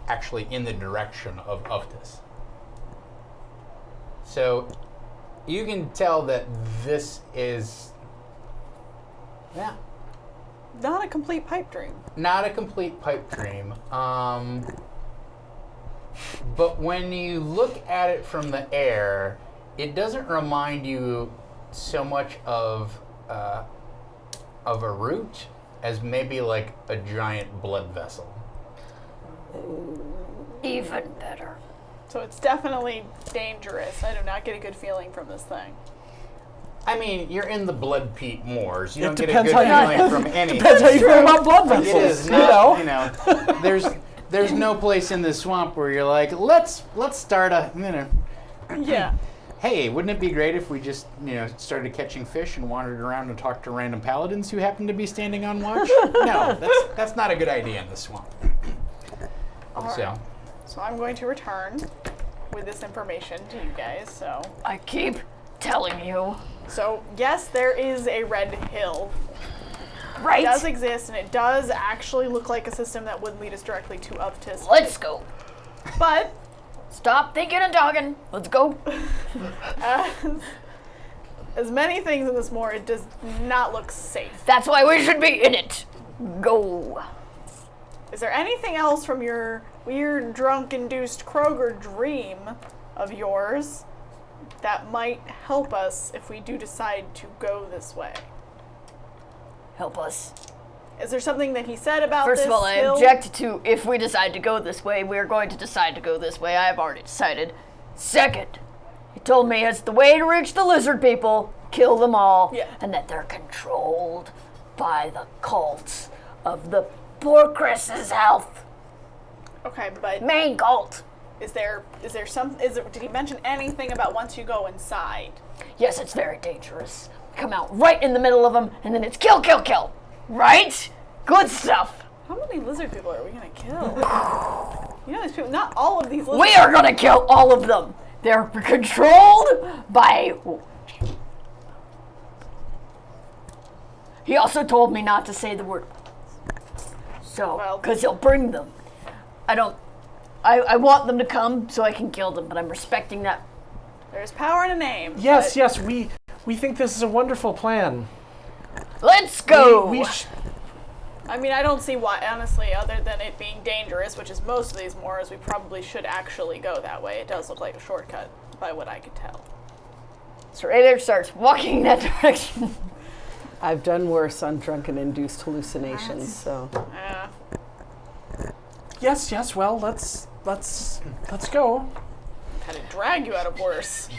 actually in the direction of Uftus. So you can tell that this is Not a complete pipe dream. not a complete pipe dream. But when you look at it from the air, it doesn't remind you so much of a root as maybe like a giant blood vessel. Even better. So it's definitely dangerous. I do not get a good feeling from this thing. I mean, you're in the blood peat moors. You don't get a depends good how you- feeling from anything. Depends how you feel about blood It vessels. is you not, know. there's no place in the swamp where you're like, let's start a, Yeah. hey, wouldn't it be great if we just, started catching fish and wandered around and talked to random paladins who happen to be standing on watch? No, that's not a good idea in the swamp. So, So I'm going to return with this information to you guys. I keep telling you. So yes, there is a red hill. Right? It does exist, and it does actually look like a system that would lead us directly to Uftus. Let's go. But Stop thinking and talking. Let's go. as many things in this moor, it does not look safe. That's why we should be in it. Go. Is there anything else from your weird, drunk-induced Kroger dream of yours that might help us if we do decide to go this way? Help us. Is there something that he said about First this of all, I hill? object to if we decide to go this way, we're going to decide to go this way. I have already decided. Second, he told me it's the way to reach the lizard people, kill them all, Yeah. and that they're controlled by the cults of the poor Chris's health. Okay, but Main cult. Did he mention anything about once you go inside? Yes, it's very dangerous. Come out right in the middle of them, and then it's kill, kill, kill. Right? Good stuff. How many lizard people are we gonna kill? You know, these people. Not all of these lizard. We are gonna kill all of them. They're controlled by. He also told me not to say the word. So, because he'll bring them. I want them to come so I can kill them, but I'm respecting that. There's power in a name. Yes, yes, we think this is a wonderful plan. Let's go! I mean, I don't see why, honestly, other than it being dangerous, which is most of these mores, we probably should actually go that way. It does look like a shortcut, by what I could tell. Sir Aether starts walking in that direction. I've done worse on drunken-induced hallucinations, so... Yeah. Yes, yes, well, let's go. Had to drag you out of worse.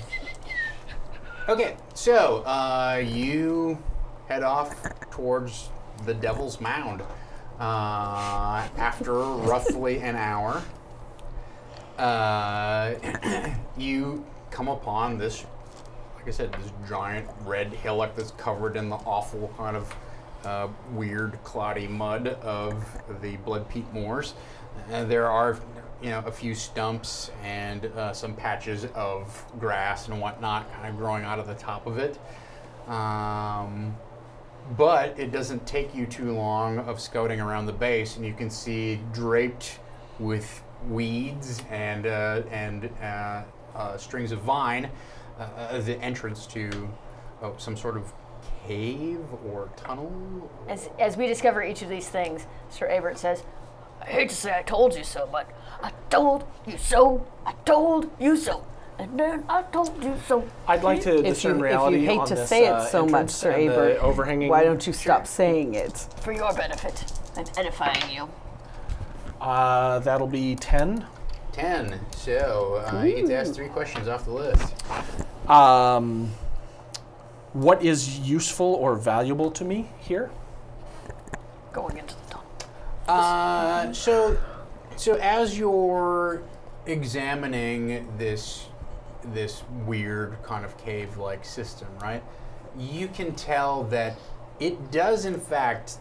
Okay, so you head off towards the Devil's Mound after roughly an hour. You come upon this, like I said, this giant red hillock that's covered in the awful kind of weird, cloddy mud of the Blood Peat Moors. There are, a few stumps and some patches of grass and whatnot kind of growing out of the top of it. But it doesn't take you too long of scouting around the base, and you can see draped with weeds and strings of vine the entrance to some sort of cave or tunnel. As we discover each of these things, Sir Abert says, I hate to say I told you so, but I told you so, I told you so, and then I told you so. I'd like to discern reality if you hate on to this, say it so much, entrance Sir and the Abert, overhanging. why don't you stop saying it? For your benefit, I'm edifying you. That'll be 10. 10. So you get to ask 3 questions off the list. What is useful or valuable to me here? Going into the tunnel. So as you're examining this weird kind of cave-like system, right? You can tell that it does, in fact,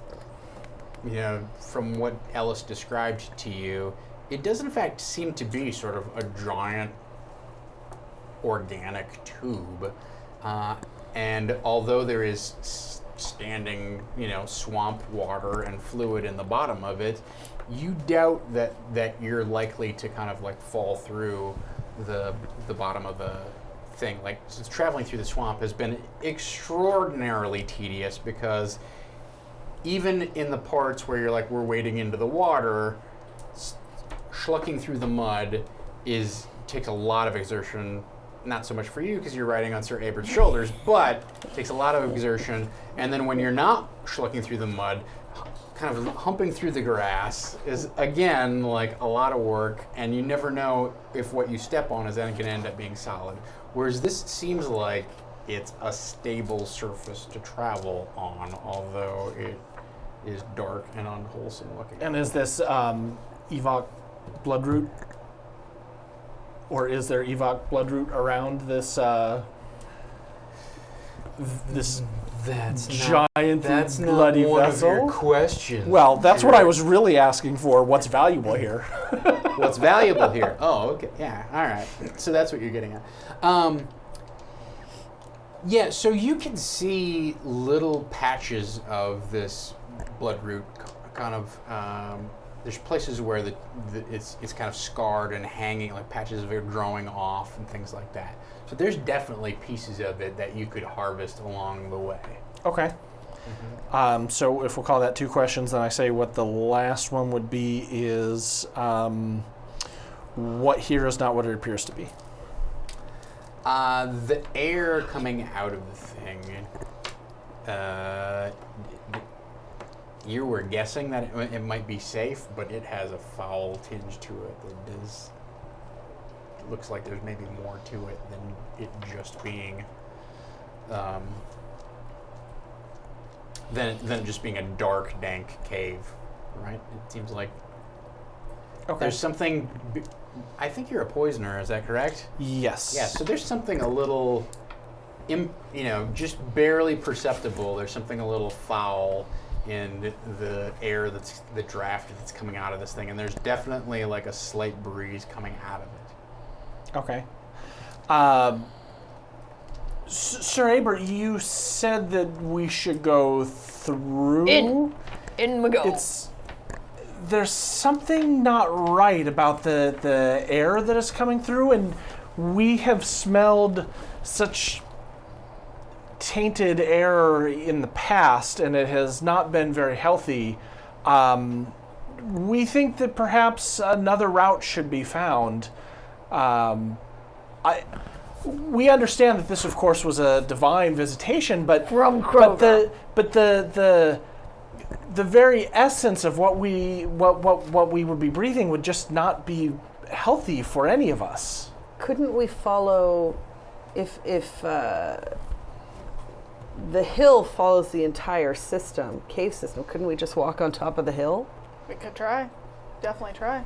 from what Ellis described to you, it does in fact seem to be sort of a giant organic tube. And although there is standing, swamp water and fluid in the bottom of it, you doubt that you're likely to kind of like fall through the bottom of the thing. Like, traveling through the swamp has been extraordinarily tedious, because even in the parts where you're like, we're wading into the water, schlucking through the mud takes a lot of exertion. Not so much for you because you're riding on Sir Abert's shoulders, but takes a lot of exertion. And then when you're not schlucking through the mud, kind of humping through the grass is, again, like a lot of work, and you never know if what you step on is then going to end up being solid. Whereas this seems like it's a stable surface to travel on, although it is dark and unwholesome looking. And is this Evok bloodroot? Or is there Evok bloodroot around this this giant bloody one vessel? of your questions. Well, that's what I was really asking for. What's valuable here? What's valuable here? Oh, okay. Yeah, all right. So that's what you're getting at. Yeah, so you can see little patches of this bloodroot kind of... there's places where it's kind of scarred and hanging, like patches of it growing off and things like that. So there's definitely pieces of it that you could harvest along the way. Okay. Mm-hmm. So if we'll call that 2 questions, then I say what the last one would be is what here is not what it appears to be. The air coming out of the thing, you were guessing that it might be safe, but it has a foul tinge to it that does... It looks like there's maybe more to it than it just being... than just being a dark, dank cave, right? It seems like there's something I think you're a poisoner, is that correct? Yes. Yeah, so there's something a little, just barely perceptible. There's something a little foul in the air the draft that's coming out of this thing, and there's definitely like a slight breeze coming out of it. Okay. Sir Aber, you said that we should go through. In we go. There's something not right about the air that is coming through, and we have smelled such tainted air in the past, and it has not been very healthy. We think that perhaps another route should be found. We understand that this, of course, was a divine visitation, but From Kroger. but the very essence of what we would be breathing would just not be healthy for any of us. Couldn't we follow, if the hill follows the entire cave system, couldn't we just walk on top of the hill? We could try. Definitely try.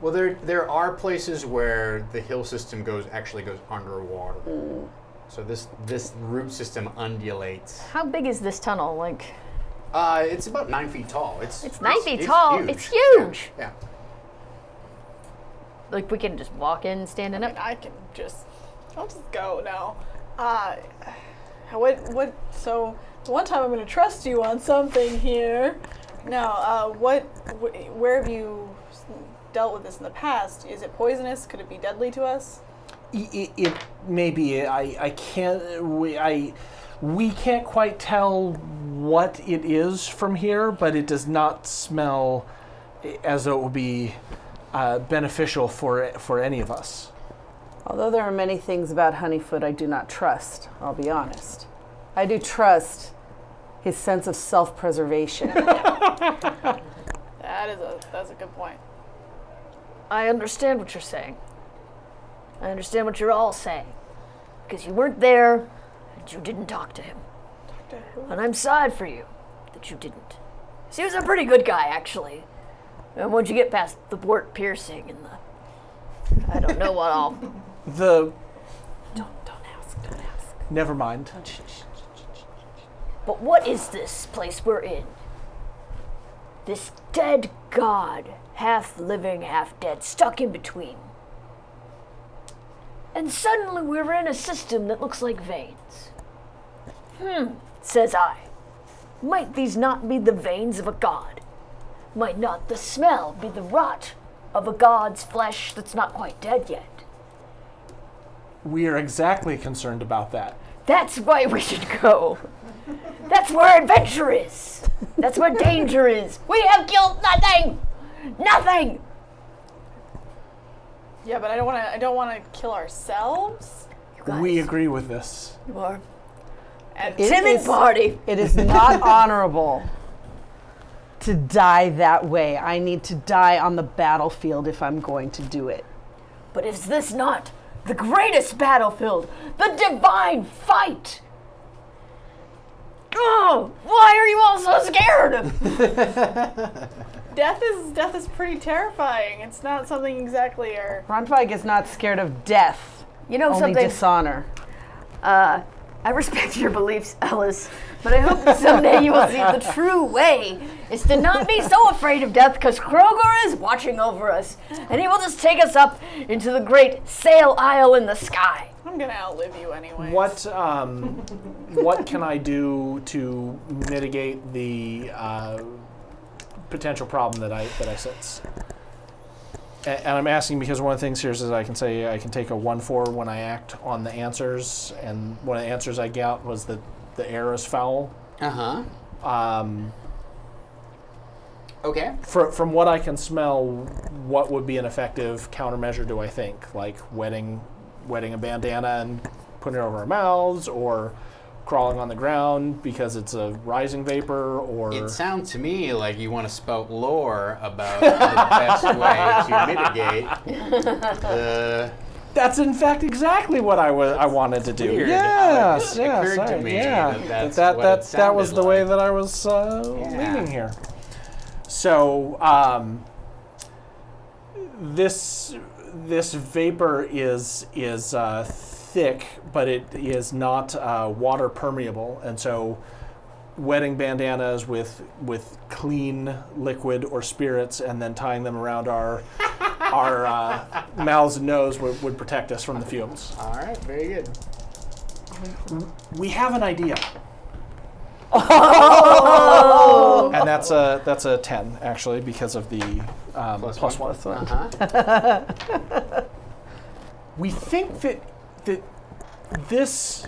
Well, there are places where the hill system actually goes underwater. So this root system undulates. How big is this tunnel? Like, It's about 9 feet tall. it's 9 feet tall. Huge. It's huge. Yeah. Like, we can just walk in standing I up. mean, I'll just go now. So the one time I'm going to trust you on something here. Now, where have you dealt with this in the past? Is it poisonous? Could it be deadly to us? It may be. I can't. We can't quite tell what it is from here, but it does not smell as though it would be beneficial for any of us. Although there are many things about Honeyfoot I do not trust, I'll be honest. I do trust his sense of self-preservation. That's a good point. I understand what you're saying. I understand what you're all saying. Because you weren't there, and you didn't talk to him. And I'm sad for you that you didn't. 'Cause he was a pretty good guy, actually. And once you get past the wart piercing and I don't know what all. Don't ask. Never mind. But what is this place we're in? This dead god, half living, half dead, stuck in between. And suddenly we're in a system that looks like veins. Says I. Might these not be the veins of a god? Might not the smell be the rot of a god's flesh that's not quite dead yet? We are exactly concerned about that. That's why we should go. That's where adventure is. That's where danger is. We have killed nothing. Nothing. Yeah, but I don't want to kill ourselves. You guys, We agree with this. You are And It timid is- party. It is not honorable to die that way. I need to die on the battlefield if I'm going to do it. But is this not the greatest battlefield? The divine fight? Oh, why are you all so scared? death is pretty terrifying. It's not something exactly Ronfig is not scared of death, You know only something? dishonor. I respect your beliefs, Ellis, but I hope that someday you will see the true way is to not be so afraid of death, because Kroger is watching over us, and he will just take us up into the great sail isle in the sky. I'm gonna outlive you anyway. What can I do to mitigate the potential problem that I sense? And I'm asking because one of the things here is I can say I can take a 1/4 when I act on the answers, and one of the answers I got was that the air is foul. Okay. From what I can smell, what would be an effective countermeasure? Do I think like wetting a bandana and putting it over our mouths, or crawling on the ground because it's a rising vapor, or It sounds to me like you want to spout lore about the best way to mitigate the. That's in fact exactly what I wanted to do. Weird. Yes, It yes, occurred to me yeah. that's that what it that was sounded the way like. that I was leaning here. So this this vapor is thick, but it is not water permeable, and so wetting bandanas with clean liquid or spirits and then tying them around our mouths and nose would protect us from the fumes. All right, very good. We have an idea. Oh! And that's a 10 actually because of the plus one. Uh-huh. We think that this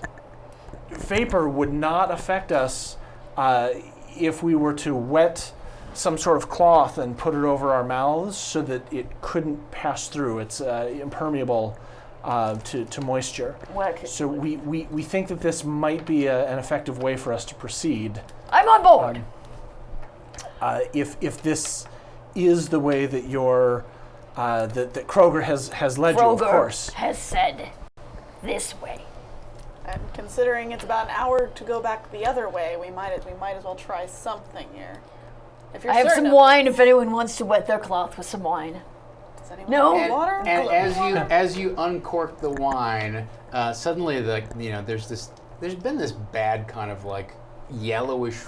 vapor would not affect us if we were to wet some sort of cloth and put it over our mouths so that it couldn't pass through. It's impermeable to moisture. So we think that this might be an effective way for us to proceed. I'm on board. If this is the way that that Kroger has led you, of course. Has said this way. And considering it's about an hour to go back the other way, we might as well try something here. If you're I have certain some of- wine if anyone wants to wet their cloth with some wine. Does anyone No. have water? And as you uncork the wine, suddenly there's been this bad kind of like yellowish,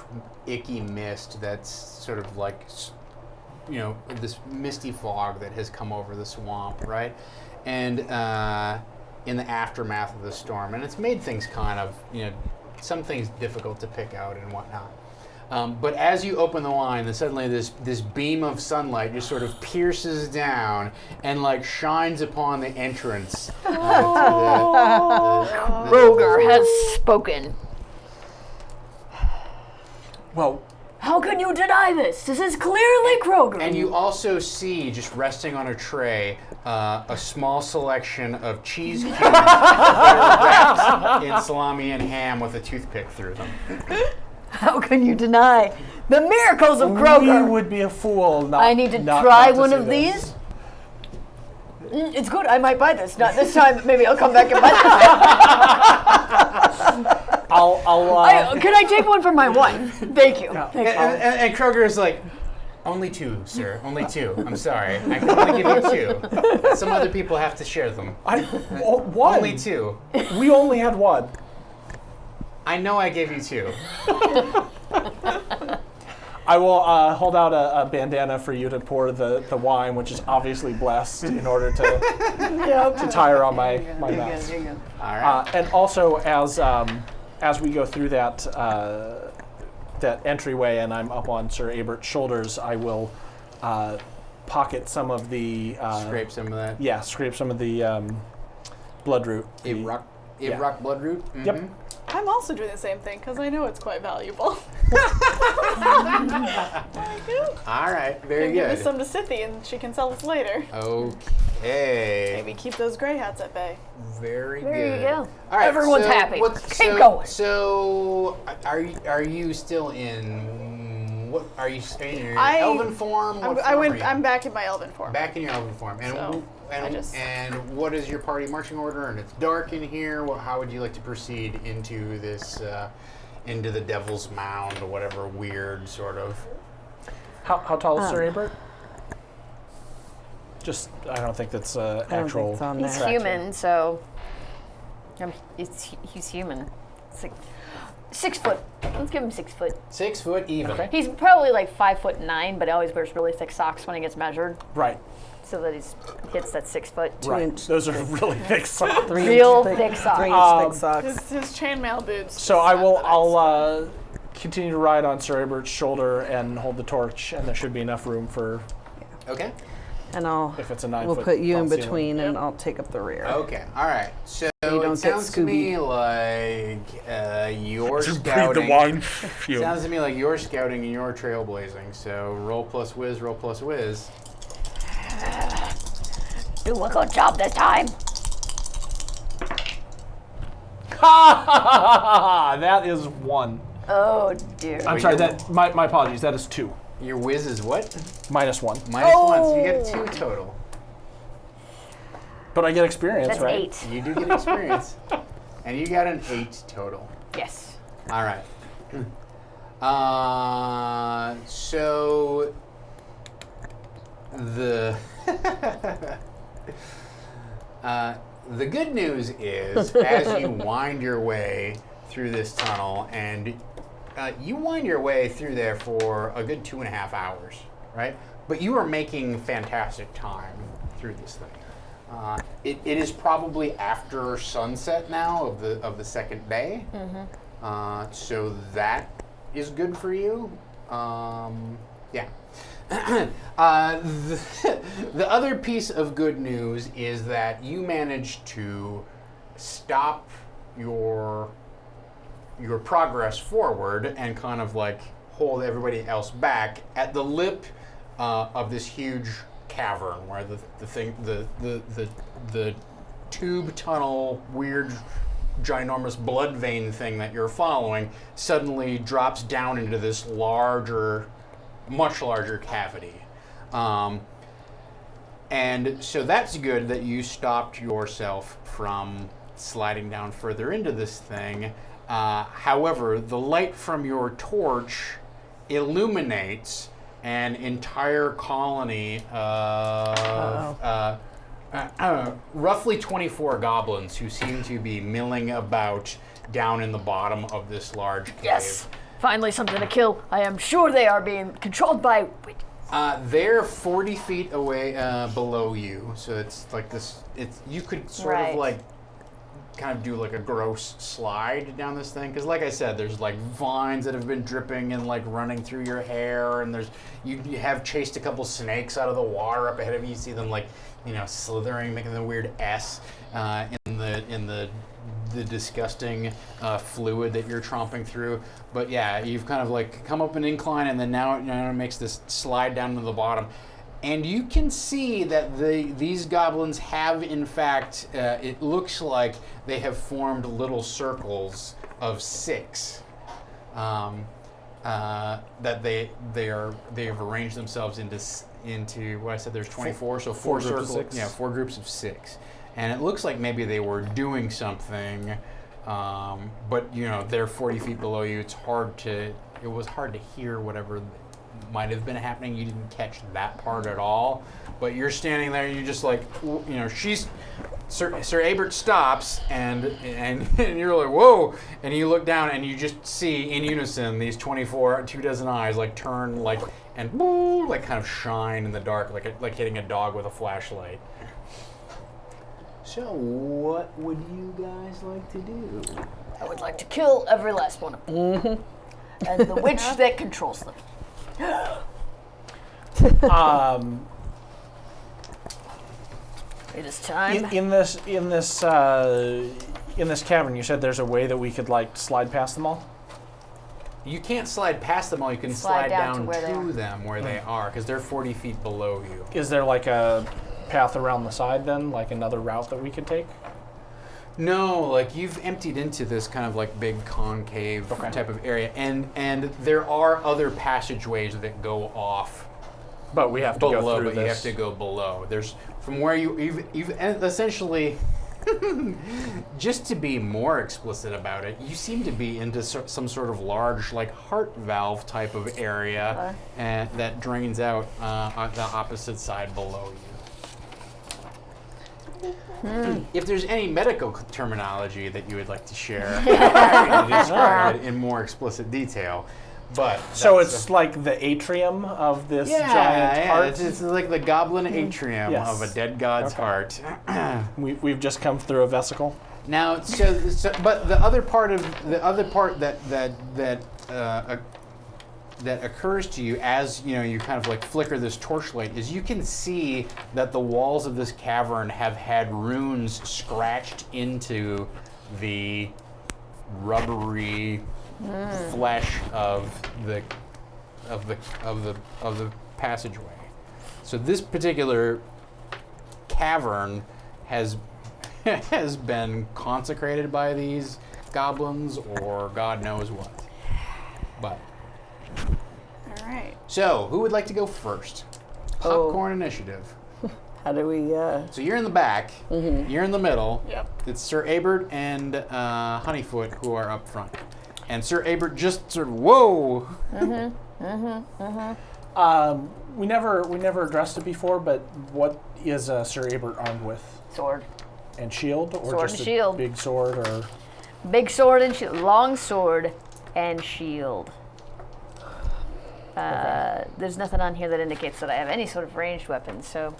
icky mist that's sort of like this misty fog that has come over the swamp, right? And in the aftermath of the storm, and it's made things kind of some things difficult to pick out and whatnot. But as you open the wine, then suddenly this beam of sunlight just sort of pierces down and like shines upon the entrance. Kroger has spoken. Well, How can you deny this? This is clearly Kroger. And you also see, just resting on a tray, a small selection of cheese cubes that are wrapped in salami and ham with a toothpick through them. How can you deny the miracles of we Kroger? would be a fool not I need to not try to one see of this. these. It's good. I might buy this. Not this time. Maybe I'll come back and buy this. I'll Can I take one for my wife? Thank you. Yeah. Thank you. And Kroger is like, only two, sir. Only two. I'm sorry. I can only give you two. Some other people have to share them. one. Only two. We only had one. I know I gave you two. I will hold out a bandana for you to pour the wine, which is obviously blessed, in order to tie around my mouth. All right. And also, as we go through that entryway, and I'm up on Sir Abert's shoulders, I will pocket some of the Scrape some of that. Yeah, scrape some of the bloodroot. Rock Yeah. bloodroot. Mm-hmm. Yep. I'm also doing the same thing because I know it's quite valuable. All right. Very Give good. some to Scythie and she can sell us later. Okay. Maybe keep those gray hats at bay. Very There good. you go. All right. Everyone's so happy. what's- Keep so- going. So, are you still in? What are you in your I- elven form? What form are you? I'm back in my elven form. Back in your elven form. And So, and what is your party marching order? And it's dark in here. How would you like to proceed into this, into the Devil's Mound or whatever weird sort of? How tall is Sir Abert? Just, I don't think that's actual. it's on He's there. human, so he's human. It's like 6 foot. Let's give him 6 foot. 6 foot even. Okay. He's probably like 5'9", but he always wears really thick socks when he gets measured, Right. so that he hits that 6 foot. Right. Those are really thick socks. Real thick socks. 3-inch thick socks. His chainmail boots. So I'll continue to ride on Sir Abert's shoulder and hold the torch, and there should be enough room for Okay. And if it's a 9 we'll foot put you in tall ceiling. between, and I'll take up the rear. Okay. All right. So don't it get sounds to me Scooby. like you're To breathe scouting. the wine fume. Sounds to me like you're scouting and you're trailblazing. So roll plus whiz, roll plus whiz. Do a good job this time. That is 1. Oh dear. I'm sorry. My apologies. That is 2. Your whiz is what? -1. Minus 1. So you get a 2 total. But I get experience, That's right? 8. You do get experience. And you got an 8 total. Yes. All right. So the The good news is, as you wind your way through this tunnel, and you wind your way through there for a good 2.5 hours, right? But you are making fantastic time through this thing. It is probably after sunset now of the second day, so that is good for you. Yeah. The other piece of good news is that you managed to stop your progress forward and kind of like hold everybody else back at the lip of this huge cavern where the tube tunnel weird ginormous blood vein thing that you're following suddenly drops down into this much larger cavity. And so that's good that you stopped yourself from sliding down further into this thing. However, the light from your torch illuminates an entire colony of roughly 24 goblins who seem to be milling about down in the bottom of this large cave. Yes. Finally something to kill. I am sure they are being controlled by... They're 40 feet away below you, so it's like this. You could sort of like kind of do like a gross slide down this thing, because like I said, there's like vines that have been dripping and like running through your hair, and you have chased a couple snakes out of the water up ahead of you. You see them like slithering, making the weird S in the disgusting fluid that you're tromping through. But yeah, you've kind of like come up an incline, and then now it makes this slide down to the bottom. And you can see that these goblins have, in fact, it looks like they have formed little circles of 6. That they have arranged themselves into what I said. There's 24, so 4 groups of circles. 6. Yeah, 4 groups of 6. And it looks like maybe they were doing something, but they're 40 feet below you. It was hard to hear whatever might have been happening. You didn't catch that part at all. But you're standing there, and you just like, Sir Abert stops, and you're like, whoa! And you look down, and you just see in unison these 24 eyes like turn like and woo, like kind of shine in the dark, like hitting a dog with a flashlight. So, what would you guys like to do? I would like to kill every last one of them. And the witch that controls them. It is time. In this cavern, you said there's a way that we could like slide past them all. You can't slide past them all. You can slide down to them where they are, because they're 40 feet below you. Is there like a path around the side then, like another route that we could take? No, like you've emptied into this kind of like big concave type of area, and there are other passageways that go off. But we have to below, go through but this. You have to go below. There's from where you've essentially, just to be more explicit about it, you seem to be into some sort of large like heart valve type of area, and that drains out on the opposite side below you. If there's any medical terminology that you would like to share, I'm going to describe it in more explicit detail. But so it's like the atrium of this giant heart. It's like the goblin atrium of a dead god's heart. We've just come through a vesicle. Now, but the other part that occurs to you as you kind of like flicker this torchlight is you can see that the walls of this cavern have had runes scratched into the rubbery flesh of the passageway. So this particular cavern has been consecrated by these goblins, or God knows what. But all right. so who would like to go first? Popcorn initiative. How do we? So you're in the back. You're in the middle. Yep. It's Sir Abert and Honeyfoot who are up front. And Sir Abert just sort of, whoa. We never addressed it before, but what is Sir Abert armed with? Sword. and shield, or Sword just and a shield. big sword, or Big sword and shield. Long sword and shield. There's nothing on here that indicates that I have any sort of ranged weapon, so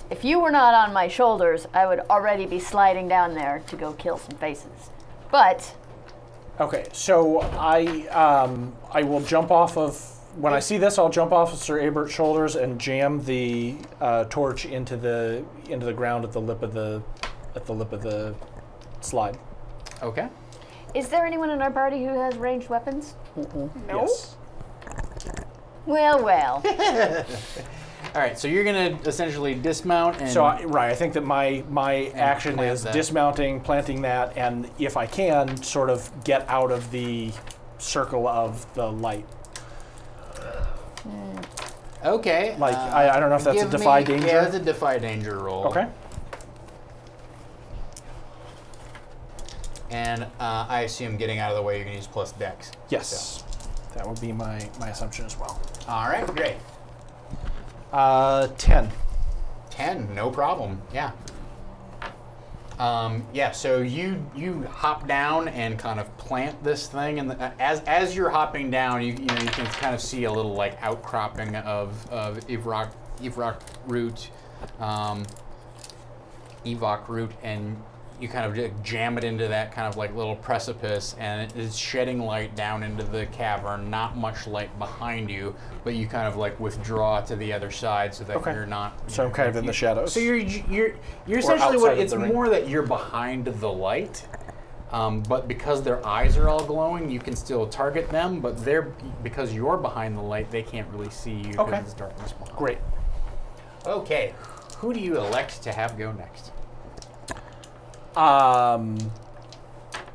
if you were not on my shoulders, I would already be sliding down there to go kill some faces. But okay. So I will jump off of. When I see this, I'll jump off of Sir Abert's shoulders and jam the torch into the ground at the lip of the slide. Okay. is there anyone in our party who has ranged weapons? No. Yes. Well, well. All right, so you're gonna essentially dismount and. So I think that my action plant is that. dismounting, planting that, and if I can, sort of get out of the circle of the light. Okay. Like I don't know if that's a give defy me- danger. Yeah, that's a defy danger roll. Okay. And I assume getting out of the way, you're gonna use plus dex. Yes. That would be my assumption as well. All right, great. 10. 10, no problem. Yeah. Yeah. So you hop down and kind of plant this thing, and as you're hopping down, you can kind of see a little like outcropping of Evok root, Evok root, and you kind of just jam it into that kind of like little precipice, and it is shedding light down into the cavern. Not much light behind you, but you kind of like withdraw to the other side so that Okay. you're not. So I'm kind of in the shadows. So you're essentially outside what of it's the ring. more that you're behind the light, but because their eyes are all glowing, you can still target them. But because you're behind the light, they can't really see you because Okay. it's darkness behind. Great. Okay, who do you elect to have go next?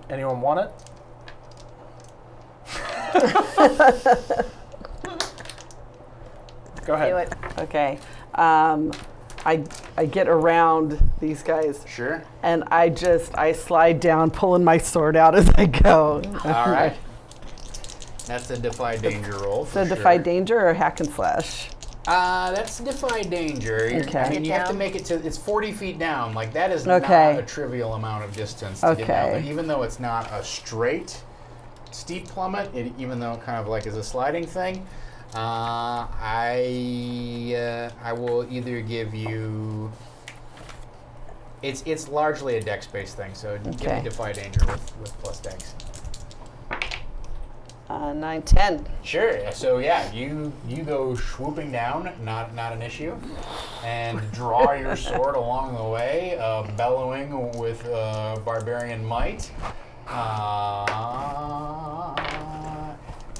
Anyone want it? Go ahead. Do it. Okay. I get around these guys Sure. and I slide down, pulling my sword out as I go. All right. That's a defy danger roll. So for defy sure. danger or hack and slash? That's defy danger. Okay. I mean, you have to Down. make it to. It's 40 feet down. Like that is Okay. not a trivial amount of distance to get down. Okay. But even though it's not a straight, steep plummet, even though it kind of like is a sliding thing, I will either give you. It's largely a dex-based thing, so give Okay. me defy danger with plus dex. 9, 10. Sure. So yeah, you go swooping down, not an issue, and draw your sword along the way, bellowing with barbarian might.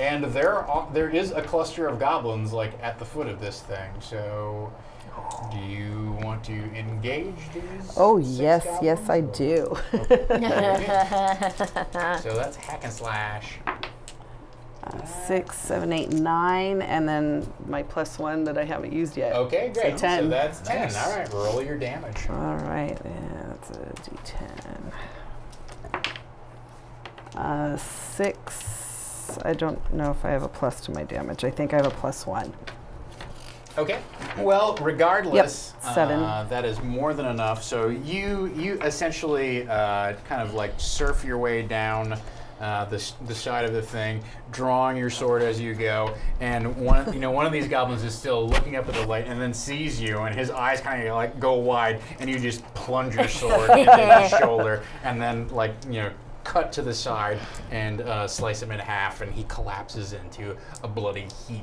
And there is a cluster of goblins like at the foot of this thing. So, do you want to engage these? Oh, 6 yes, I goblins, do. or- So that's hack and slash. 6, 7, 8, 9, and then my +1 that I haven't used yet. Okay, great. So 10. that's 10. Nice. All right, roll your damage. All right, yeah, that's a D10. 6. I don't know if I have a plus to my damage. I think I have a +1. Okay. Well, regardless, Yep, 7. That is more than enough. So you essentially kind of like surf your way down the side of the thing, drawing your sword as you go, and one of these goblins is still looking up at the light and then sees you, and his eyes kind of like go wide, and you just plunge your sword into his shoulder, and then cut to the side and slice him in half, and he collapses into a bloody heap.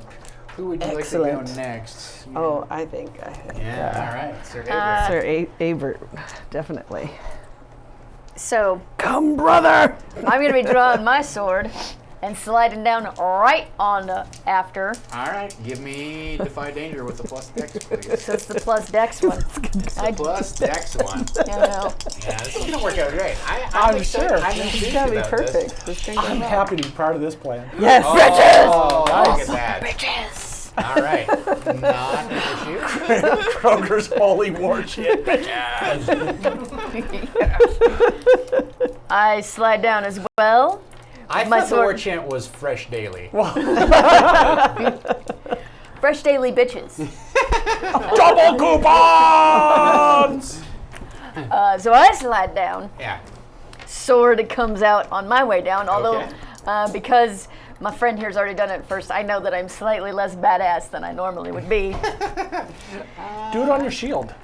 Who would you like to Excellent. go next? Oh, I think Yeah, all right. Sir Abel. Sir Abert, definitely. So Come, brother! I'm going to be drawing my sword and sliding down right on after. All right, give me defy danger with the plus dex, please. So it's the plus dex one. It's the plus dex one. You know. Yeah, this is gonna work out great. I'm sure. I'm It's enthused gonna be about perfect. This. This thing's I'm gonna- happy to be part of this plan. Yes! Oh, Nice. look at that. Bitches. All right, not an issue. Kroger's holy war chant. I slide down as well. I My thought the war sword- chant was fresh daily. Fresh daily bitches. Double coupons! So I slide down. Yeah. Sword comes out on my way down, although Okay. because my friend here's already done it first, I know that I'm slightly less badass than I normally would be. Do it on your shield.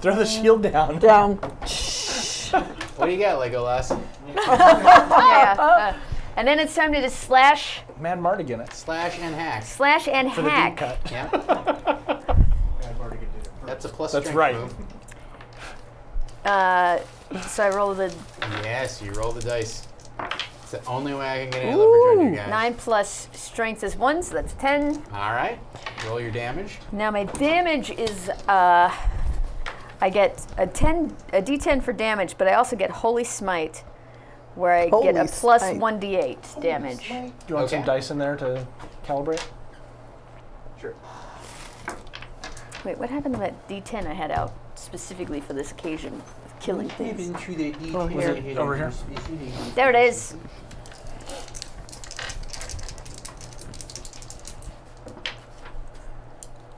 Throw the shield down. Down. What do you got, Legolas? Yeah. And then it's time to just slash Man Mardigan it. Slash and hack. and For the deep hack. cut. Yeah. I've already did it. That's a plus That's strength right. move. So I roll the Yes, you roll the dice. It's the only way I can get any leverage on you guys. 9 plus strength is 1, so that's 10. All right. Roll your damage. Now my damage is I get a d10 for damage, but I also get Holy Smite, where I get a Holy plus Smite. 1d8 damage. Do you want some Okay. dice in there to calibrate? Sure. Wait, what happened to that d10 I had out specifically for this occasion of killing things? Was it over here? There it is.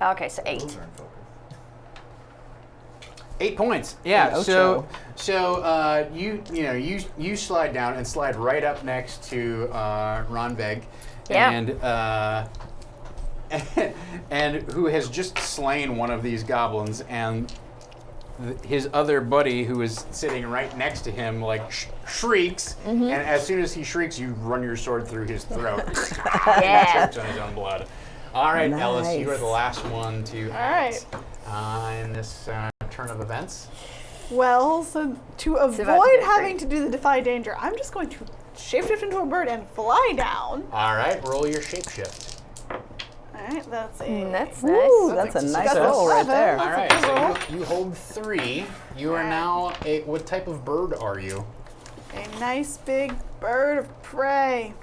Okay, so 8. 8 points. Yeah. Hey, So you slide down and slide right up next to Ronveg, Yeah. and who has just slain one of these goblins, and his other buddy who is sitting right next to him like shrieks, and as soon as he shrieks, you run your sword through his throat. Yeah. Chokes on his own blood. All right, Ellis, you are Nice. the last one to right. act in this turn of events. Well, so to about to avoid get having great. to do the defy danger, I'm just going to shapeshift into a bird and fly down. All right, roll your shapeshift. Alright, that's a. That's Ooh, nice. that's a nice success. roll right there. All right, so you hold 3. You are now a. What type of bird are you? A nice big bird of prey.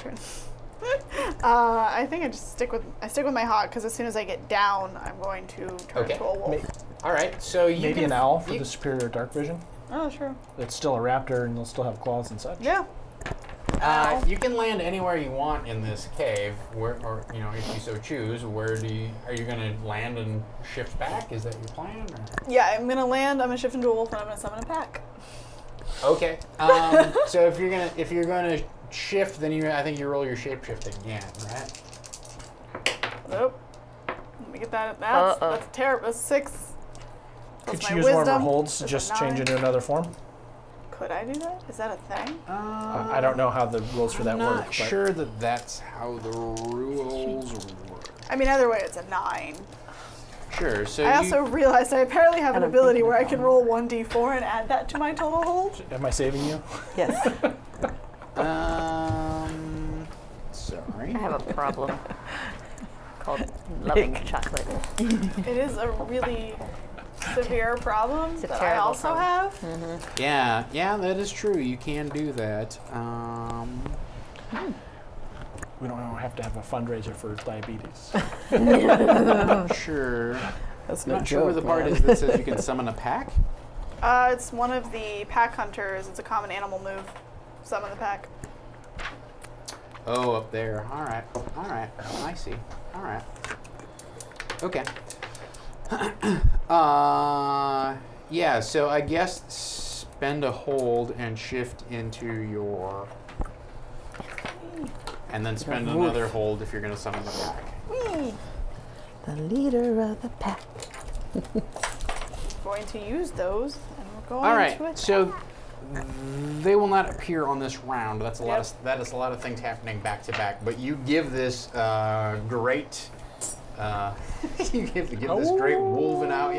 I think I just stick with my hawk because as soon as I get down, I'm going to turn Okay. into a wolf. All right, so you Maybe can, an owl for you- the superior dark vision. Oh, sure. It's still a raptor and they'll still have claws and such. Yeah. You can land anywhere you want in this cave, where, or if you so choose. Are you going to land and shift back? Is that your plan? Or? Yeah, I'm gonna land. I'm gonna shift into a wolf and I'm gonna summon a pack. Okay. So if you're gonna shift, then I think you roll your shapeshifting again, right? Nope. Let me get that. Uh-oh. That's terrible. That's 6. Could Plus you my use one of her wisdom. holds to That's a just change 9. into another form? Could I do that? Is that a thing? I don't know how the rules for that I'm work. not sure that that's how the rules work. I mean, either way, it's a 9. Sure. So I you, also realized I apparently have an I'm ability thinking where I about can that. roll 1d4 and add that to my total hold. But am I saving you? Yes. sorry. I have a problem called loving chocolate. It is a really severe problem a that I terrible also problem. have. Yeah, that is true. You can do that. We don't have to have a fundraiser for diabetes. Sure. That's I'm no not joke. sure where the part man. is that says you can summon a pack. It's one of the pack hunters. It's a common animal move. Summon the pack. Oh, up there. All right. I see. All right. Okay. Yeah. So I guess spend a hold and shift into your, and then spend another hold if you're going to summon the pack. The leader of the pack. Going to use those, and we're going All to right. attack. So they will not appear on this round. That's a lot. Yep. That is a lot of things happening back to back. But you give this great. You give this great wolven out,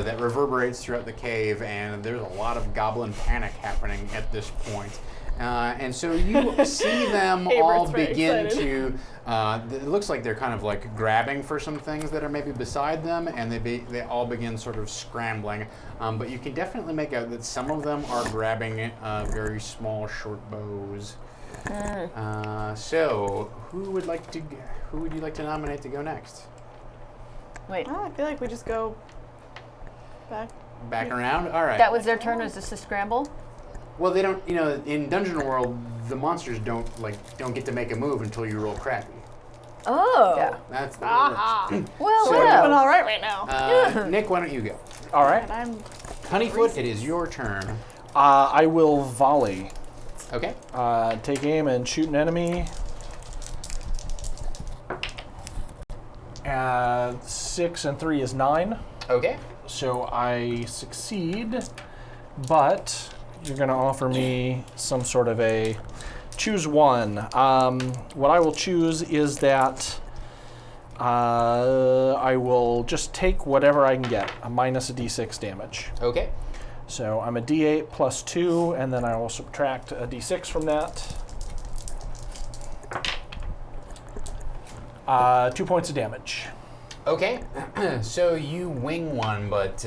that reverberates throughout the cave, and there's a lot of goblin panic happening at this point. And so you see them all Abert's very begin excited. to. It looks like they're kind of like grabbing for some things that are maybe beside them, and they all begin sort of scrambling. But you can definitely make out that some of them are grabbing very small short bows. So who would you like to nominate to go next? Wait, I feel like we just go back. Back around? All right. that was their turn. Was this a scramble? Well, they don't. In Dungeon World, the monsters don't get to make a move until you roll crappy. Oh. Yeah. That's the Well, So- We're well. doing all right right now. Nick, why don't you go? All right. And I'm Honeyfoot, it is your turn. I will volley. Okay. Take aim and shoot an enemy. 6 and 3 is 9. Okay. So I succeed, but you're going to offer me some sort of a choose one. What I will choose is that I will just take whatever I can get, a minus a d6 damage. Okay. So I'm a d8 plus 2, and then I will subtract a d6 from that. 2 points of damage. Okay. So you wing one, but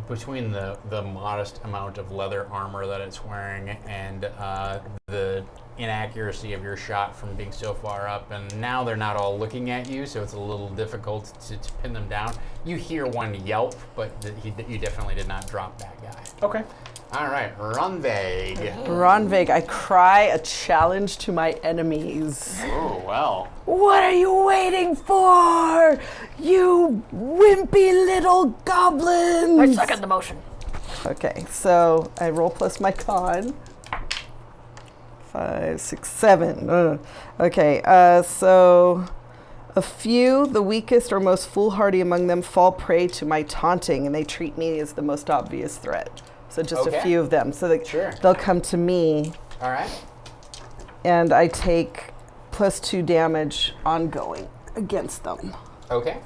between the modest amount of leather armor that it's wearing and the inaccuracy of your shot from being so far up, and now they're not all looking at you, so it's a little difficult to pin them down. You hear one yelp, but you definitely did not drop that guy. Okay. All right, Runveg. Ronvig, I cry a challenge to my enemies. Oh, well. What are you waiting for? You wimpy little goblins! I second the motion. Okay, so I roll plus my con. 5, 6, 7. Okay, so a few, the weakest or most foolhardy among them, fall prey to my taunting, and they treat me as the most obvious threat. So just Okay. a few of them. So Sure. they'll come to me, All right. and I take plus 2 damage ongoing against them. Okay.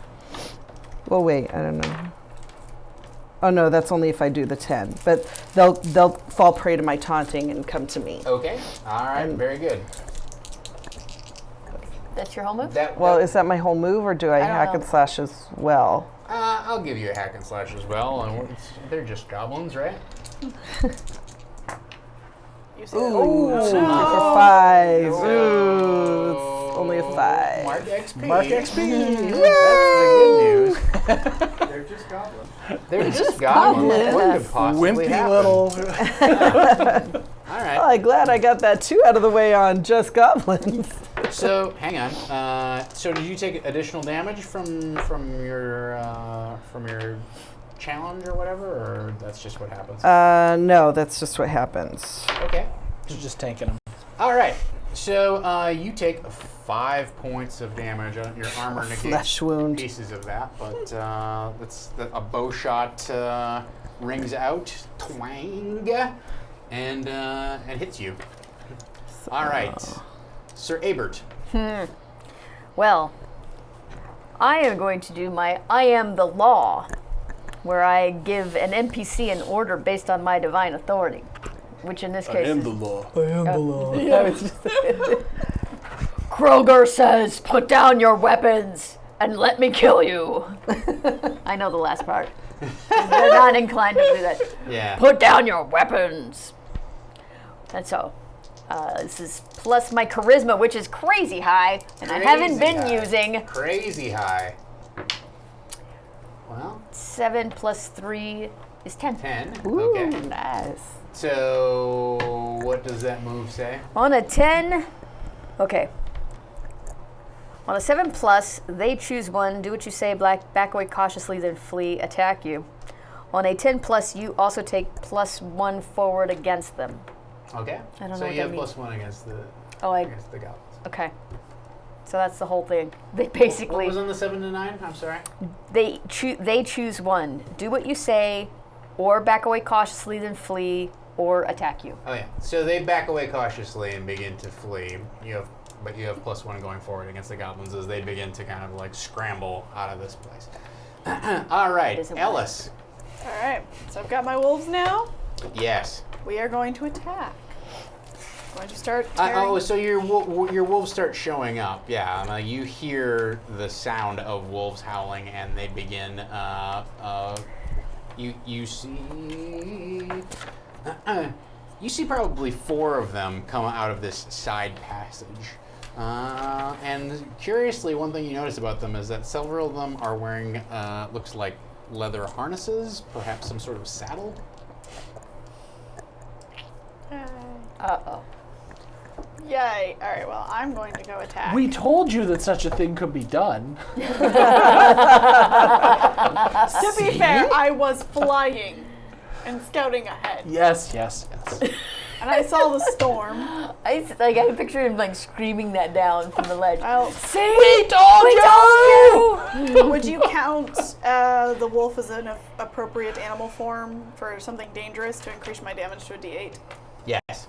Well, wait, I don't know. Oh no, that's only if I do the 10. But they'll fall prey to my taunting and come to me. Okay. All right. Very good. That's your whole move? Well, is that my whole move, or do I don't hack know. and slash as well? I'll give you a hack and slash as well. And they're just goblins, right? You see Ooh, that? for 5. So- Ooh, it's only a 5. Mark XP. Mark XP. That's the good news. They're just goblins. They're just goblins. What could possibly Wimpy happen? little. All Oh, right. I'm glad I got that 2 out of the way on just goblins. So hang on. So did you take additional damage from your challenge or whatever, or that's just what happens? No, that's just what happes. Okay. Just tanking them. All right. So you take 5 points of damage. Your armor negates Flesh wound. pieces of that, but a bow shot rings out, twang, and hits you. All right, Sir Abert. Well, I am going to do my I am the law, where I give an NPC an order based on my divine authority, which in this case is law. Kroger says, "Put down your weapons and let me kill you." I know the last part. They're not inclined to do that. Yeah. Put down your weapons. And so, this is plus my charisma, which is crazy high, and I haven't been Crazy high. using Crazy high. Well, 7 plus 3 is 10. 10. Ooh, Okay. nice. So what does that move say? On a 10, okay. On a 7 plus, they choose one, do what you say, back away cautiously, then flee, attack you. On a 10 plus, you also take +1 forward against them. Okay. I don't know So what you that have means. +1 against the Oh, against the goblins. okay. So that's the whole thing. They What basically, was on the 7 to 9? I'm sorry. they choose one, do what you say, or back away cautiously, then flee, or attack you. Oh yeah. So they back away cautiously and begin to flee. But you have +1 going forward against the goblins as they begin to kind of like scramble out of this place. All right, Doesn't work. Ellis. All right, so I've got my wolves now. Yes. We are going to attack. Going to start tearing. So your wolves start showing up. Yeah, you hear the sound of wolves howling, and they begin. You see. You see probably 4 of them come out of this side passage. And curiously, one thing you notice about them is that several of them are wearing looks like leather harnesses, perhaps some sort of saddle. Uh-oh. Yay. All right, well, I'm going to go attack. We told you that such a thing could be done. To be fair, I was flying and scouting ahead. Yes. And I saw the storm. I picture him like screaming that down from the ledge. Well, See, we told you. would you count the wolf as an appropriate animal form for something dangerous to increase my damage to a D8? Yes.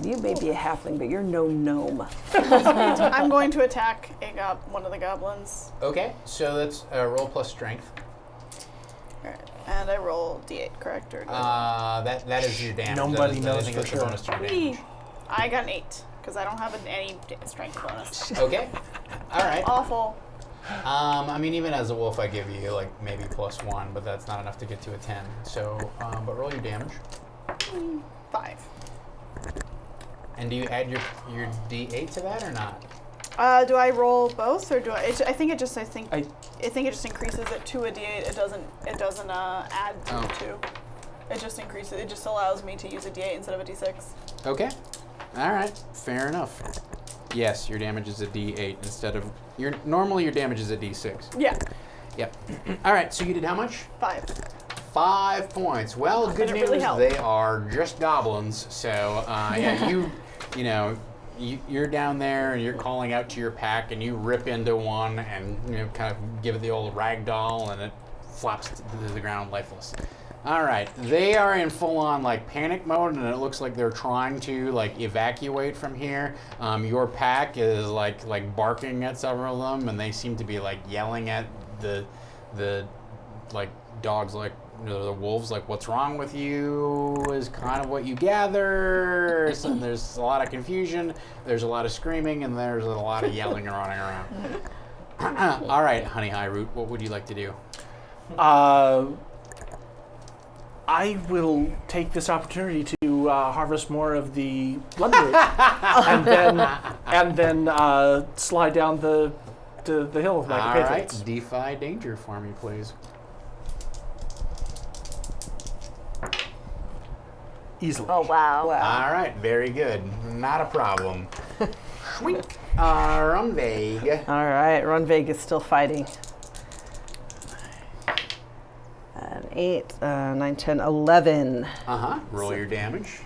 You may be a halfling, but you're no gnome. I'm going to attack one of the goblins. Okay, so that's roll plus strength. All right, and I roll D8, correct? Or That is your damage. Nobody knows I think for that's a sure. bonus to your damage. I got an 8 because I don't have any strength bonus. Okay. All right. Awful. I mean, even as a wolf, I give you like maybe +1, but that's not enough to get to a 10. So, but roll your damage. 5. And do you add your D8 to that or not? Do I roll both, or do I? I think it just increases it to a D8. It doesn't add to the 2. It just increases. It just allows me to use a D8 instead of a D6. Okay. All right. Fair enough. Yes, your damage is a D8 instead of normally your damage is a D6. Yeah. Yep. All right. So you did how much? 5. 5 points. Well, good it news. really helped. They are just goblins. So yeah, you're down there and you're calling out to your pack and you rip into one and kind of give it the old rag doll and it flops to the ground lifeless. All right, they are in full-on like panic mode and it looks like they're trying to like evacuate from here. Your pack is like barking at several of them and they seem to be like yelling at the like dogs like. The wolves, like, what's wrong with you is kind of what you gather. So there's a lot of confusion, there's a lot of screaming, and there's a lot of yelling and running around. All right, Honey High Root, what would you like to do? I will take this opportunity to harvest more of the bloodroot, and then slide down the hill with my All compatriots. right, defy danger for me, please. Easily. Oh wow. All right, very good. Not a problem. Sweet. Rumvaig. All right, Runvig is still fighting. 8, 9, 10, 11. Roll your damage.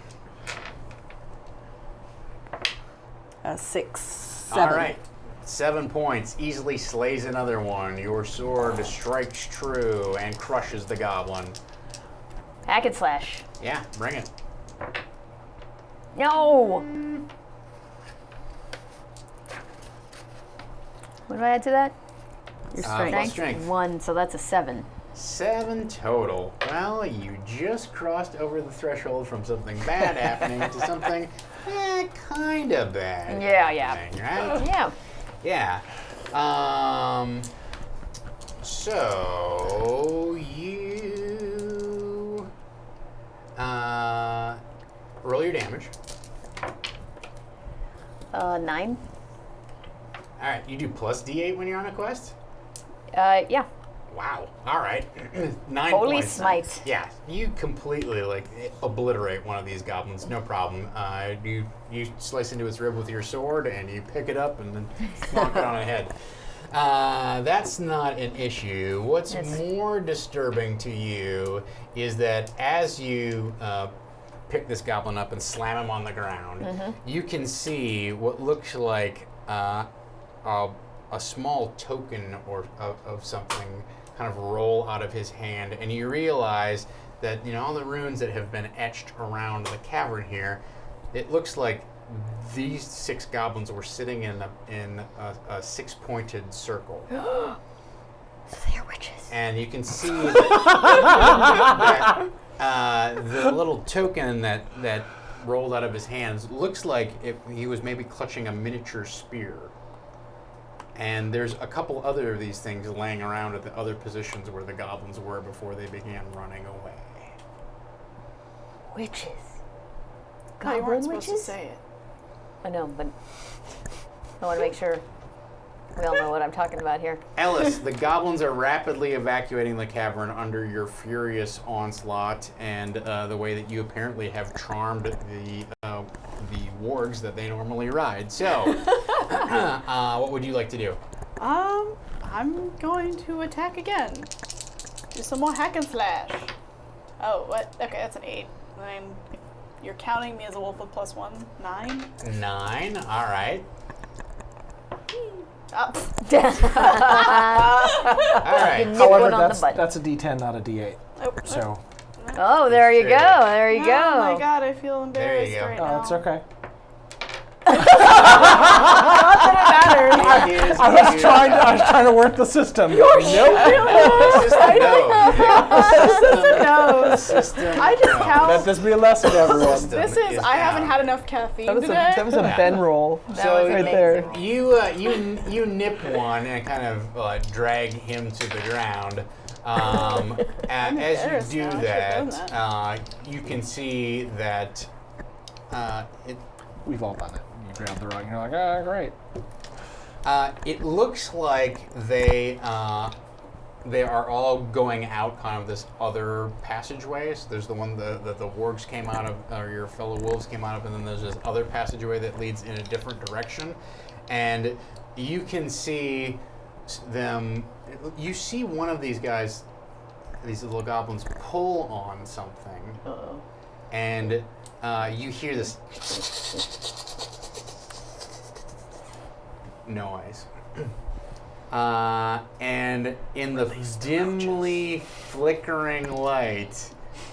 6, 7. All right. 7 points. Easily slays another one. Your sword strikes true and crushes the goblin. Hack and slash. Yeah, bring it. No. What do I add to that? Your strength. Plus strength. 1, so that's a 7. 7 total. Well, you just crossed over the threshold from something bad happening to something kind of bad. Yeah. happening, right? Yeah. Yeah. So you roll your damage. 9. All right, you do plus D8 when you're on a quest? Yeah. Wow. All right. 9 Holy points. smite. Yeah, you completely obliterate one of these goblins. No problem. You slice into its rib with your sword and you pick it up and then knock it on the head. That's not an issue. What's more disturbing to you is that as you pick this goblin up and slam him on the ground, you can see what looks like a small token of something kind of roll out of his hand, and you realize that all the runes that have been etched around the cavern here, it looks like these 6 goblins were sitting in a 6-pointed circle. So they're witches. And you can see that the little token that rolled out of his hands looks like he was maybe clutching a miniature spear. And there's a couple other of these things laying around at the other positions where the goblins were before they began running away. Witches. No, you weren't Goblin supposed to witches? say it. I know, but I want to make sure. We all know what I'm talking about here. Ellis, the goblins are rapidly evacuating the cavern under your furious onslaught and the way that you apparently have charmed the wargs that they normally ride. So, what would you like to do? I'm going to attack again. Do some more hack and slash. Oh, what? Okay, that's an 8. Then if you're counting me as a wolf with +1, 9. 9. All right. Oh. All right. Nip However, one on the butt. that's a D10, not a D8. Oh, So, Oh, there you go. There you go. Oh my god, I feel There embarrassed you go. right oh, now. it's okay. I I was trying to work the system. Nope. No. System. I just Let count. this be a lesson, everyone. This is. I haven't had enough caffeine That was today. a Ben roll. So right there. you nip one and kind of drag him to the ground. And as embarrassed you do now. I should've done you can see that We've all done it. You grab the rug and you're like, ah, great. it looks like they are all going out kind of this other passageway. So there's the one the wargs came out of, or your fellow wolves came out of, and then there's this other passageway that leads in a different direction. And you can see them. You see one of these guys, these little goblins, pull on something, and you hear this noise. And in the dimly flickering light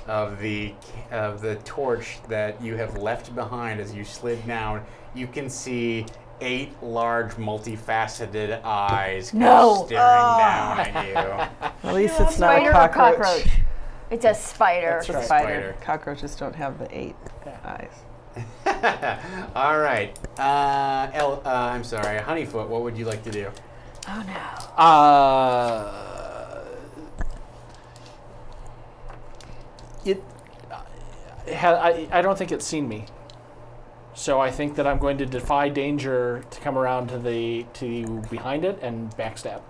of the torch that you have left behind as you slid down, you can see 8 large, multifaceted eyes kind of staring down at you. At least it's not Spider a or cockroach. cockroach? It's a spider. That's It's a right. spider. Cockroaches don't have the 8 eyes. All right. I'm sorry. Honeyfoot, what would you like to do? Oh no. I don't think it's seen me. So I think that I'm going to defy danger to come around to behind it and backstab.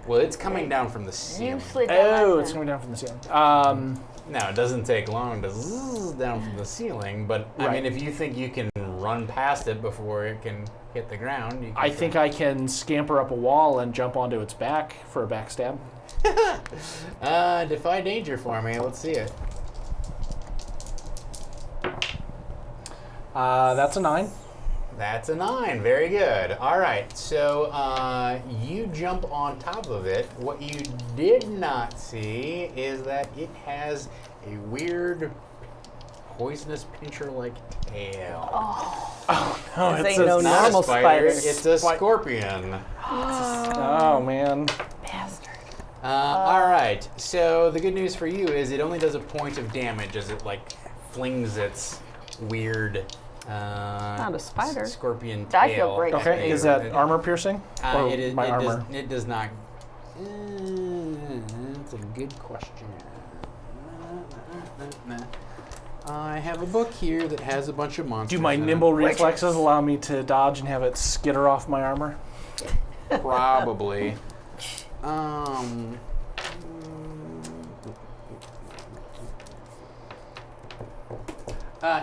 Well, it's coming down from the You ceiling. slid down. Oh, it's coming down from the ceiling. No, it doesn't take long to zzz down from the ceiling, but I Right. mean, if you think you can run past it before it can hit the ground, you can I think I can scamper up a wall and jump onto its back for a backstab. defy danger for me. Let's see it. That's a 9. That's a 9. Very good. All right. So you jump on top of it. What you did not see is that it has a weird, poisonous pincher-like tail. Oh, This it's ain't no It's not normal a spider. spider. It's a scorpion. Oh man. All right. So the good news for you is it only does a point of damage as it flings its weird. Not a spider. Scorpion tail. I feel great. Okay, is that armor piercing? Or It my armor? Does not. That's a good question. I have a book here that has a bunch of monsters. Do my in it. nimble reflexes allow me to dodge and have it skitter off my armor? Probably.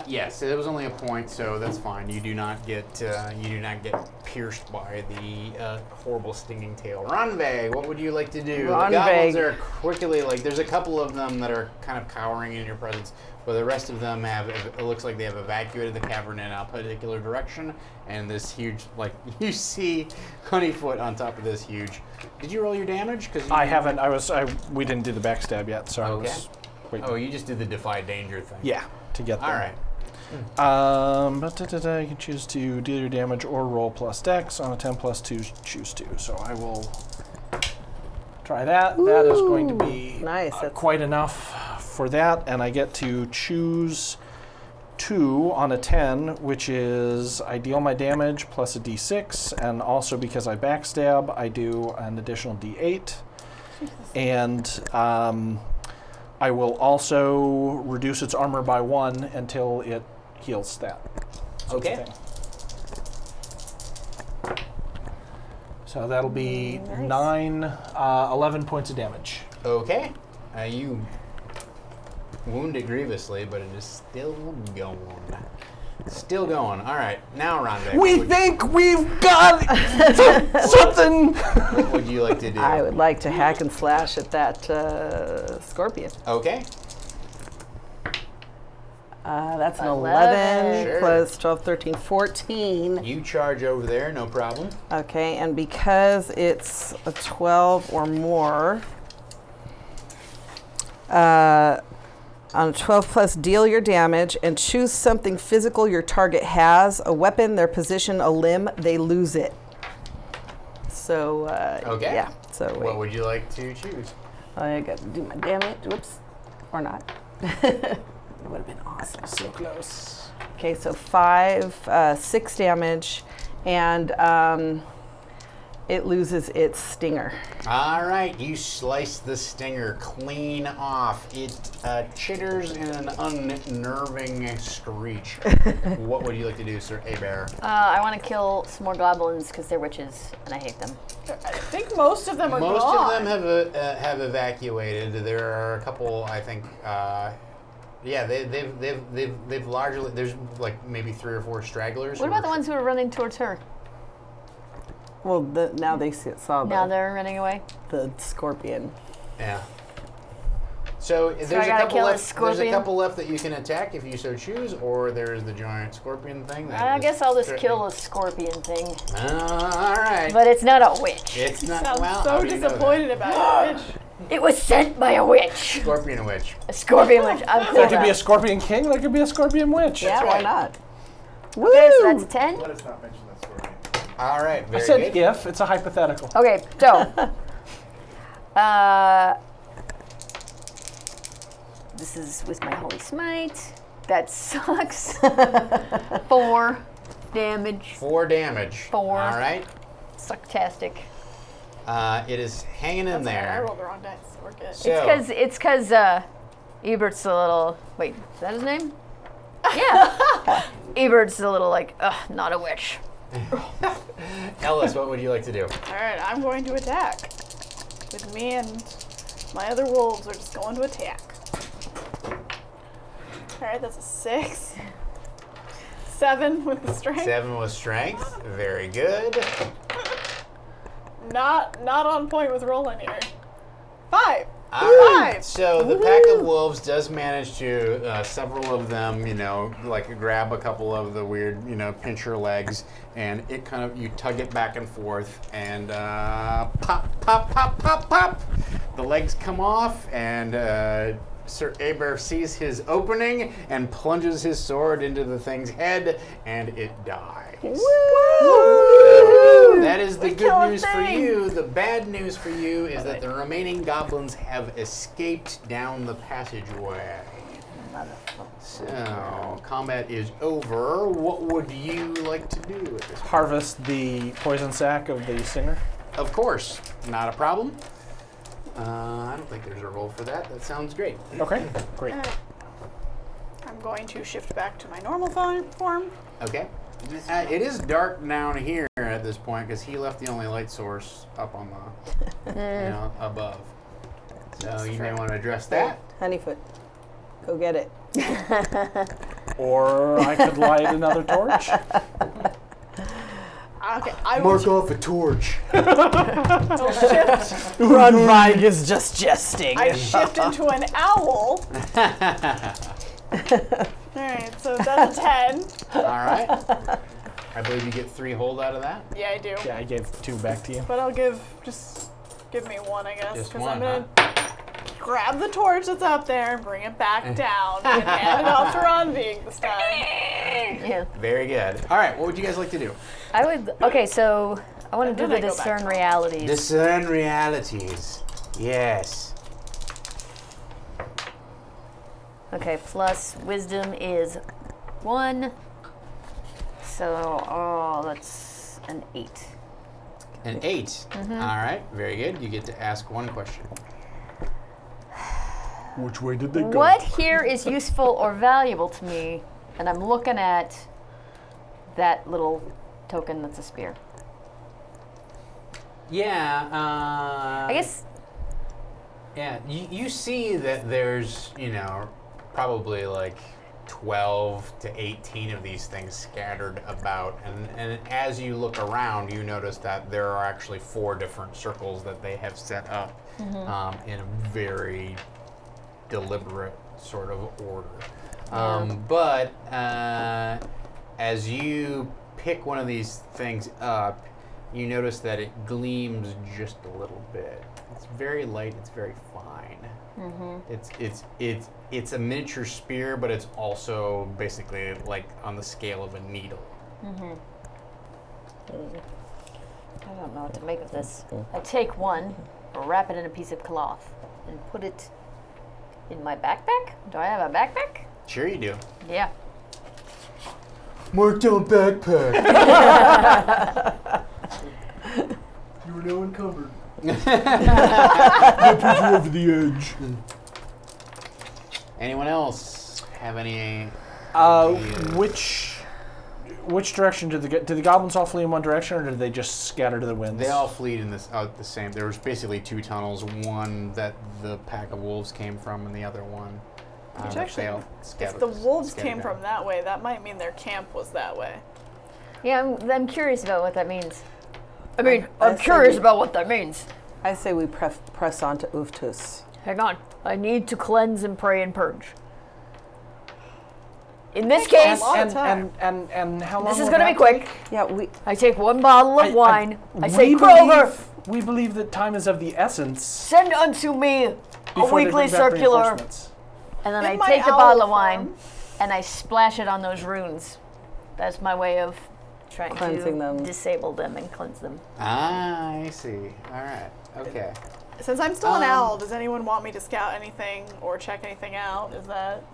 Yes, it was only a point, so that's fine. You do not get pierced by the horrible stinging tail. Ranve, what would you like to do? Ranve. The goblins are quickly there's a couple of them that are kind of cowering in your presence, but the rest of them it looks like they have evacuated the cavern in a particular direction. And this huge, you see Honeyfoot on top of this huge. Did you roll your damage? Because I haven't. We didn't do the backstab yet, so I was. Wait. Oh, you just did the defy danger thing. Yeah, to get there. All right. You can choose to deal your damage or roll plus dex. On a 10 plus 2, choose 2. So I will try that. That is going to be Nice, that's- quite enough for that. And I get to choose 2 on a 10, which is I deal my damage plus a d6. And also because I backstab, I do an additional d8. And I will also reduce its armor by 1 until it heals that. So it's a Okay. thing. So that'll be 11 points of damage. Okay. You wound it grievously, but it is still going. Still going. All right. Now, Rondé. We think we've got something! What would you like to do? I would like to hack and slash at that scorpion. Okay. That's an 11. 11 Sure. plus 12, 13, 14. You charge over there, no problem. Okay, and because it's a 12 or more, on a 12 plus, deal your damage and choose something physical your target has, a weapon, their position, a limb, they lose it. So, Okay. yeah. So, What wait. would you like to choose? I got to do my damage. Whoops. Or not. It would have been awesome. So close. Okay, so 6 damage, and it loses its stinger. All right, you slice the stinger clean off. It chitters in an unnerving screech. What would you like to do, Sir Abear? I want to kill some more goblins because they're witches and I hate them. I think most of them are Most gone. of them have evacuated. There are a couple, I think. Yeah, they've largely. There's like maybe 3 or 4 stragglers. What about the ones who are running towards her? Well, now they saw Now they're running away. the scorpion. Yeah. So there's I a gotta couple kill a left. There's a scorpion? couple left that you can attack if you so choose, or there's the giant scorpion thing. I guess I'll just kill the scorpion thing. All right. But it's not a witch. It's not. Sounds well, how so do you know that? disappointed about it. Bitch. It was sent by a witch. Scorpion witch. A scorpion witch. I'm There cool could be a with scorpion king, there could be a scorpion witch. Yeah, why right. not? that. Okay, so that's a 10. Let us not mention that scorpion. All right. I Very said good. if, it's a hypothetical. Okay, so. This is with my holy smite. That sucks. 4 damage. 4 damage. 4. All right. Sucktastic. It is hanging in I there. rolled the wrong dice. We're good. So, It's because Ebert's a little. Wait, is that his name? Yeah. Ebert's a little like, ugh, not a witch. Ellis, what would you like to do? All right, I'm going to attack. With me and my other wolves are just going to attack. All right, that's a 6. 7 with the strength. 7 with strength. Very good. Not on point with rolling here. 5. All right. 5. So the pack of wolves does manage to, several of them, like grab a couple of the weird, pinch your legs, and it kind of, you tug it back and forth, and pop, pop, pop, pop, pop. The legs come off, and Sir Aber sees his opening and plunges his sword into the thing's head, and it dies. That is the good news for you. The bad news for you is that the remaining goblins have escaped down the passageway. So, combat is over. What would you like to do at this point? Harvest the poison sac of the stinger. Of course, not a problem. I don't think there's a roll for that. That sounds great. Okay, great. I'm going to shift back to my normal form. Okay. It is dark down here at this point because he left the only light source up on the, above. So you may want to address that. Honeyfoot, go get it. Or I could light another torch. Okay, I will off a torch. shift. Rundvig is just jesting. I shift into an owl. Alright, so that's a 10. All right. I believe you get 3 hold out of that. Yeah, I do. Yeah, I gave 2 back to you. But I'll just give me 1, I guess. Just Because one, I'm going to grab the torch that's up there and bring it back down and hand it off to Ronvig this time. Yeah. Very good. All right. What would you guys like to do? I would. Okay, so I want to do then the I go back discern to- realities. Discern realities. Yes. Okay, plus wisdom is 1. So, that's an 8. An 8. All right. Very good. You get to ask 1 question. Which way did they go? What here is useful or valuable to me? And I'm looking at that little token that's a spear. Yeah. I guess. Yeah, you see that there's, probably like 12 to 18 of these things scattered about. And as you look around, you notice that there are actually 4 different circles that they have set up in a very deliberate sort of order. But as you pick one of these things up, you notice that it gleams just a little bit. It's very light. It's very fine. It's a miniature spear, but it's also basically like on the scale of a needle. I don't know what to make of this. I take one, wrap it in a piece of cloth, and put it in my backpack. Do I have a backpack? Sure you do. Yeah. Marked down backpack. You were no encumbered. Over the edge. Anyone else have any? Which direction did the goblins all flee in one direction, or did they just scatter to the winds? They all fled in this out the same. There was basically 2 tunnels. One that the pack of wolves came from, and the other one. Which actually, they all if the wolves scattered came down. from that way, that might mean their camp was that way. Yeah, I'm curious about what that means. I mean, I I'm said curious we- about what that means. I say we press on to Uftus. Hang on. I need to cleanse and pray and purge. In this case, lot of time. And how long this is will going to that be quick. take? Yeah, we. I take 1 bottle of wine. I say, we Kroger, we believe that time is of the essence. send unto me a before they weekly bring back circular. reinforcements. And then In I my take the owl bottle of form. wine and I splash it on those runes. That's my way of trying Cleansing to them. disable them and cleanse them. Ah, I see. All right. Okay. Since I'm still an owl, does anyone want me to scout anything or check anything out? Is that...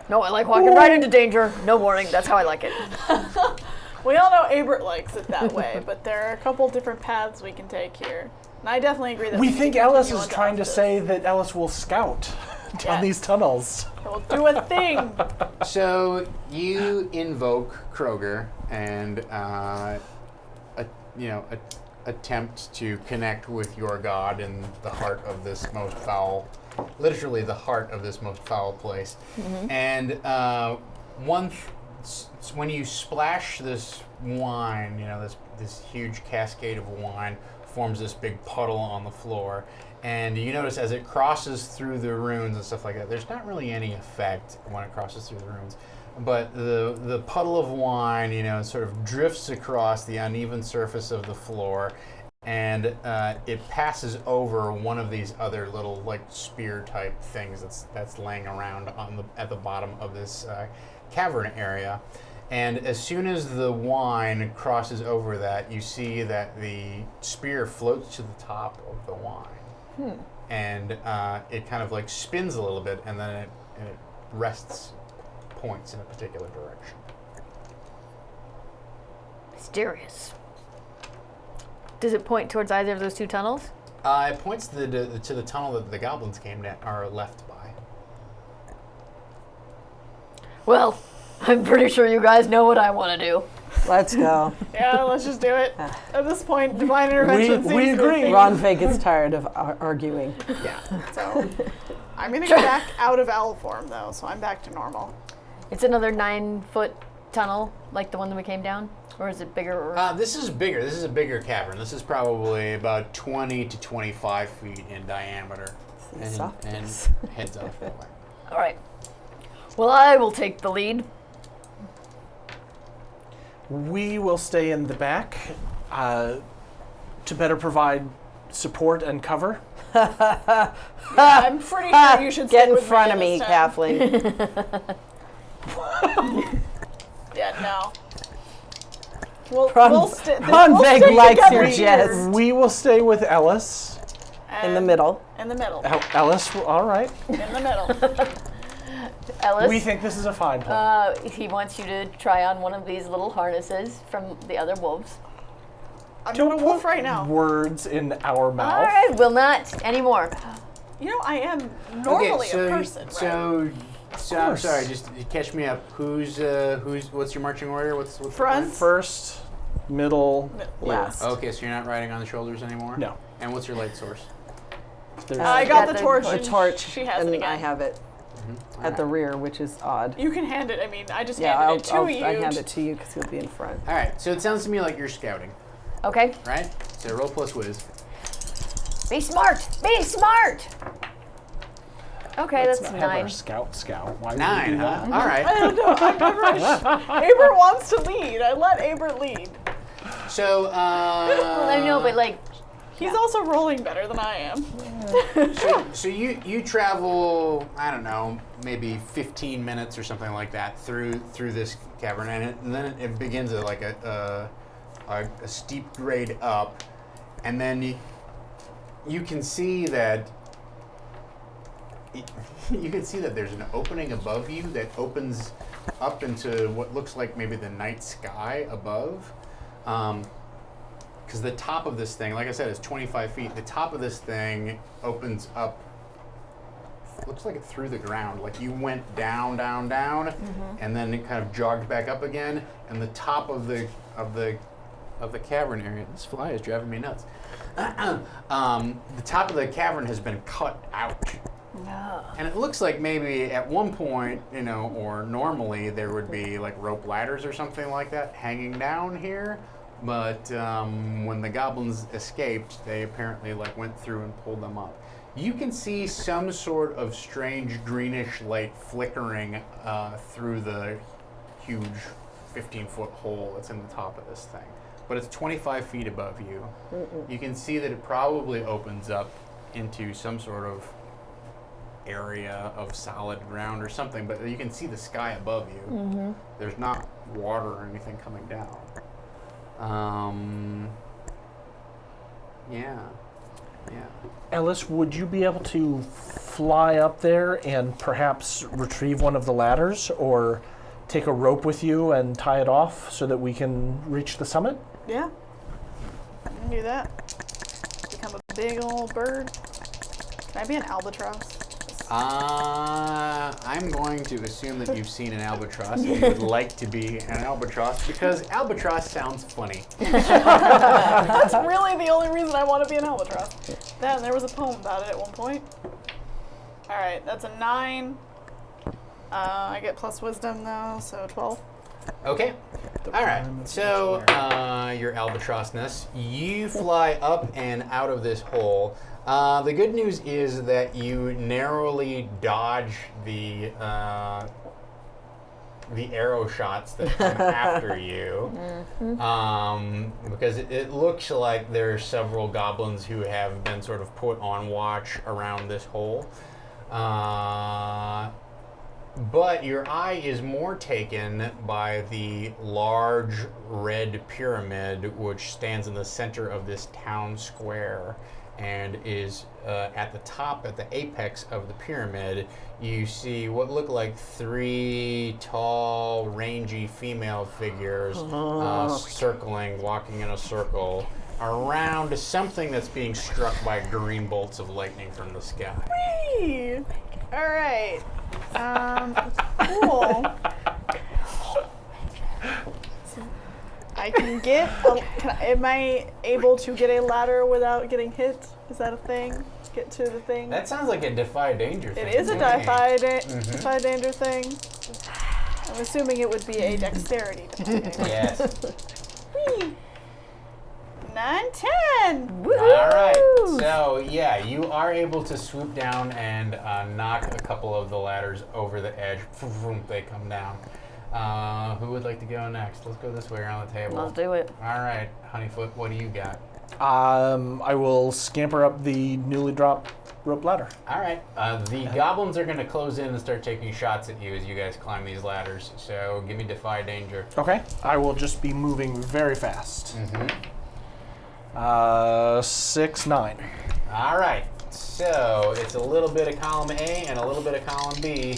No, I like walking right into danger. No warning. That's how I like it. We all know Abert likes it that way, but there are a couple different paths we can take here. And I definitely agree that We need to think Ellis continue is on to trying to Uftus. say that Ellis will scout down Yes. these tunnels. We'll do a thing. So you invoke Kroger and attempt to connect with your god in the heart of this most foul, literally the heart of this most foul place. And when you splash this wine, this huge cascade of wine forms this big puddle on the floor. And you notice as it crosses through the runes and stuff like that, there's not really any effect when it crosses through the runes. But the puddle of wine, sort of drifts across the uneven surface of the floor, and it passes over one of these other little like spear type things that's laying around at the bottom of this cavern area. And as soon as the wine crosses over that, you see that the spear floats to the top of the wine. And it kind of like spins a little bit, and then it points in a particular direction. Mysterious. Does it point towards either of those 2 tunnels? It points to the tunnel that the goblins came down or left by. Well, I'm pretty sure you guys know what I want to do. Let's go. Yeah, let's just do it. At this point, divine intervention We seems to agree. be- Ron Fay gets tired of arguing. So, I'm gonna get back out of owl form though, so I'm back to normal. It's another 9-foot tunnel, like the one that we came down? Or is it bigger? Or... This is bigger. This is a bigger cavern. This is probably about 20 to 25 feet in diameter. And heads off that way. All right. Well, I will take the lead. We will stay in the back to better provide support and cover. I'm pretty sure you should Get stay in with front of me me, this time. Kathleen. Yeah, no. We'll Ron stay Veg likes together your here. jest. We will stay with Ellis. In the And- middle. In the middle. Ellis, all right. In the middle. Ellis, We think this is a fine plan. he wants you to try on one of these little harnesses from the other wolves. I'm not a wolf right now. Words in our mouth. All right, will not anymore. You know, I am normally a person, right? So I'm course. sorry. Just catch me up. What's your marching order? What's the Front. plan? First, middle, Last. Okay, so you're not riding on the shoulders anymore? No. And what's your light source? There's, I got got the the torch. A and torch, She has and it again. I have it at the rear, which is odd. You can hand it. I mean, I just Yeah, handed it to you. I hand it to you because you'll be in front. All right, so it sounds to me like you're scouting, Okay. right? So roll plus whiz. Be smart. Be smart. Okay, let's that's not have our 9. scout. Why would we 9, do huh? that? All right. I don't know. I've never. Abert wants to lead. I let Abert lead. So, Well, I know, but like, He's also rolling better than I am. so you travel, I don't know, maybe 15 minutes or something like that through this cavern, and then it begins at like a steep grade up, and then you can see that there's an opening above you that opens up into what looks like maybe the night sky above. Because the top of this thing, like I said, is 25 feet. The top of this thing opens up. Looks like it through the ground. Like you went down, and then it kind of jogged back up again. And the top of the cavern area. This fly is driving me nuts. The top of the cavern has been cut out. no. And it looks like maybe at one point, or normally there would be like rope ladders or something like that hanging down here. But when the goblins escaped, they apparently went through and pulled them up. You can see some sort of strange greenish light flickering through the huge 15-foot hole that's in the top of this thing. But it's 25 feet above you. You can see that it probably opens up into some sort of area of solid ground or something, but you can see the sky above you. There's not water or anything coming down. Yeah. Ellis, would you be able to fly up there and perhaps retrieve one of the ladders, or take a rope with you and tie it off so that we can reach the summit? Yeah. I can do that. Become a big old bird. Can I be an albatross? I'm going to assume that you've seen an albatross and you would like to be an albatross because albatross sounds funny. That's really the only reason I want to be an albatross. Then there was a poem about it at one point. All right, that's a 9. I get plus wisdom though, so 12. Okay. All right. So your albatrossness, you fly up and out of this hole. The good news is that you narrowly dodge the arrow shots that come after you, because it looks like there are several goblins who have been sort of put on watch around this hole. But your eye is more taken by the large red pyramid which stands in the center of this town square and is at the top, at the apex of the pyramid. You see what look like 3 tall, rangy female figures circling, walking in a circle around something that's being struck by green bolts of lightning from the sky. Whee! All right. Cool. I can get. Am I able to get a ladder without getting hit? Is that a thing? Get to the thing. That sounds like a defy danger thing. It is a to me. defy danger thing. I'm assuming it would be a dexterity thing. Yes. Whee! 9, 10. All right. So yeah, you are able to swoop down and knock a couple of the ladders over the edge. They come down. Who would like to go next? Let's go this way around the table. Let's do it. All right, Honeyfoot, what do you got? I will scamper up the newly dropped rope ladder. All right. The goblins are going to close in and start taking shots at you as you guys climb these ladders. So give me defy danger. Okay. I will just be moving very fast. 6, 9. All right. So it's a little bit of column A and a little bit of column B.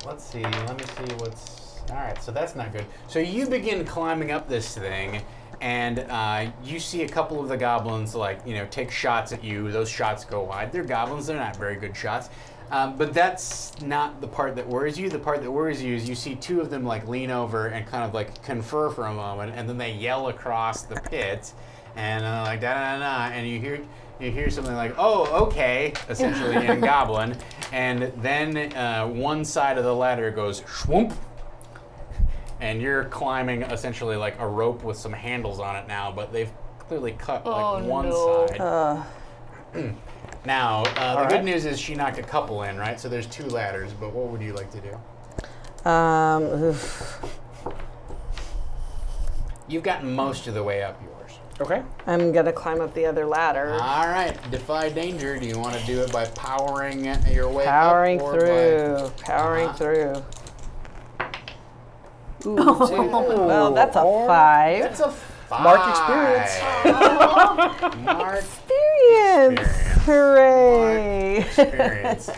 Let's see. Let me see what's. All right. So that's not good. So you begin climbing up this thing, and you see a couple of the goblins take shots at you. Those shots go wide. They're goblins. They're not very good shots. But that's not the part that worries you. The part that worries you is you see two of them like lean over and kind of like confer for a moment, and then they yell across the pit, and like da da da, and you hear something like, "Oh, okay," essentially in Goblin, and then one side of the ladder goes shwoomp, and you're climbing essentially like a rope with some handles on it now, but they've clearly cut like one side. Now, the good news is she knocked a couple in, right? So there's 2 ladders, but what would you like to do? You've gotten most of the way up yours. Okay. I'm gonna climb up the other ladder. All right, defy danger. Do you want to do it by powering your way Powering up? Or through. Powering through. Ooh, well, that's a 5. That's a 5. Mark experience. Mark Experience. Hooray. experience.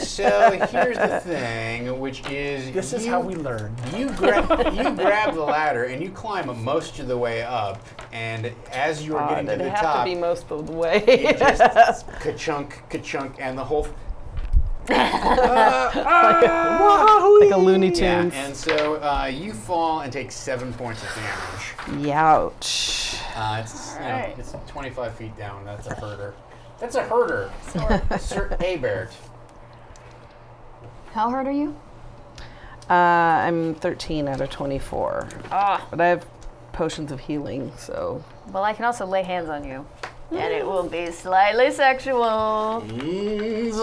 So here's the thing, which is This is how we learn. You grab the ladder and you climb most of the way up, and as you are getting to Did the it have top, to be most of the way? it just ka-chunk, and the whole like a Looney yeah, Tunes. and so you fall and take 7 points of damage. Youch. It's, it's 25 feet down. That's a herder. That's a herder. Sir Abert. How hurt are you? I'm 13 out of 24. But I have potions of healing, so. Well, I can also lay hands on you. And it will be slightly sexual. Ladies.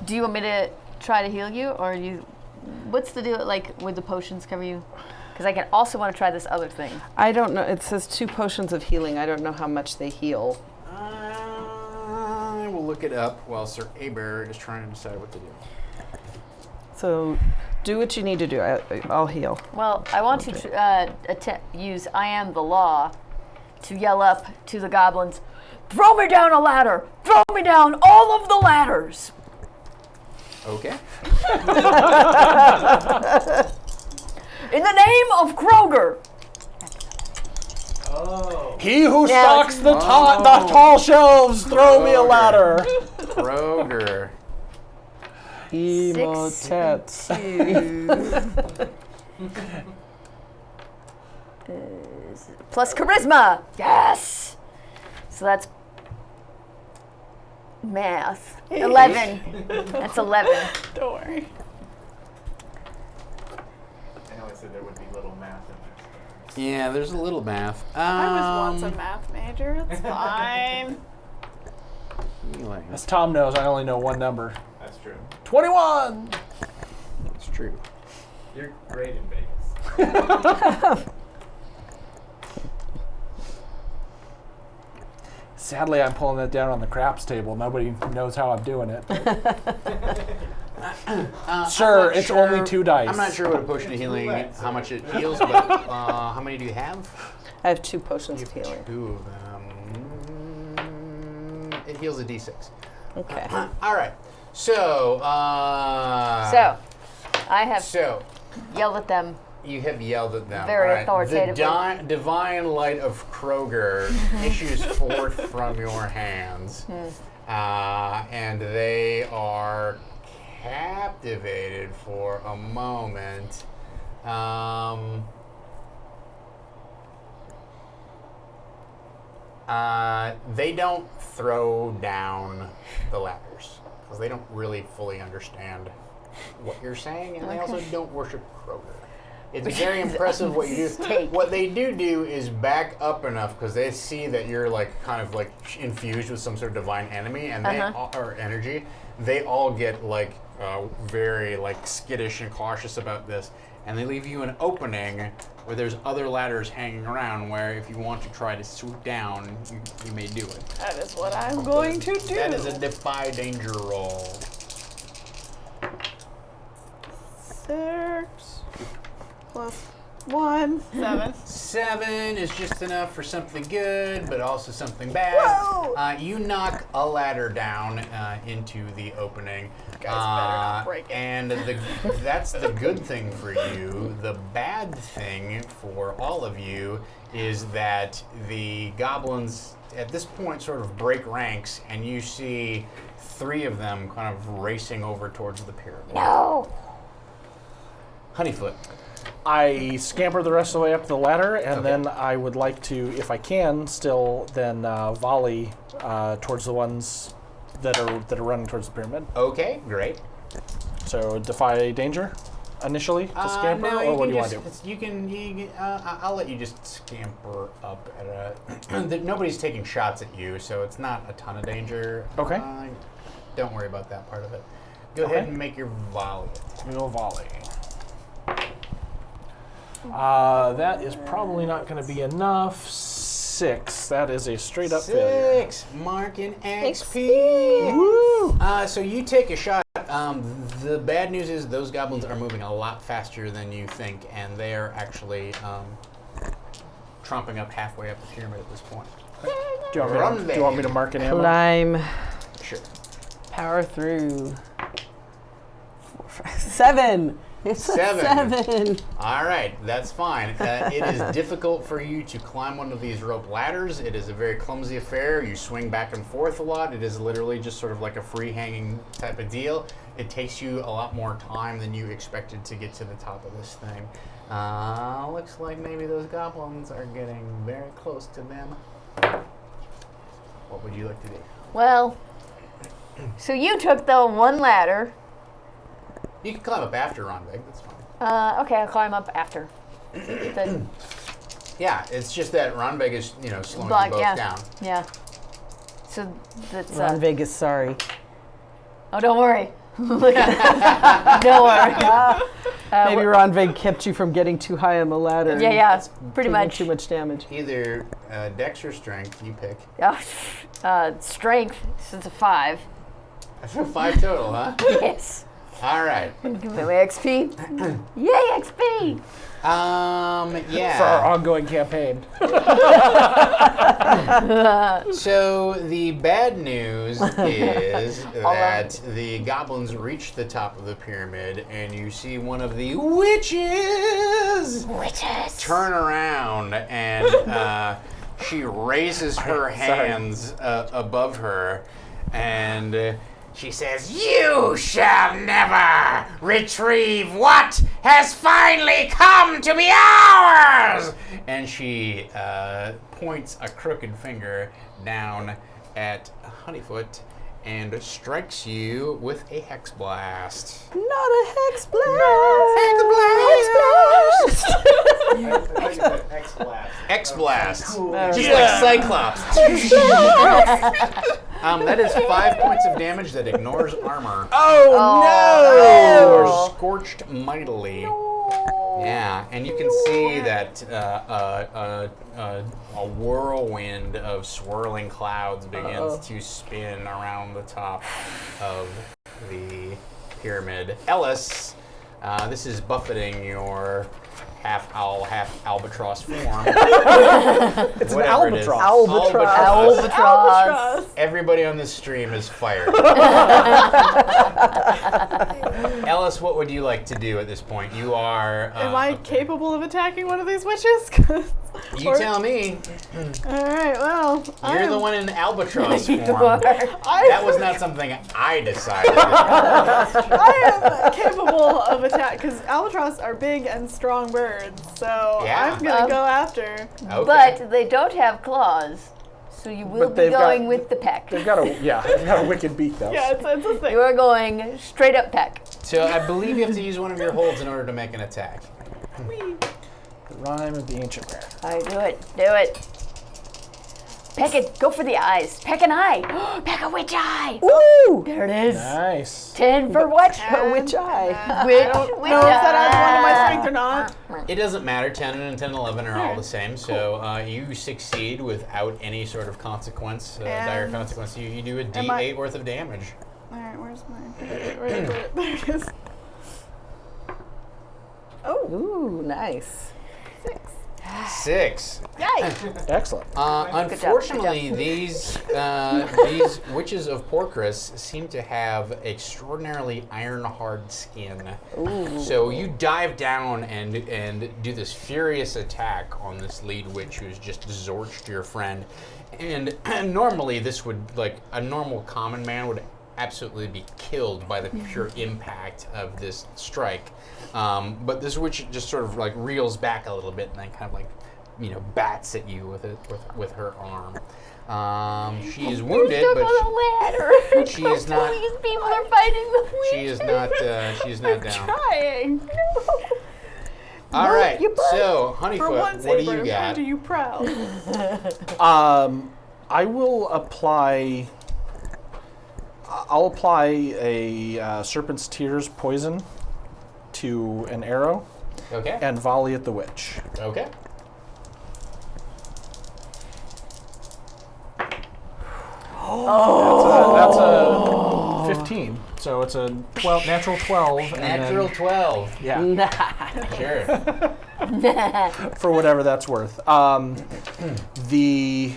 Do you want me to try to heal you, or what's the deal, like, would the potions cover you? Because I can also want to try this other thing. I don't know. It says 2 potions of healing. I don't know how much they heal. I will look it up while Sir Aber is trying to decide what to do. So do what you need to do. I'll heal. Well, I want to use I Am the Law to yell up to the goblins, "Throw me down a ladder! Throw me down all of the ladders!" Okay. In the name of Kroger! Oh. He who stalks the tall shelves, throw me a ladder. Kroger. Emotets. Plus charisma! Yes! So that's math. 11. That's 11. Don't worry. I know I said there would be little math in there. Yeah, there's a little math. I was once a math major. It's fine. As Tom knows, I only know one number. That's true. 21! It's true. You're great in Vegas. Sadly, I'm pulling that down on the craps table. Nobody knows how I'm doing it. Sure, it's only 2 dice. I'm not sure what a potion of healing, how much it heals, but how many do you have? I have 2 potions of healing. 2 of them. It heals a d6. Okay. All right. So, So, I have yelled at them. You have yelled at them. Very All right. authoritatively. The divine light of Kroger issues forth from your hands, and they are captivated for a moment. They don't throw down the ladders because they don't really fully understand what you're saying, and they also don't worship Kroger. It's very impressive what you do. What they do is back up enough because they see that you're like kind of like infused with some sort of divine enemy, and they all, or energy. They all get like very like skittish and cautious about this, and they leave you an opening where there's other ladders hanging around. Where if you want to try to swoop down, you may do it. That is what I'm going to do. That is a defy danger roll. 6 plus 1. 7. 7 is just enough for something good, but also something bad. Whoa! You knock a ladder down into the opening. Guys better not break it. And that's the good thing for you. The bad thing for all of you is that the goblins at this point sort of break ranks, and you see 3 of them kind of racing over towards the pyramid. No. Honeyfoot. I scamper the rest of the way up the ladder, and then I would like to, if I can, still then volley towards the ones that are running towards the pyramid. Okay, great. So defy danger initially to scamper, no, or what do you want to do? You can I'll let you just scamper up at a. Nobody's taking shots at you, so it's not a ton of danger. Okay. Don't worry about that part of it. Go ahead and make your volley. We will volley. That is probably not going to be enough. 6. That is a straight up failure. 6. Marking XP. Woo! So you take a shot. The bad news is those goblins are moving a lot faster than you think, and they are actually tromping up halfway up the pyramid at this point. Do you want me to mark an ammo? Climb. Sure. Power through. 7. It's a 7. All right, that's fine. It is difficult for you to climb one of these rope ladders. It is a very clumsy affair. You swing back and forth a lot. It is literally just sort of like a free hanging type of deal. It takes you a lot more time than you expected to get to the top of this thing. Looks like maybe those goblins are getting very close to them. What would you like to do? Well, so you took the one ladder. You can climb up after Ronvig, that's fine. Okay, I'll climb up after. Then, Yeah, it's just that Ronvig is, slowing Like, you both yeah. down. yeah. So that's. Ron Vegas, sorry. Oh, don't worry. Don't worry. Maybe Ron Vig kept you from getting too high on the ladder. Yeah, pretty Taking much. Too much damage. Either Dex or Strength, you pick. Strength, since a 5. That's a 5 total, huh? Yes. All right. Give me my XP. Yay, XP! Yeah. For our ongoing campaign. So the bad news is that the goblins reach the top of the pyramid, and you see one of the witches turn around, and she raises her hands above her, and she says, "You shall never retrieve what has finally come to be ours!" And she points a crooked finger down at Honeyfoot and strikes you with a hex blast. Not a hex blast. X blast. Just like Cyclops. That is 5 points of damage that ignores armor. You are scorched mightily. Yeah, and you can see that a whirlwind of swirling clouds begins to spin around the top of the pyramid. Ellis, this is buffeting your half owl, half albatross form. It's an albatross. Albatross. Everybody on this stream is fired. Ellis, what would you like to do at this point? You are. Am I capable of attacking one of these witches? 'Cause- You tell me. All right, well. You're the one in albatross form. I That was not something I decided. I am capable of attack because albatross are big and strong birds. So Yeah. I'm gonna go after. Okay. But they don't have claws, so you will But be they've got- going with the peck. They've got a wicked beak though. Yeah, it's a thing. You are going straight up peck. So I believe you have to use one of your holds in order to make an attack. The rhyme of the ancient bear. I do it. Do it. Peck it. Go for the eyes. Peck an eye. Peck a witch eye. Woo! There it is. Nice. 10 for what? A witch eye. Witch. I don't know if that adds one to my strength or not. It doesn't matter. 10 and 10 and 11 are all the same. So you succeed without any sort of consequence, dire And consequence. You do a am I- D8 worth of damage. All right, where's my? Where did it? There it is. Ooh, nice. 6. Excellent. Unfortunately, these witches of Porcrus seem to have extraordinarily iron-hard skin. Ooh. So you dive down and do this furious attack on this lead witch who's just zorched your friend. And normally this would, like, a normal common man would absolutely be killed by the pure impact of this strike. But this witch just sort of like reels back a little bit and then kind of like, bats at you with her arm. She is wounded, but she is not. These people are fighting the witch. She is not. She is not down. Trying. All right. So, For Honeyfoot, once, what do you Abram, got? aren't you proud? I will apply. I'll apply a Serpent's Tears poison to an arrow Okay. and volley at the witch. Okay. That's a 15. So it's a natural 12. and Natural then- 12. Yeah, Sure. for whatever that's worth. The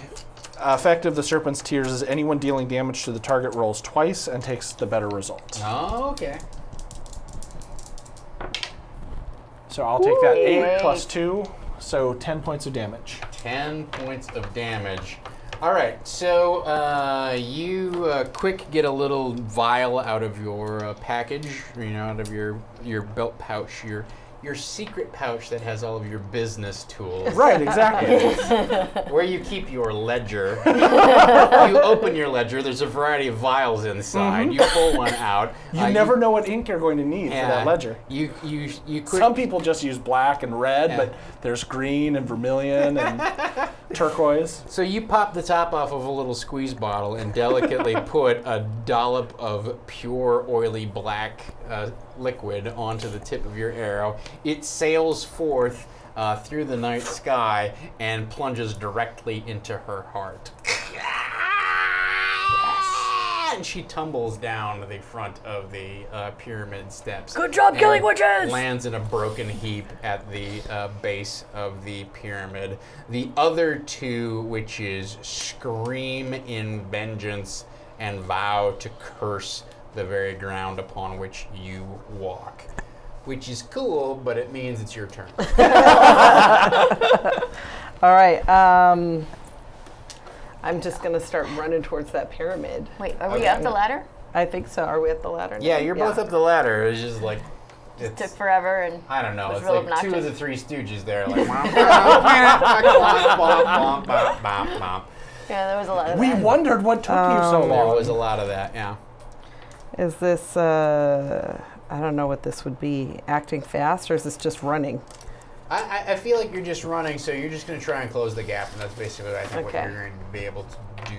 effect of the Serpent's Tears is anyone dealing damage to the target rolls twice and takes the better result. Oh, okay. So I'll take that 8 plus 2, so 10 points of damage. 10 points of damage. All right, so you quick get a little vial out of your package, out of your belt pouch, your secret pouch that has all of your business tools. Right, exactly. Where you keep your ledger. You open your ledger, there's a variety of vials inside. You pull one out. You never know what ink you're going to need for that ledger. You quick, Some people just use black and red, but there's green and vermilion and turquoise. So you pop the top off of a little squeeze bottle and delicately put a dollop of pure oily black liquid onto the tip of your arrow. It sails forth through the night sky and plunges directly into her heart. And she tumbles down the front of the pyramid steps. Good job and killing witches! Lands in a broken heap at the base of the pyramid. The other two witches scream in vengeance and vow to curse the very ground upon which you walk. Which is cool, but it means it's your turn. All right. I'm just going to start running towards that pyramid. Wait, are we up the ladder? I think so. Are we at the ladder now? Yeah, you're both up the ladder. It's just like, Took forever and I don't know. was It's real like two of obnoxious. the Three Stooges there. Like, yeah, there was a lot of We that. wondered what took you so there long. was a lot of that, yeah. Is this, I don't know what this would be, acting fast, or is this just running? I feel like you're just running, so you're just going to try and close the gap, and that's basically I think Okay. what you're going to be able to do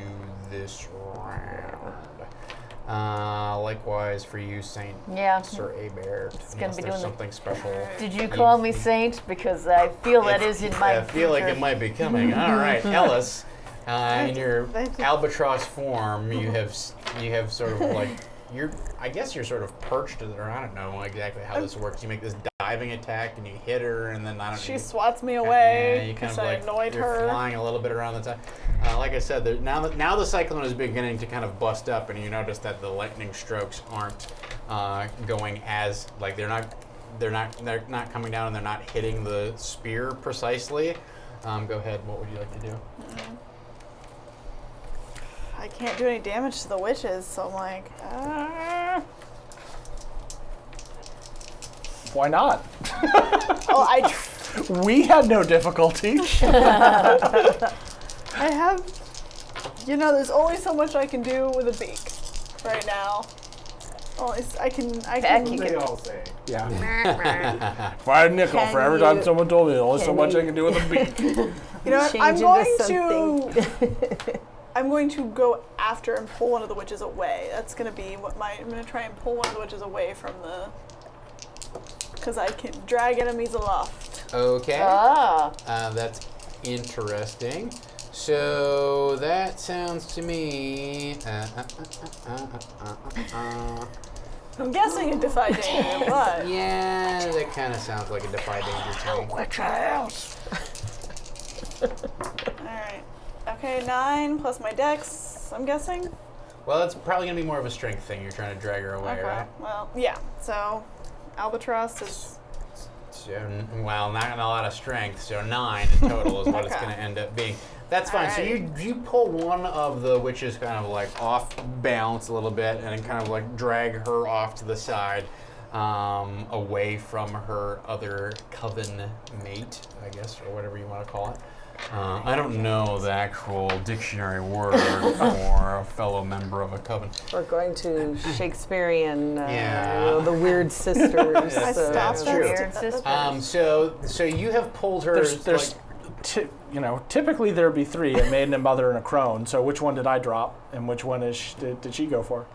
this round. Likewise for you, Saint Yeah. Sir Abert. gonna be doing the- something special. Did you call me Saint? Because I feel that is in my I feel like it might be coming. All right, Ellis, in your Thank you. albatross form, you have sort of like I guess you're sort of perched, or I don't know exactly how this works. You make this diving attack and you hit her, and then I don't know. She swats me Yeah, away you kind because of I like annoyed you're her. flying a little bit around the time. Like I said, now the cyclone is beginning to kind of bust up, and you notice that the lightning strokes aren't going as like they're not coming down and they're not hitting the spear precisely. Go ahead. What would you like to do? I can't do any damage to the witches, so I'm like, Why not? Oh, We had no difficulty. I have, there's only so much I can do with a beak right now. I can. They all say. Yeah. If I had a nickel for every time someone told me, there's only so much I can do with a beak. You know what? Change into I'm going to go after and pull one of the witches away. That's going to be what I'm going to try and pull one of the witches away from because I can drag enemies aloft. Okay. Ah. That's interesting. So that sounds to me. I'm guessing it defied danger, but Yeah, that kind of sounds like a defy danger to me. Witch house. alright. Okay, 9 plus my dex, I'm guessing. Well, it's probably gonna be more of a strength thing. You're trying to drag her away, Okay. right? Well, yeah. So Albatross is So, well, not a lot of strength. So 9 in total is what it's Okay. gonna end up being. That's fine. So Alright. you pull one of the witches kind of like off balance a little bit, and then kind of like drag her off to the side, away from her other coven mate, I guess, or whatever you want to call it. I don't know the actual dictionary word for a fellow member of a coven. We're going to Shakespearean, Yeah. the weird sisters. I That's stopped true. Weird sister. So you have pulled her. There's typically there'd be 3, a maiden, a mother, and a crone. So which one did I drop, and which one did she go for?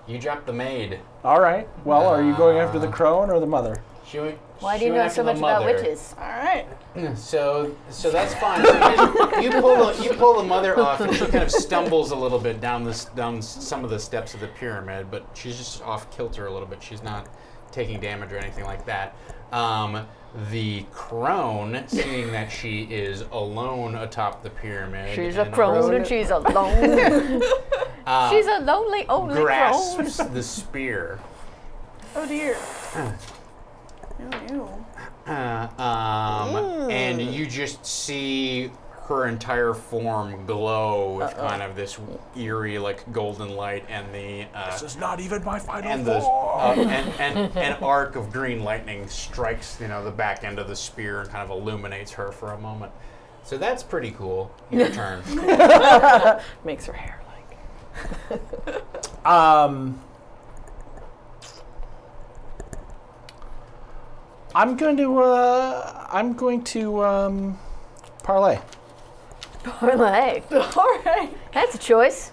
You dropped the maid. All right. Well, are you going after the crone or the mother? She went, Why she do you went know after so the much about mother. witches? alright. So that's fine. So you pull the mother off, and she kind of stumbles a little bit down some of the steps of the pyramid, but she's just off kilter a little bit. She's not taking damage or anything like that. The crone, seeing that she is alone atop the pyramid, She's a and crone and she's alone. She's a lonely, only crone. grasps the spear. Oh dear. Ew. And you just see her entire form glow with kind of this eerie, like golden light, and the This is not even my final and the form. and an arc of green lightning strikes the back end of the spear and kind of illuminates her for a moment. So that's pretty cool. Your turn. Makes her hair like. I'm going to parlay. Parlay. Alright. That's a choice.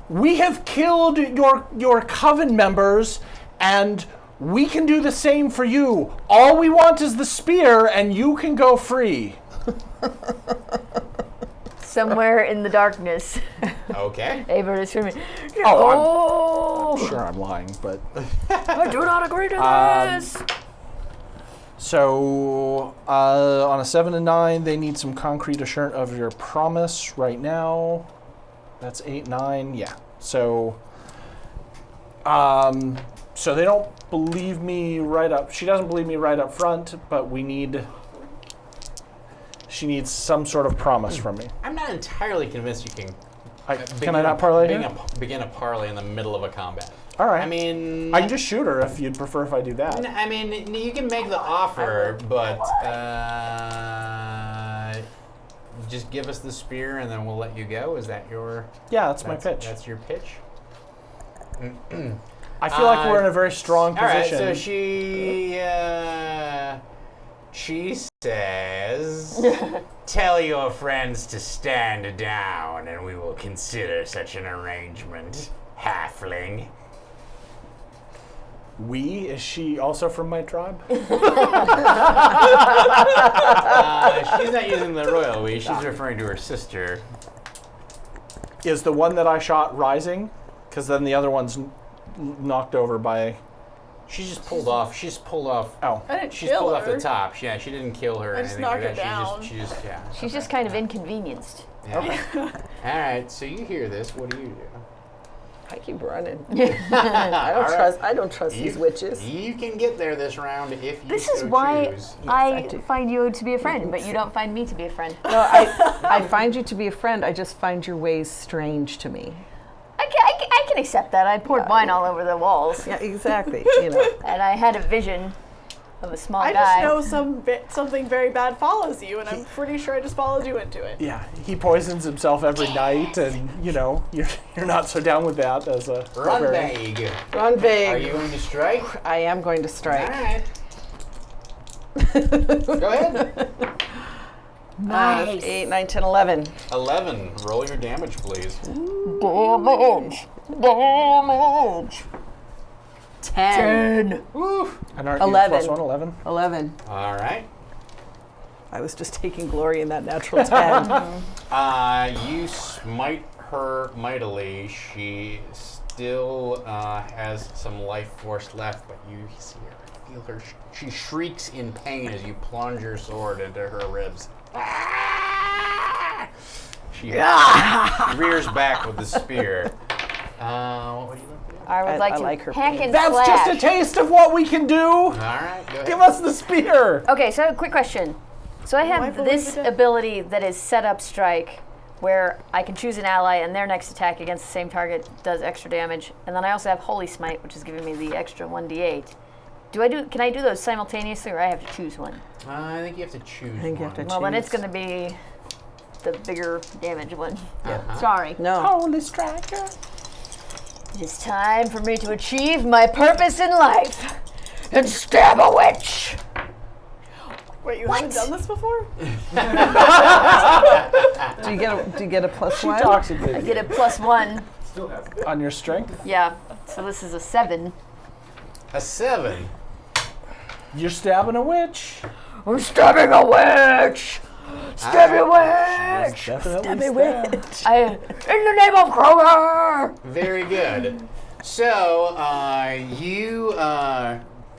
We have killed your coven members, and we can do the same for you. All we want is the spear, and you can go free. Somewhere in the darkness, Okay. Ava is screaming, Oh, I'm sure I'm lying, but I do not agree to this. so on a 7 and 9, they need some concrete assurance of your promise right now. That's 8, 9, yeah. So, so they don't believe me right up. She doesn't believe me right up front, but she needs some sort of promise from me. I'm not entirely convinced you can. Can I not parlay here? Begin a parlay in the middle of a combat. All right. I mean, I can just shoot her if you'd prefer if I do that. I mean, you can make the offer, but just give us the spear and then we'll let you go. Is that your? Yeah, that's my pitch. That's your pitch. I feel like we're in a very strong All right, position. so she says, "Tell your friends to stand down, and we will consider such an arrangement." Halfling. Is she also from my tribe? She's not using the royal we. She's referring to her sister. Is the one that I shot rising? Because then the other one's knocked over by. She just pulled off. She's pulled off. Oh. I didn't She's kill pulled her. off the top. Yeah, she didn't kill her or I just anything knocked like her that. down. She just yeah. She's just kind of inconvenienced. Yeah. All right, so you hear this. What do you do? I keep running. All right. I don't trust these witches. You can get there this round if you This so is why choose. I find you to be a friend, but you don't find me to be a friend. No, I find you to be a friend. I just find your ways strange to me. I can accept that. I poured wine all over the walls, Yeah, exactly. You know. and I had a vision of a small I guy. just know something very bad follows you, and I'm pretty sure I just followed you into it. Yeah, he poisons himself every night, and you're not so down with that as a Run barbarian. bag. Run big. Are you going to strike? I am going to strike. All right. Go ahead. Nice. 8, 9, 10, 11. 11. Roll your damage, please. Damage. 10. Woo. And aren't 11. you +1, 11? 11. All right. I was just taking glory in that natural 10. You smite her mightily, she still has some life force left, but you see her, feel her. She shrieks in pain as you plunge your sword into her ribs. She rears back with the spear. What would you like to do? I would like to like her hack pain. and That's slash. just a taste of what we can do. All right, go ahead. Give us the spear. Okay, so quick question. So I have Rifle this with the dead. ability that is set up strike, where I can choose an ally and their next attack against the same target does extra damage, and then I also have Holy Smite, which is giving me the extra 1d8. Can I do those simultaneously, or I have to choose one? I think you have to choose I think you one. have to Well, then it's choose. going to be the bigger damage one. Uh-huh. Sorry. No. Holy striker. It is time for me to achieve my purpose in life and stab a witch. Wait, you haven't done this before? Do you get a plus She one? talks a I bit get a +1. Still has it. on your strength. Yeah, so this is a 7. A 7. You're stabbing a witch. I'm stabbing a witch! Stab a witch! Definitely In the name of Kroger! Very good. So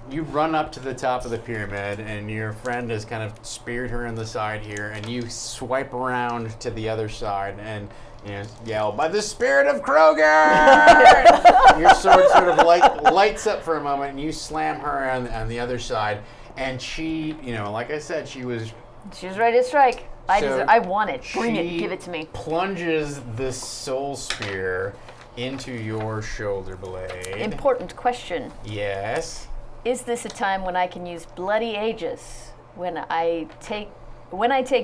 you run up to the top of the pyramid, and your friend has kind of speared her in the side here, and you swipe around to the other side and yell, "By the spirit of Kroger!" Your sword sort of lights up for a moment, and you slam her on the other side, and she, like I said, she was. She was ready to strike. So I want it. Bring it. she Give it to me. Plunges the soul spear into your shoulder blade. Important question. Yes. Is this a time when I can use Bloody Aegis? When I take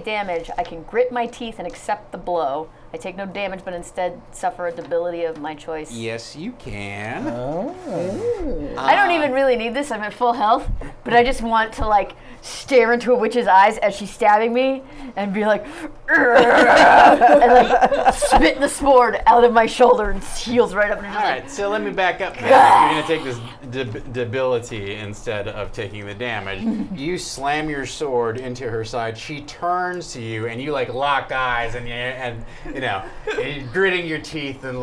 damage, I can grit my teeth and accept the blow. I take no damage, but instead suffer a debility of my choice. Yes, you can. I don't even really need this. I'm at full health, but I just want to stare into a witch's eyes as she's stabbing me and be like, and spit the sword out of my shoulder and heals right up. And All right, so let me back up. You're going to take this debility instead of taking the damage. You slam your sword into her side. She turns to you, and you lock eyes, and you're gritting your teeth and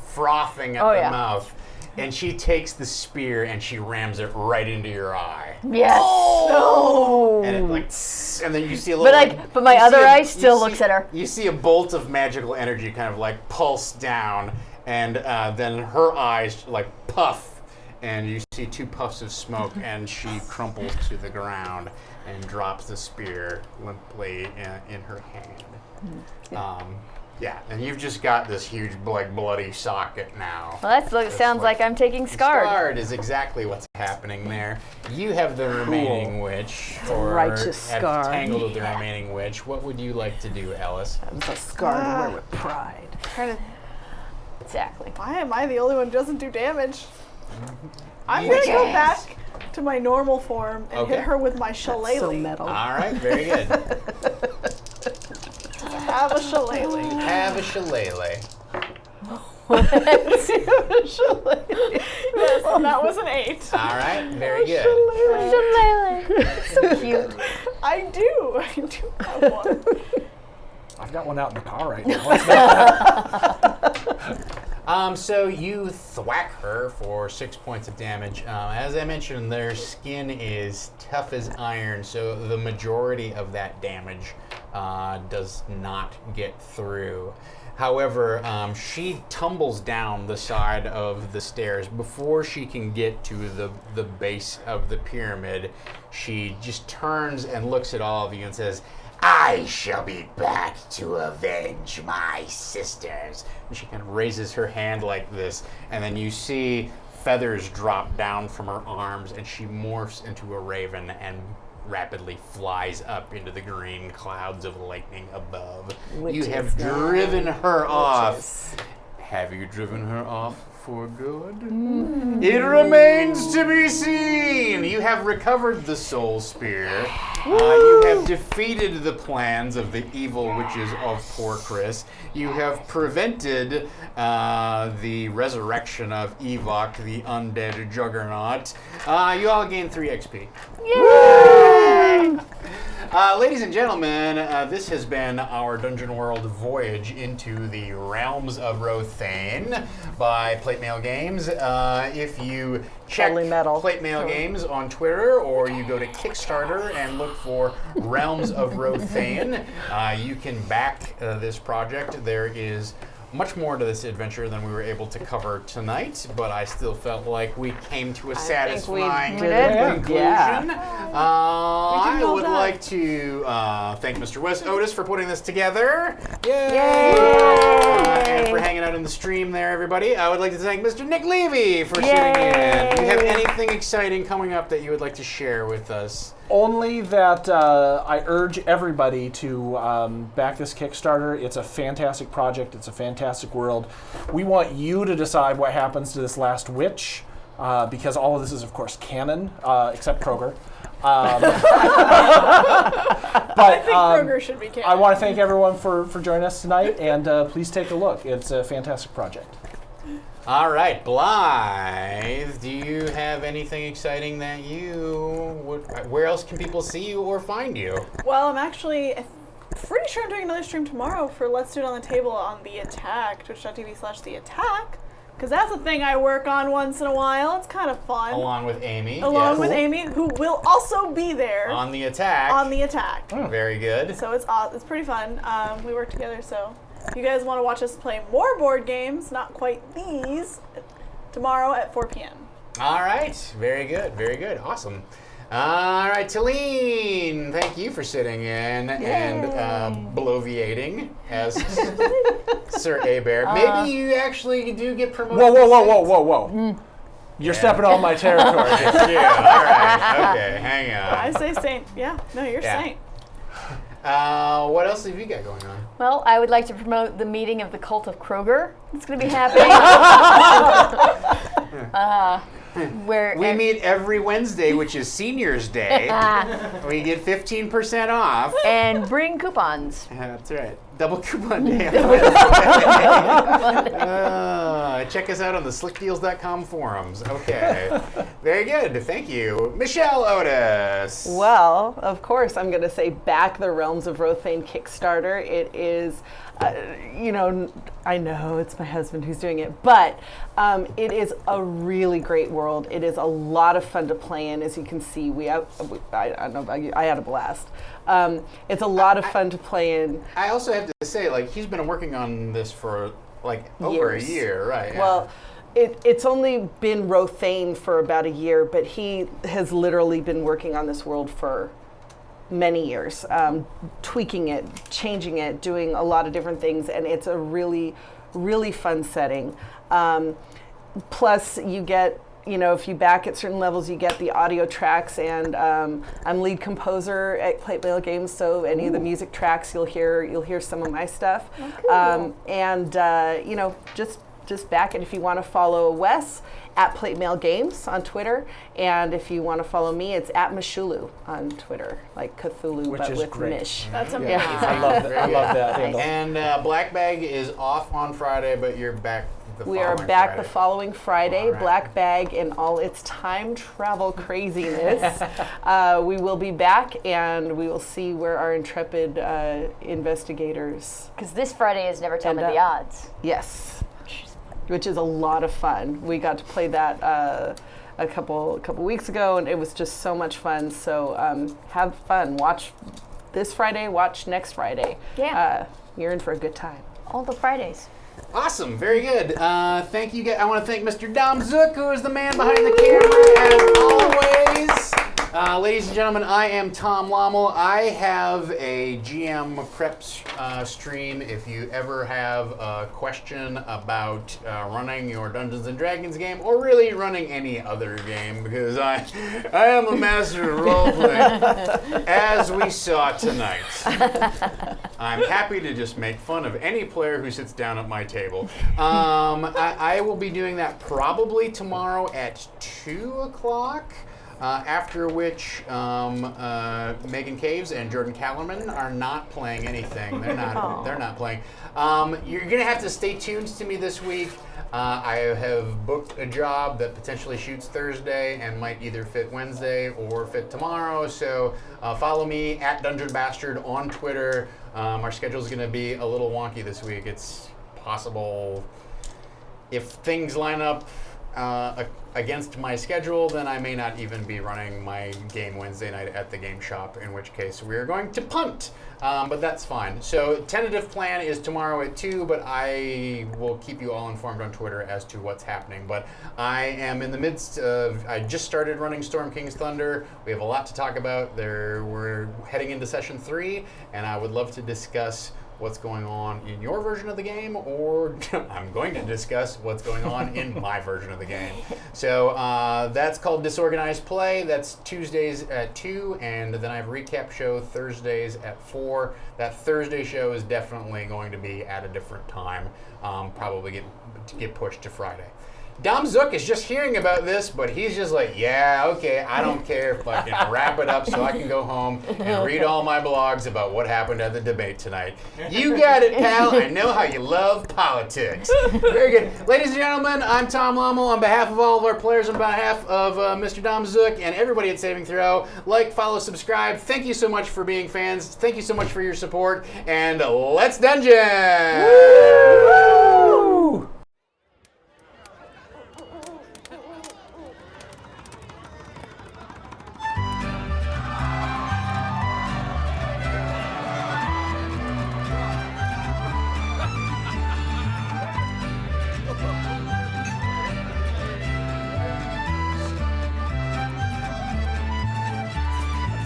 frothing at the mouth. And she takes the spear and she rams it right into your eye. Yes. Oh. And it and then you see a little. But my other eye still looks at her. You see a bolt of magical energy kind of pulse down, and then her eyes puff, and you see 2 puffs of smoke, and she crumples to the ground and drops the spear limply in her hand. Yeah, and you've just got this huge bloody socket now. Well, that sounds like I'm taking scarred. Scarred is exactly what's happening there. You have the remaining witch, or Righteous have scar. tangled with the remaining witch. What would you like to do, Alice? It's a scar to wear with pride. Exactly. Why am I the only one who doesn't do damage? I'm gonna go back to my normal form and Okay. hit her with my So shillelagh. metal. All right, very good. Have a shillelagh. Have a shillelagh. Yes, and that was an 8. All right, very good. So cute. I do have one. I've got one out in the car right now. So you thwack her for 6 points of damage. As I mentioned, their skin is tough as iron, so the majority of that damage does not get through. However, she tumbles down the side of the stairs. Before she can get to the base of the pyramid, she just turns and looks at all of you and says, "I shall be back to avenge my sisters." And she kind of raises her hand like this, and then you see feathers drop down from her arms, and she morphs into a raven and rapidly flies up into the green clouds of lightning above. You have driven her off. Have you driven her off for good? It remains to be seen. You have recovered the soul spear. You have defeated the plans of the evil witches of Porcris. You have prevented the resurrection of Evok, the undead juggernaut. You all gain 3 XP. Yay! Ladies and gentlemen, this has been our Dungeon World voyage into the Realms of Rothaen by Plate Mail Games. If you check Totally metal. Plate Mail Games on Twitter, or you go to Kickstarter and look for Realms of Rothaen, you can back this project. There is much more to this adventure than we were able to cover tonight, but I still felt like we came to a satisfying conclusion. Yeah. I well would done. like to thank Mr. Wes Otis for putting this together. Yay! And for hanging out in the stream there, everybody. I would like to thank Mr. Nick Levy for sitting in. Do you have anything exciting coming up that you would like to share with us? Only that I urge everybody to back this Kickstarter. It's a fantastic project. It's a fantastic world. We want you to decide what happens to this last witch, because all of this is, of course, canon, except Kroger. But I think Kroger should be canon. I want to thank everyone for joining us tonight, and please take a look. It's a fantastic project. All right, Blythe, do you have anything exciting that you would... Where else can people see you or find you? Well, I'm actually pretty sure I'm doing another stream tomorrow for Let's Do It on the Table on The Attack, twitch.tv/The Attack, because that's a thing I work on once in a while. It's kind of fun. Along with Amy. Along yes. with Amy, who will also be there On the attack. on The Attack. Very good. So it's pretty fun. We work together, so if you guys want to watch us play more board games, not quite these, tomorrow at 4 p.m. All right. Very good. Very good. Awesome. All right, Talene, thank you for sitting in and bloviating as Sir Abear. Maybe you actually do get promoted. Whoa. You're stepping on my territory. Yeah, all right. Okay, hang on. I say Saint. Yeah, no, you're Yeah. Saint. What else have you got going on? Well, I would like to promote the meeting of the Cult of Kroger. It's going to be happening. We meet every Wednesday, which is Seniors Day. We get 15% off. And bring coupons. That's right. Double coupon day. Check us out on the slickdeals.com forums. Okay. Very good. Thank you. Michelle Otis. Well, of course, I'm going to say back the Realms of Rothaen Kickstarter. It is, I know it's my husband who's doing it, but it is a really great world. It is a lot of fun to play in. As you can see, I don't know about you, I had a blast. It's a lot of fun to play in. I also have to say, he's been working on this for, over a Years. year, right? Yeah. Well, it's only been Rothaen for about a year, but he has literally been working on this world for many years, tweaking it, changing it, doing a lot of different things, and it's a really, really fun setting. Plus, you get, if you back at certain levels, you get the audio tracks, and I'm lead composer at Plate Mail Games, so any of the music tracks you'll hear some of my stuff. Oh, And just back it. If you want to follow Wes, at Plate Mail Games on Twitter, and if you want to follow me, it's at Mishulu on Twitter, like Cthulhu, Which but is with great. Mish. That's amazing. I love that. I love that handle. And Black Bag is off on Friday, but you're back the We following are back Friday. the following Friday. All right. Black Bag in all its time travel craziness. We will be back, and we will see where our intrepid investigators. Because this Friday is Never Tell Me And, the Odds. Yes, which is a lot of fun. We got to play that a couple weeks ago, and it was just so much fun. So have fun. Watch this Friday. Watch next Friday. Yeah. You're in for a good time. All the Fridays. Awesome, very good. Thank you guys. I want to thank Mr. Dom Zook, who is the man behind the camera, as always. Ladies and gentlemen, I am Tom Lommel. I have a GM prep stream. If you ever have a question about running your Dungeons & Dragons game, or really running any other game, because I am a master of role-playing, as we saw tonight. I'm happy to just make fun of any player who sits down at my table. I will be doing that probably tomorrow at 2 o'clock. After which Megan Caves and Jordan Callerman are not playing anything. They're not playing. You're gonna have to stay tuned to me this week. I have booked a job that potentially shoots Thursday and might either fit Wednesday or fit tomorrow. So follow me at Dungeon Bastard on Twitter. Our schedule is going to be a little wonky this week. It's possible if things line up against my schedule, then I may not even be running my game Wednesday night at the game shop, in which case we're going to punt. But that's fine. So tentative plan is tomorrow at 2, but I will keep you all informed on Twitter as to what's happening. But I am in the midst of, I just started running Storm King's Thunder. We have a lot to talk about. We're heading into session 3, and I would love to discuss what's going on in your version of the game, or I'm going to discuss what's going on in my version of the game. So that's called Disorganized Play. That's Tuesdays at 2, and then I have a recap show Thursdays at 4. That Thursday show is definitely going to be at a different time, probably get pushed to Friday. Dom Zook is just hearing about this, but he's just like, yeah, okay, I don't care. Fucking wrap it up so I can go home and read all my blogs about what happened at the debate tonight. You got it, pal. I know how you love politics. Very good. Ladies and gentlemen, I'm Tom Lommel. On behalf of all of our players, on behalf of Mr. Dom Zook and everybody at Saving Throw, like, follow, subscribe. Thank you so much for being fans. Thank you so much for your support. And let's dungeon! Woo!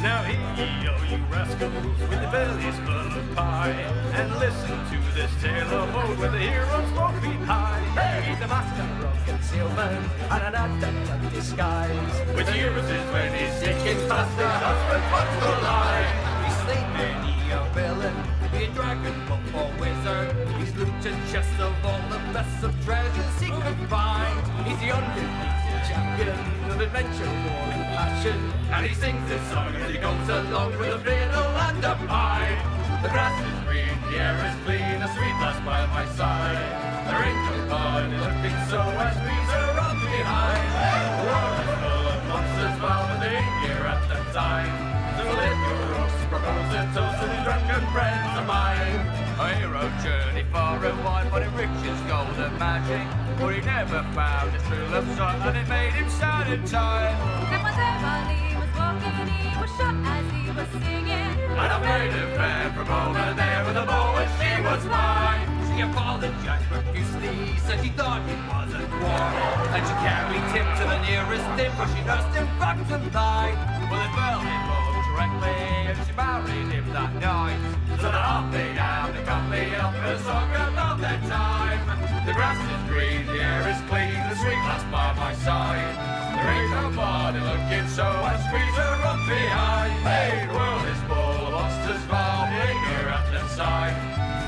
Now hear ye, oh you rascals, with your bellies full of pie, and listen to this tale of old where the heroes won't be high. Hey, he's a master of concealment and an adept at disguise, which uses when he's seeking faster husband wants to lie. He's slain many a villain, be a dragon, wolf or wizard. He's looted chests of all the best of treasures he could find. He's the undefeated champion of adventure, war and passion, and he sings this song as he goes along with a fiddle and a pipe. The grass is green, the air is clean, a sweet lass by my side. There ain't no body looking so as weeds are on behind. The world is full of monsters, well, but they ain't here at the time. So lift your ropes, propose a toast to these drunken friends of mine. A hero journeyed far and wide, but it riches, gold and magic, but he never found a true love sight, and it made him sad and tired. Mademoiselle Ali was walking, he was shot as he was singing. And I made him fair from over there with a bow, and she was mine. She apologized profusely, said she thought he was a quarrel, and she carried him to the nearest inn, where she nursed him back to life. Well, it fell in love directly, and she married him that night. So they're off they down, they got me up a song about their time. The grass is green, the air is clean, the sweet lass by my side. There ain't nobody looking so I squeeze her up behind. Hey, the world is full of monsters, foul, here at the side.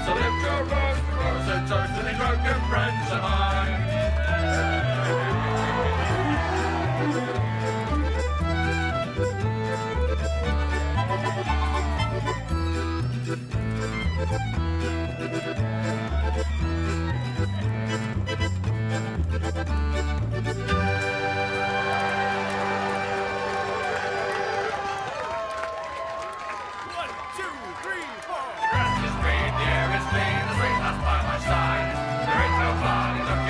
So lift your rose, propose a toast to the drunken friends of mine. Grass is green, the air is clean, the sweet lass by my side. There ain't nobody looking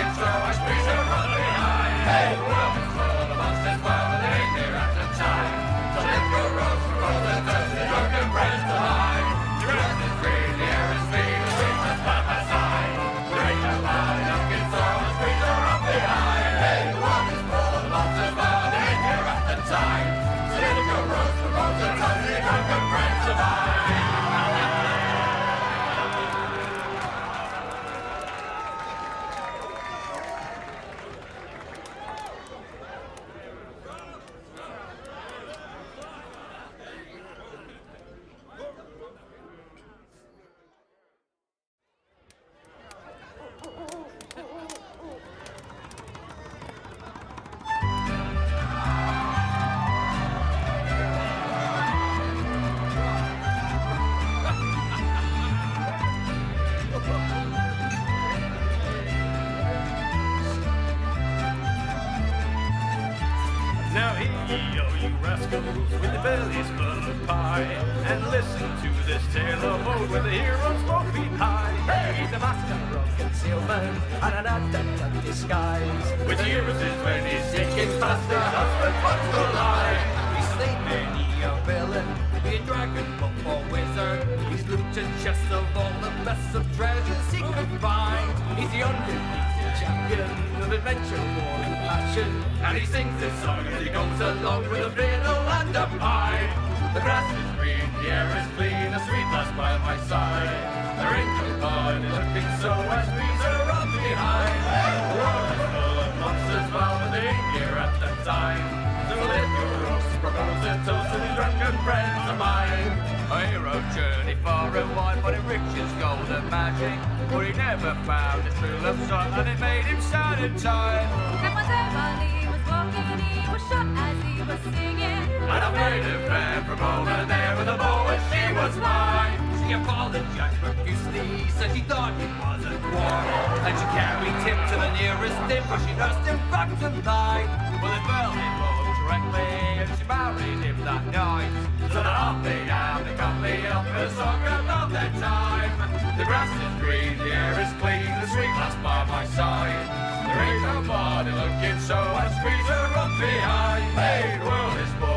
Yo, you rascals with the bellies full of pie, and listen to this tale of old where the heroes both beat high. Hey, he's a master of concealment and an adept at disguise. With heroes is when he's seeking faster, husband wants to lie. He's slain many a villain, be a dragon, buff or wizard. He's looted chests of all the best of treasures he could find. He's the undefeated champion of adventure, war and passion, and he sings this song as he goes along with a fiddle and a pipe. The grass is green, the air is clean, a sweet lass by my side. There ain't no blood looking so as trees are up behind. The world is full of monsters, well, but they ain't here at the time. So lift your ropes, propose a toast to these drunken friends of mine. A hero journeyed far and wide, but it riches, gold and magic. But he never found a true love song, and it made him sad in time. And whenever he was walking, he was shot as he was singing. And I made a friend from over there with a bow, and she was mine. She apologized profusely, said she thought he was a quarrel, and she carried him to the nearest inn, where she nursed him back to life. Well, it fell in love directly, and she married him that night. So they're off they down, they got me up for a song about their time. The grass is green, the air is clean, the sweet lass by my side. There ain't nobody looking so, I squeeze her up behind. Hey, the world is full